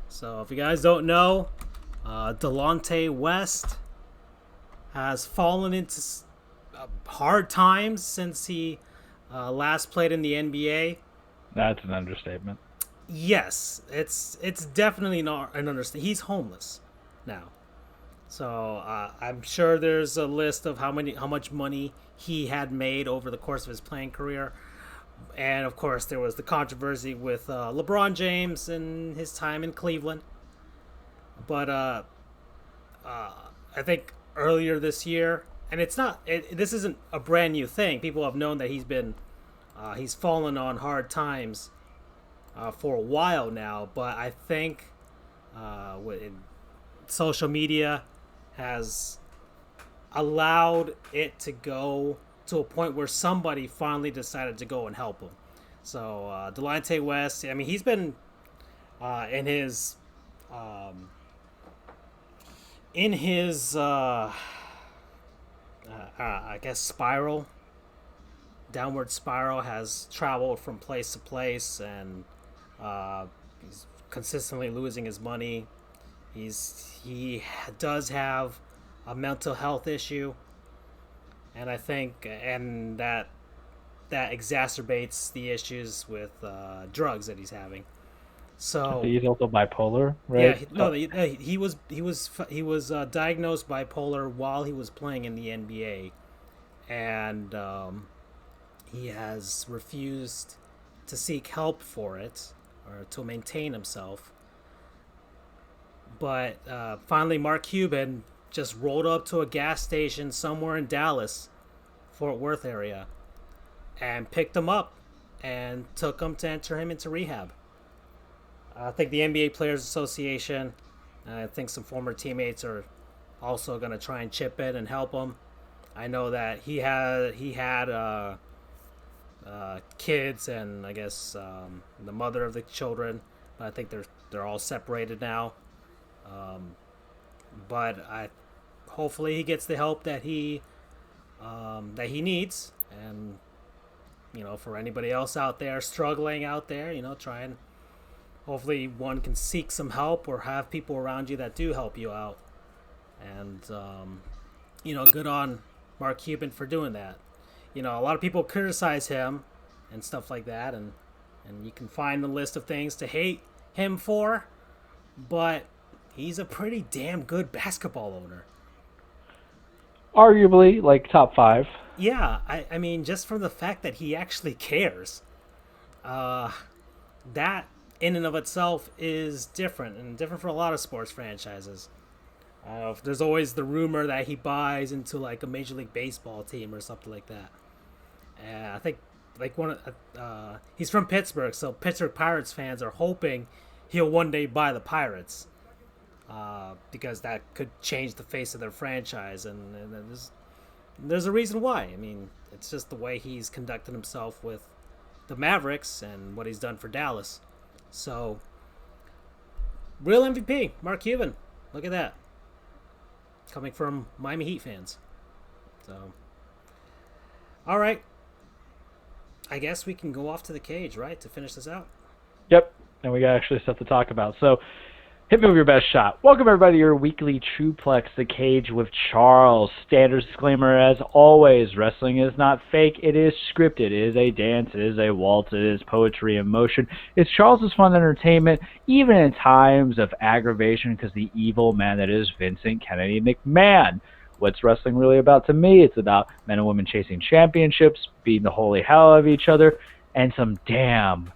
So if you guys don't know, Delonte West has fallen into hard times since he last played in the NBA. That's an understatement. Yes, it's definitely not an understatement. He's homeless now. So I'm sure there's a list of how much money he had made over the course of his playing career. And, of course, there was the controversy with LeBron James and his time in Cleveland. But I think earlier this year, and this isn't a brand new thing. People have known that he's fallen on hard times for a while now. But I think social media has allowed it to go to a point where somebody finally decided to go and help him. So Delonte West, I mean, he's been in his I guess downward spiral, has traveled from place to place, and he's consistently losing his money. He does have a mental health issue, and I think that exacerbates the issues with drugs that he's having. So He's also bipolar, yeah, right? he was diagnosed bipolar while he was playing in the NBA, and he has refused to seek help for it or to maintain himself. But finally, Mark Cuban just rolled up to a gas station somewhere in Dallas, Fort Worth area, and picked him up and took him to enter him into rehab. I think the NBA Players Association, I think some former teammates are also going to try and chip in and help him. I know that he had kids and I guess the mother of the children, but I think they're all separated now. Um, but I hopefully he gets the help that he needs, and for anybody else out there struggling out there, try and hopefully one can seek some help or have people around you that do help you out. And good on Mark Cuban for doing that. A lot of people criticize him and stuff like that, and you can find the list of things to hate him for, but he's a pretty damn good basketball owner. Arguably, like top 5. Yeah, I mean, just from the fact that he actually cares, that in and of itself is different, and different for a lot of sports franchises. There's always the rumor that he buys into like a Major League Baseball team or something like that. I think like he's from Pittsburgh, so Pittsburgh Pirates fans are hoping he'll one day buy the Pirates, because that could change the face of their franchise, and there's a reason why. I mean, it's just the way he's conducted himself with the Mavericks and what he's done for Dallas. So, real MVP, Mark Cuban. Look at that. Coming from Miami Heat fans. So, all right. I guess we can go off to the cage, right, to finish this out? Yep, and we got actually stuff to talk about. So, hit me with your best shot. Welcome, everybody, to your weekly Truplex, The Cage with Charles. Standard disclaimer, as always, wrestling is not fake. It is scripted. It is a dance. It is a waltz. It is poetry in motion. It's Charles' fun entertainment, even in times of aggravation, because the evil man that is Vincent Kennedy McMahon. What's wrestling really about to me? It's about men and women chasing championships, beating the holy hell out of each other, and some damn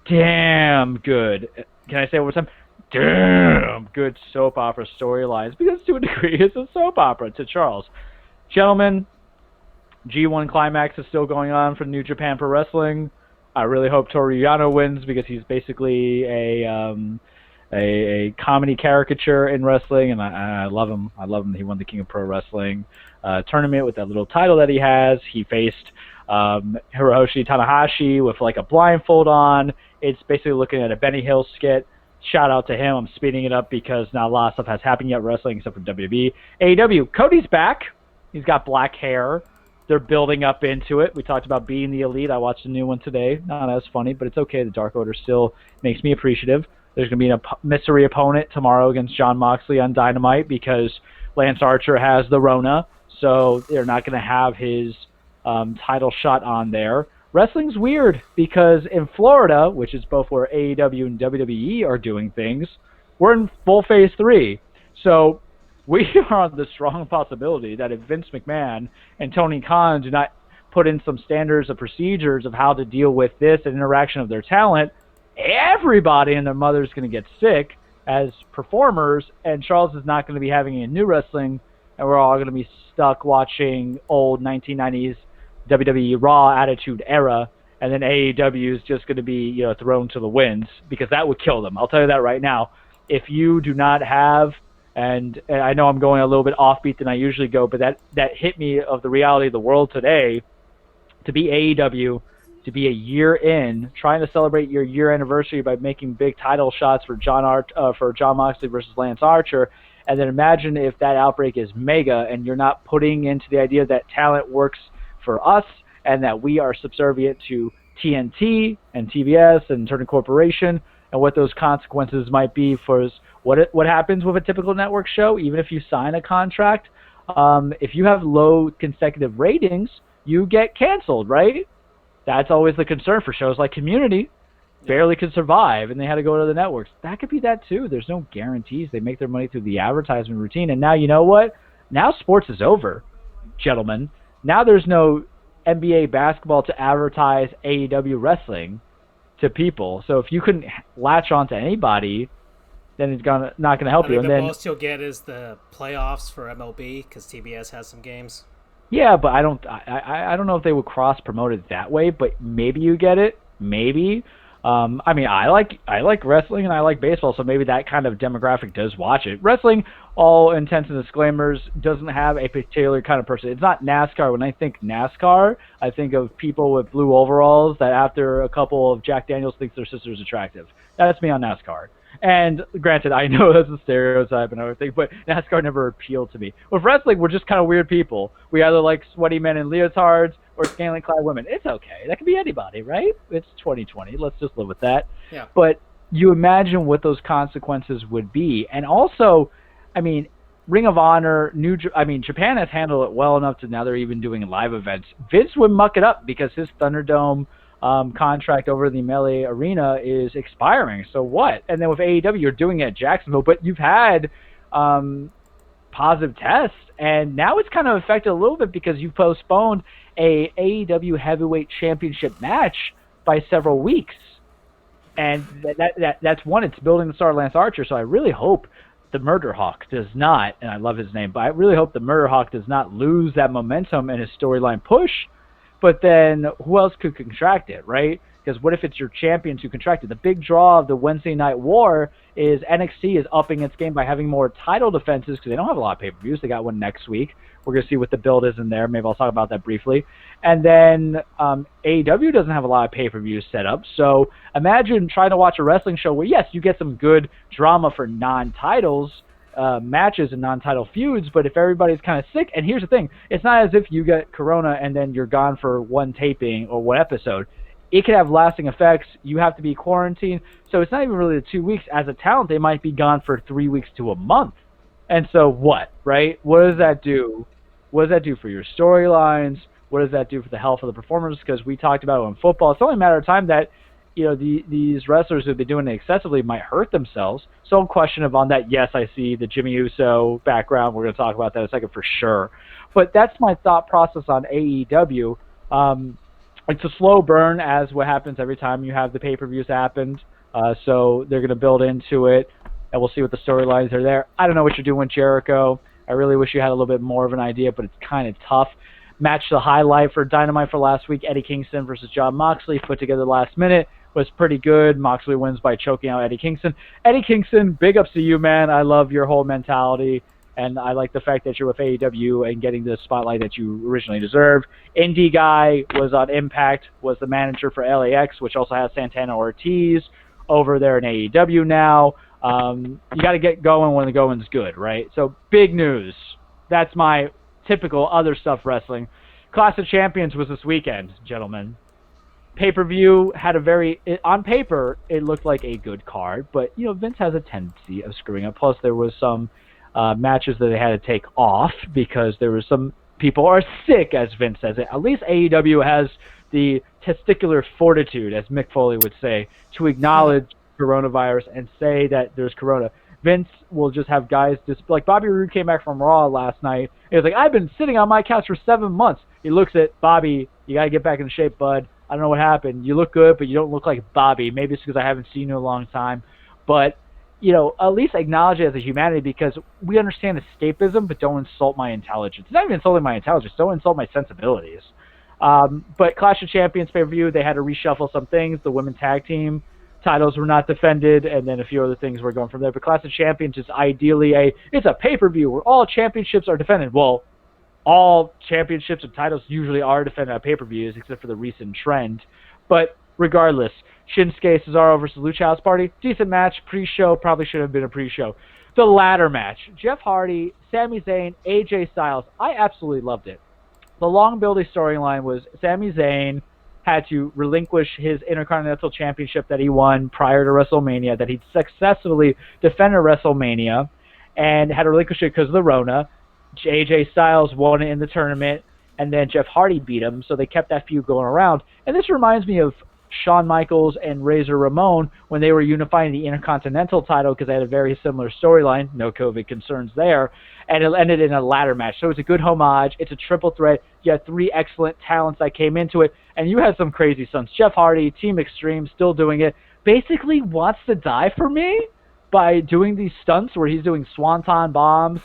good, can I say it one more time? Damn good soap opera storylines, because to a degree it's a soap opera to Charles. Gentlemen, G1 Climax is still going on for New Japan Pro Wrestling. I really hope Toru Yano wins, because he's basically a comedy caricature in wrestling, and I love him. I love him. He won the King of Pro Wrestling tournament with that little title that he has. He faced Hiroshi Tanahashi with like a blindfold on. It's basically looking at a Benny Hill skit. Shout out to him. I'm speeding it up because not a lot of stuff has happened yet wrestling except for WWE. AEW, Cody's back. He's got black hair. They're building up into it. We talked about being the elite. I watched a new one today. Not as funny, but it's okay. The Dark Order still makes me appreciative. There's going to be a mystery opponent tomorrow against Jon Moxley on Dynamite because Lance Archer has the Rona, so they're not going to have his title shot on there. Wrestling's weird because in Florida, which is both where AEW and WWE are doing things, we're in full phase 3. So we are on the strong possibility that if Vince McMahon and Tony Khan do not put in some standards of procedures of how to deal with this and interaction of their talent, everybody and their mother is going to get sick, as performers, and Charles is not going to be having any new wrestling, and we're all going to be stuck watching old 1990s WWE Raw Attitude Era, and then AEW is just going to be thrown to the winds because that would kill them. I'll tell you that right now. If you do not have, and I know I'm going a little bit offbeat than I usually go, but that hit me of the reality of the world today. To be AEW, to be a year in, trying to celebrate your year anniversary by making big title shots for John Moxley versus Lance Archer, and then imagine if that outbreak is mega and you're not putting into the idea that talent works for us and that we are subservient to TNT and TBS and Turner Corporation, and what those consequences might be for us. What happens with a typical network show, even if you sign a contract, if you have low consecutive ratings, you get canceled, right? That's always the concern for shows like Community. Barely could survive, and they had to go to the networks. That could be that too. There's no guarantees. They make their money through the advertisement routine. And now, you know what? Now sports is over, gentlemen. Now there's no NBA basketball to advertise AEW wrestling to people. So if you couldn't latch on to anybody, then it's not gonna help you. And the then most you'll get is the playoffs for MLB because TBS has some games. Yeah, but I don't know if they would cross promote it that way. But maybe you get it. Maybe. I mean, I like wrestling and I like baseball, so maybe that kind of demographic does watch it. Wrestling, all intents and disclaimers, doesn't have a particular kind of person. It's not NASCAR. When I think NASCAR, I think of people with blue overalls that after a couple of Jack Daniels thinks their sister's attractive. That's me on NASCAR. And granted, I know that's a stereotype and everything, but NASCAR never appealed to me. With wrestling, we're just kind of weird people. We either like sweaty men in leotards or scantily clad women. It's okay. That could be anybody, right? It's 2020. Let's just live with that. Yeah. But you imagine what those consequences would be. And also, I mean, Ring of Honor, Japan has handled it well enough to now they're even doing live events. Vince would muck it up because his Thunderdome contract over the Melee Arena is expiring. So what? And then with AEW, you're doing it at Jacksonville, but you've had positive tests, and now it's kind of affected a little bit because you postponed a AEW Heavyweight Championship match by several weeks. And that's one. It's building the star Lance Archer, so I really hope the Murder Hawk does not, and I love his name, but I really hope the Murder Hawk does not lose that momentum and his storyline push. But then who else could contract it, right? Because what if it's your champions who contract it? The big draw of the Wednesday Night War is NXT is upping its game by having more title defenses because they don't have a lot of pay-per-views. They got one next week. We're going to see what the build is in there. Maybe I'll talk about that briefly. And then AEW doesn't have a lot of pay-per-views set up. So imagine trying to watch a wrestling show where, yes, you get some good drama for non-titles, matches and non-title feuds, but if everybody's kind of sick, and here's the thing, it's not as if you get corona and then you're gone for one taping or one episode. It could have lasting effects. You have to be quarantined. So it's not even really the 2 weeks. As a talent, they might be gone for 3 weeks to a month. And so what, right? What does that do? What does that do for your storylines? What does that do for the health of the performers? Because we talked about it in football. It's only a matter of time that these wrestlers who've been doing it excessively might hurt themselves. So question on that, yes, I see the Jimmy Uso background. We're going to talk about that in a second for sure. But that's my thought process on AEW. It's a slow burn, as what happens every time you have the pay-per-views happened. So they're going to build into it, and we'll see what the storylines are there. I don't know what you're doing, Jericho. I really wish you had a little bit more of an idea, but it's kind of tough. Match the highlight for Dynamite for last week, Eddie Kingston versus John Moxley, put together last minute. Was pretty good. Moxley wins by choking out Eddie Kingston. Eddie Kingston, big ups to you, man. I love your whole mentality, and I like the fact that you're with AEW and getting the spotlight that you originally deserved. Indie guy, was on Impact, was the manager for LAX, which also has Santana Ortiz over there in AEW now. You got to get going when the going's good, right? So big news. That's my typical other stuff wrestling. Clash of Champions was this weekend, gentlemen. Pay-per-view had on paper, it looked like a good card, but, Vince has a tendency of screwing up. Plus, there was some matches that they had to take off because there were some people are sick, as Vince says it. At least AEW has the testicular fortitude, as Mick Foley would say, to acknowledge coronavirus and say that there's corona. Vince will just have guys like Bobby Roode came back from Raw last night. He was like, I've been sitting on my couch for 7 months. He looks at Bobby, you got to get back in shape, bud. I don't know what happened. You look good, but you don't look like Bobby. Maybe it's because I haven't seen you in a long time. But at least acknowledge it as a humanity because we understand escapism, but don't insult my intelligence. It's not even insulting my intelligence. Don't insult my sensibilities. But Clash of Champions pay-per-view, they had to reshuffle some things. The women's tag team titles were not defended, and then a few other things were going from there. But Clash of Champions is ideally it's a pay-per-view where all championships are defended. Well, all championships and titles usually are defended at pay-per-views, except for the recent trend. But regardless, Shinsuke Cesaro versus Lucha House Party, decent match, pre-show, probably should have been a pre-show. The ladder match, Jeff Hardy, Sami Zayn, AJ Styles, I absolutely loved it. The long building storyline was Sami Zayn had to relinquish his Intercontinental Championship that he won prior to WrestleMania, that he'd successfully defended WrestleMania, and had to relinquish it because of the Rona. AJ Styles won it in the tournament, and then Jeff Hardy beat him, so they kept that feud going around. And this reminds me of Shawn Michaels and Razor Ramon when they were unifying the Intercontinental title because they had a very similar storyline, no COVID concerns there, and it ended in a ladder match. So it's a good homage. It's a triple threat. You had 3 excellent talents that came into it, and you had some crazy stunts. Jeff Hardy, Team Extreme, still doing it, basically wants to die for me by doing these stunts where he's doing swanton bombs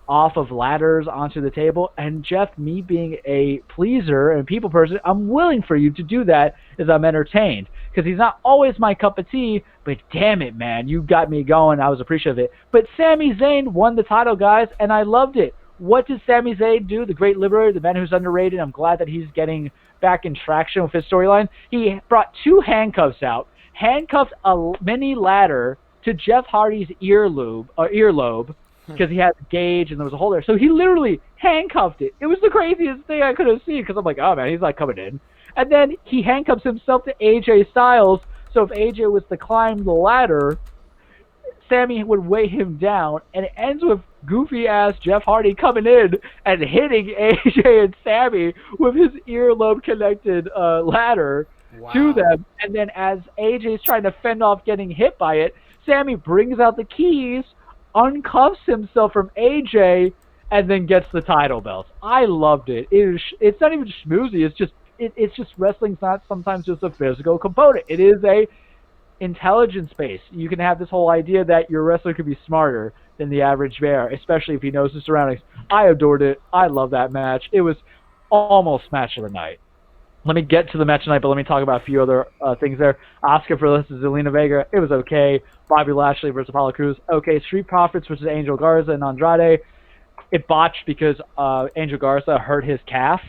off of ladders onto the table. And Jeff, me being a pleaser and people person, I'm willing for you to do that as I'm entertained. Because he's not always my cup of tea, but damn it, man, you got me going. I was appreciative of it. But Sami Zayn won the title, guys, and I loved it. What did Sami Zayn do? The great liberator, the man who's underrated. I'm glad that he's getting back in traction with his storyline. He brought 2 handcuffs out, handcuffed a mini ladder to Jeff Hardy's earlobe, because he had a gauge and there was a hole there. So he literally handcuffed it. It was the craziest thing I could have seen because I'm like, oh man, he's not coming in. And then he handcuffs himself to AJ Styles. So if AJ was to climb the ladder, Sammy would weigh him down. And it ends with goofy ass Jeff Hardy coming in and hitting AJ and Sammy with his earlobe connected ladder to them. And then as AJ's trying to fend off getting hit by it, Sammy brings out the keys, uncuffs himself from AJ, and then gets the title belts. I loved it. It's not even schmoozy. It's just wrestling's not sometimes just a physical component. It is a intelligence base. You can have this whole idea that your wrestler could be smarter than the average bear, especially if he knows the surroundings. I adored it. I love that match. It was almost match of the night. Let me get to the match tonight, but let me talk about a few other things there. Oscar versus Zelina Vega, it was okay. Bobby Lashley versus Apollo Crews, okay. Street Profits versus Angel Garza and Andrade, it botched because Angel Garza hurt his calf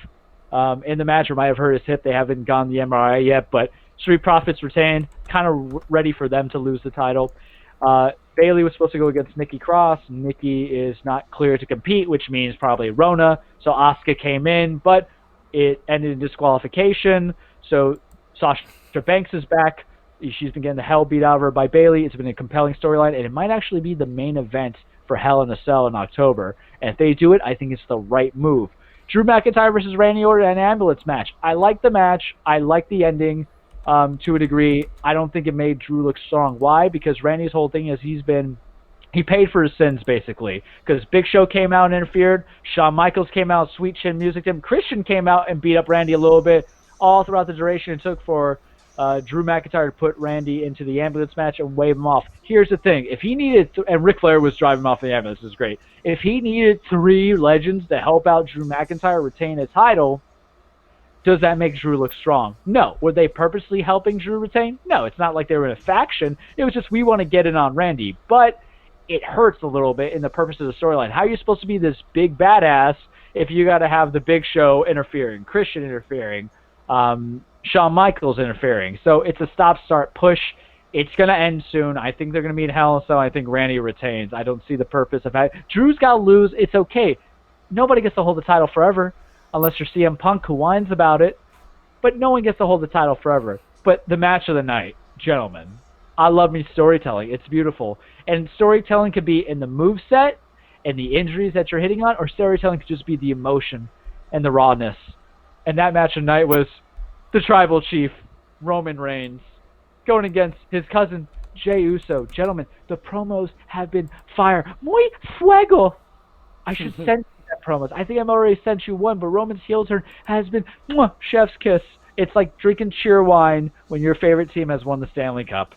in the match, or might have hurt his hip. They haven't gone the MRI yet, but Street Profits retained, kind of ready for them to lose the title. Bayley was supposed to go against Nikki Cross. Nikki is not clear to compete, which means probably Rona, so Asuka came in, but it ended in disqualification, so Sasha Banks is back. She's been getting the hell beat out of her by Bayley. It's been a compelling storyline, and it might actually be the main event for Hell in a Cell in October. And if they do it, I think it's the right move. Drew McIntyre versus Randy Orton, an ambulance match. I like the match. I like the ending to a degree. I don't think it made Drew look strong. Why? Because Randy's whole thing is he paid for his sins, basically. Because Big Show came out and interfered. Shawn Michaels came out, sweet chin music him. Christian came out and beat up Randy a little bit. All throughout the duration it took for Drew McIntyre to put Randy into the ambulance match and wave him off. Here's the thing. If he needed and Ric Flair was driving him off the ambulance. This is great. If he needed 3 legends to help out Drew McIntyre retain his title, does that make Drew look strong? No. Were they purposely helping Drew retain? No. It's not like they were in a faction. It was just, we want to get in on Randy. But it hurts a little bit in the purpose of the storyline. How are you supposed to be this big badass if you got to have the Big Show interfering, Christian interfering, Shawn Michaels interfering? So it's a stop-start push. It's going to end soon. I think they're going to meet Hell in a Cell. I think Randy retains. I don't see the purpose of that. Drew's got to lose. It's okay. Nobody gets to hold the title forever unless you're CM Punk, who whines about it. But no one gets to hold the title forever. But the match of the night, gentlemen, I love me storytelling. It's beautiful. And storytelling could be in the moveset and the injuries that you're hitting on, or storytelling could just be the emotion and the rawness. And that match of the night was the Tribal Chief, Roman Reigns, going against his cousin, Jey Uso. Gentlemen, the promos have been fire. Muy fuego! I should send you that promos. I think I've already sent you one, but Roman's heel turn has been chef's kiss. It's like drinking cheer wine when your favorite team has won the Stanley Cup.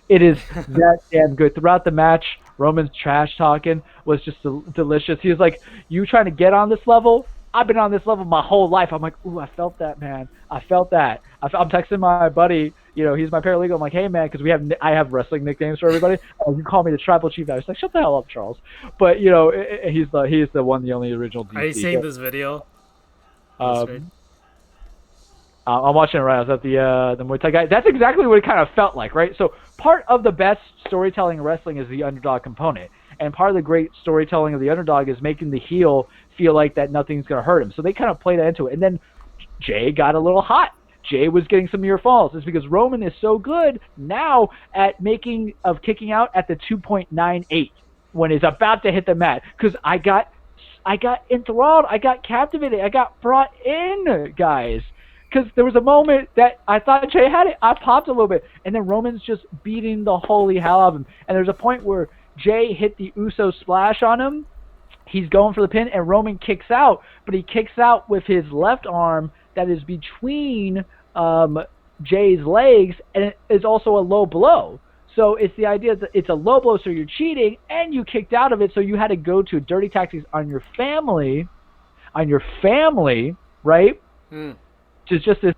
It is that damn good. Throughout the match, Roman's trash talking was just delicious. He was like, "You trying to get on this level? I've been on this level my whole life." I'm like, "Ooh, I felt that, man. I felt that." I'm texting my buddy. He's my paralegal. I'm like, "Hey, man," because I have wrestling nicknames for everybody. You call me the Tribal Chief. I was like, "Shut the hell up, Charles." But he's the one, the only original Are you DC. seeing this video on the screen? Um, I'm watching it right now. Is that the Muay Thai guy? That's exactly what it kind of felt like, right? So part of the best storytelling in wrestling is the underdog component, and part of the great storytelling of the underdog is making the heel feel like that nothing's going to hurt him. So they kind of play that into it, and then Jay got a little hot. Jay was getting some near falls. It's because Roman is so good now at kicking out at the 2.98 when he's about to hit the mat. Because I got enthralled, I got captivated, I got brought in, guys. Because there was a moment that I thought Jay had it, I popped a little bit, and then Roman's just beating the holy hell out of him. And there's a point where Jay hit the Uso splash on him. He's going for the pin, and Roman kicks out, but he kicks out with his left arm that is between Jay's legs, and it is also a low blow. So it's the idea that it's a low blow, so you're cheating, and you kicked out of it, so you had to go to dirty tactics on your family, right? Which is just this.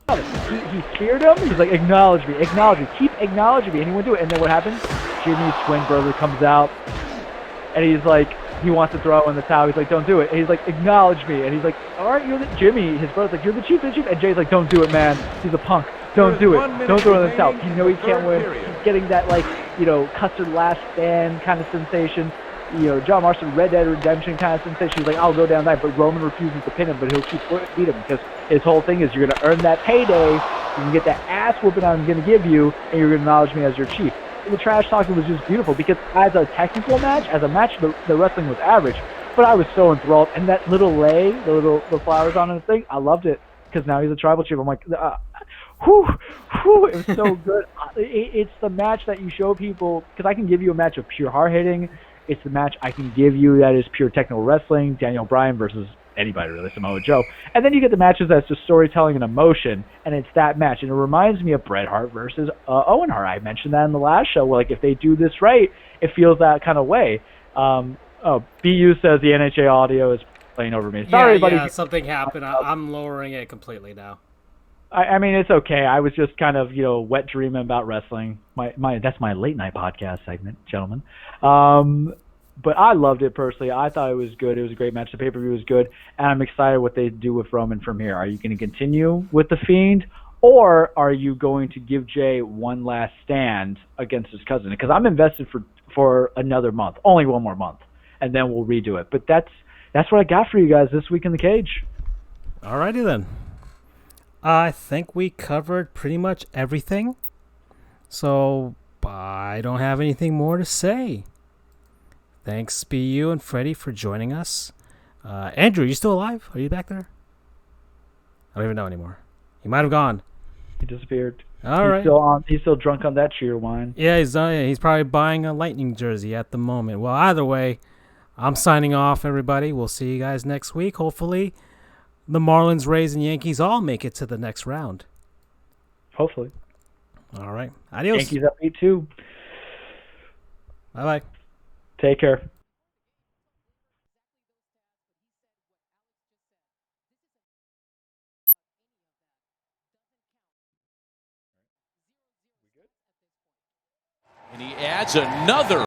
He feared him. He's like, acknowledge me, keep acknowledging me, and he wouldn't do it. And then what happens? Jimmy's twin brother comes out, and he's like, he wants to throw in the towel. He's like, don't do it. And he's like, acknowledge me. And he's like, all right, Jimmy, his brother's like, you're the chief. And Jay's like, don't do it, man. He's a punk. Don't do it. Don't throw in the towel. He can't win. He's getting that, custard last stand kind of sensation. John Marston, Red Dead Redemption kind of sensation. He's like, I'll go down that. But Roman refuses to pin him, but he'll beat him because his whole thing is you're going to earn that payday. You can get that ass whooping I'm going to give you, and you're going to acknowledge me as your chief. The trash talking was just beautiful because as a technical match, the wrestling was average, but I was so enthralled. And that little lei, the flowers on his thing, I loved it because now he's a tribal chief. I'm like, it was so good. It's the match that you show people because I can give you a match of pure hard hitting. It's the match I can give you that is pure technical wrestling. Daniel Bryan versus anybody really, Samoa Joe. And then you get the matches that's just storytelling and emotion, and it's that match. And it reminds me of Bret Hart versus Owen Hart. I mentioned that in the last show, where if they do this right, it feels that kind of way. BU says the NHA audio is playing over me. Sorry, buddy. Yeah, something happened. I'm lowering it completely now. I mean, it's okay. I was just kind of, wet dreaming about wrestling. That's my late night podcast segment, gentlemen. But I loved it personally. I thought it was good. It was a great match. The pay-per-view was good, and I'm excited what they do with Roman from here. Are you going to continue with The Fiend, or are you going to give Jay one last stand against his cousin? Because I'm invested for another month, only one more month, and then we'll redo it. But that's what I got for you guys this week in the cage. Alrighty then. I think we covered pretty much everything, so I don't have anything more to say. Thanks, BU and Freddie, for joining us. Andrew, are you still alive? Are you back there? I don't even know anymore. He might have gone. He disappeared. All right. He's still drunk on that cheer wine. Yeah, he's probably buying a Lightning jersey at the moment. Well, either way, I'm signing off, everybody. We'll see you guys next week. Hopefully, the Marlins, Rays, and Yankees all make it to the next round. Hopefully. All right. Adios. Yankees up 8-2. Bye-bye. Take care. And he adds another.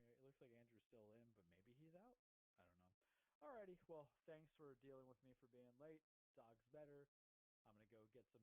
Alrighty, well, thanks for dealing with me for being late. Dog's better. I'm going to go get some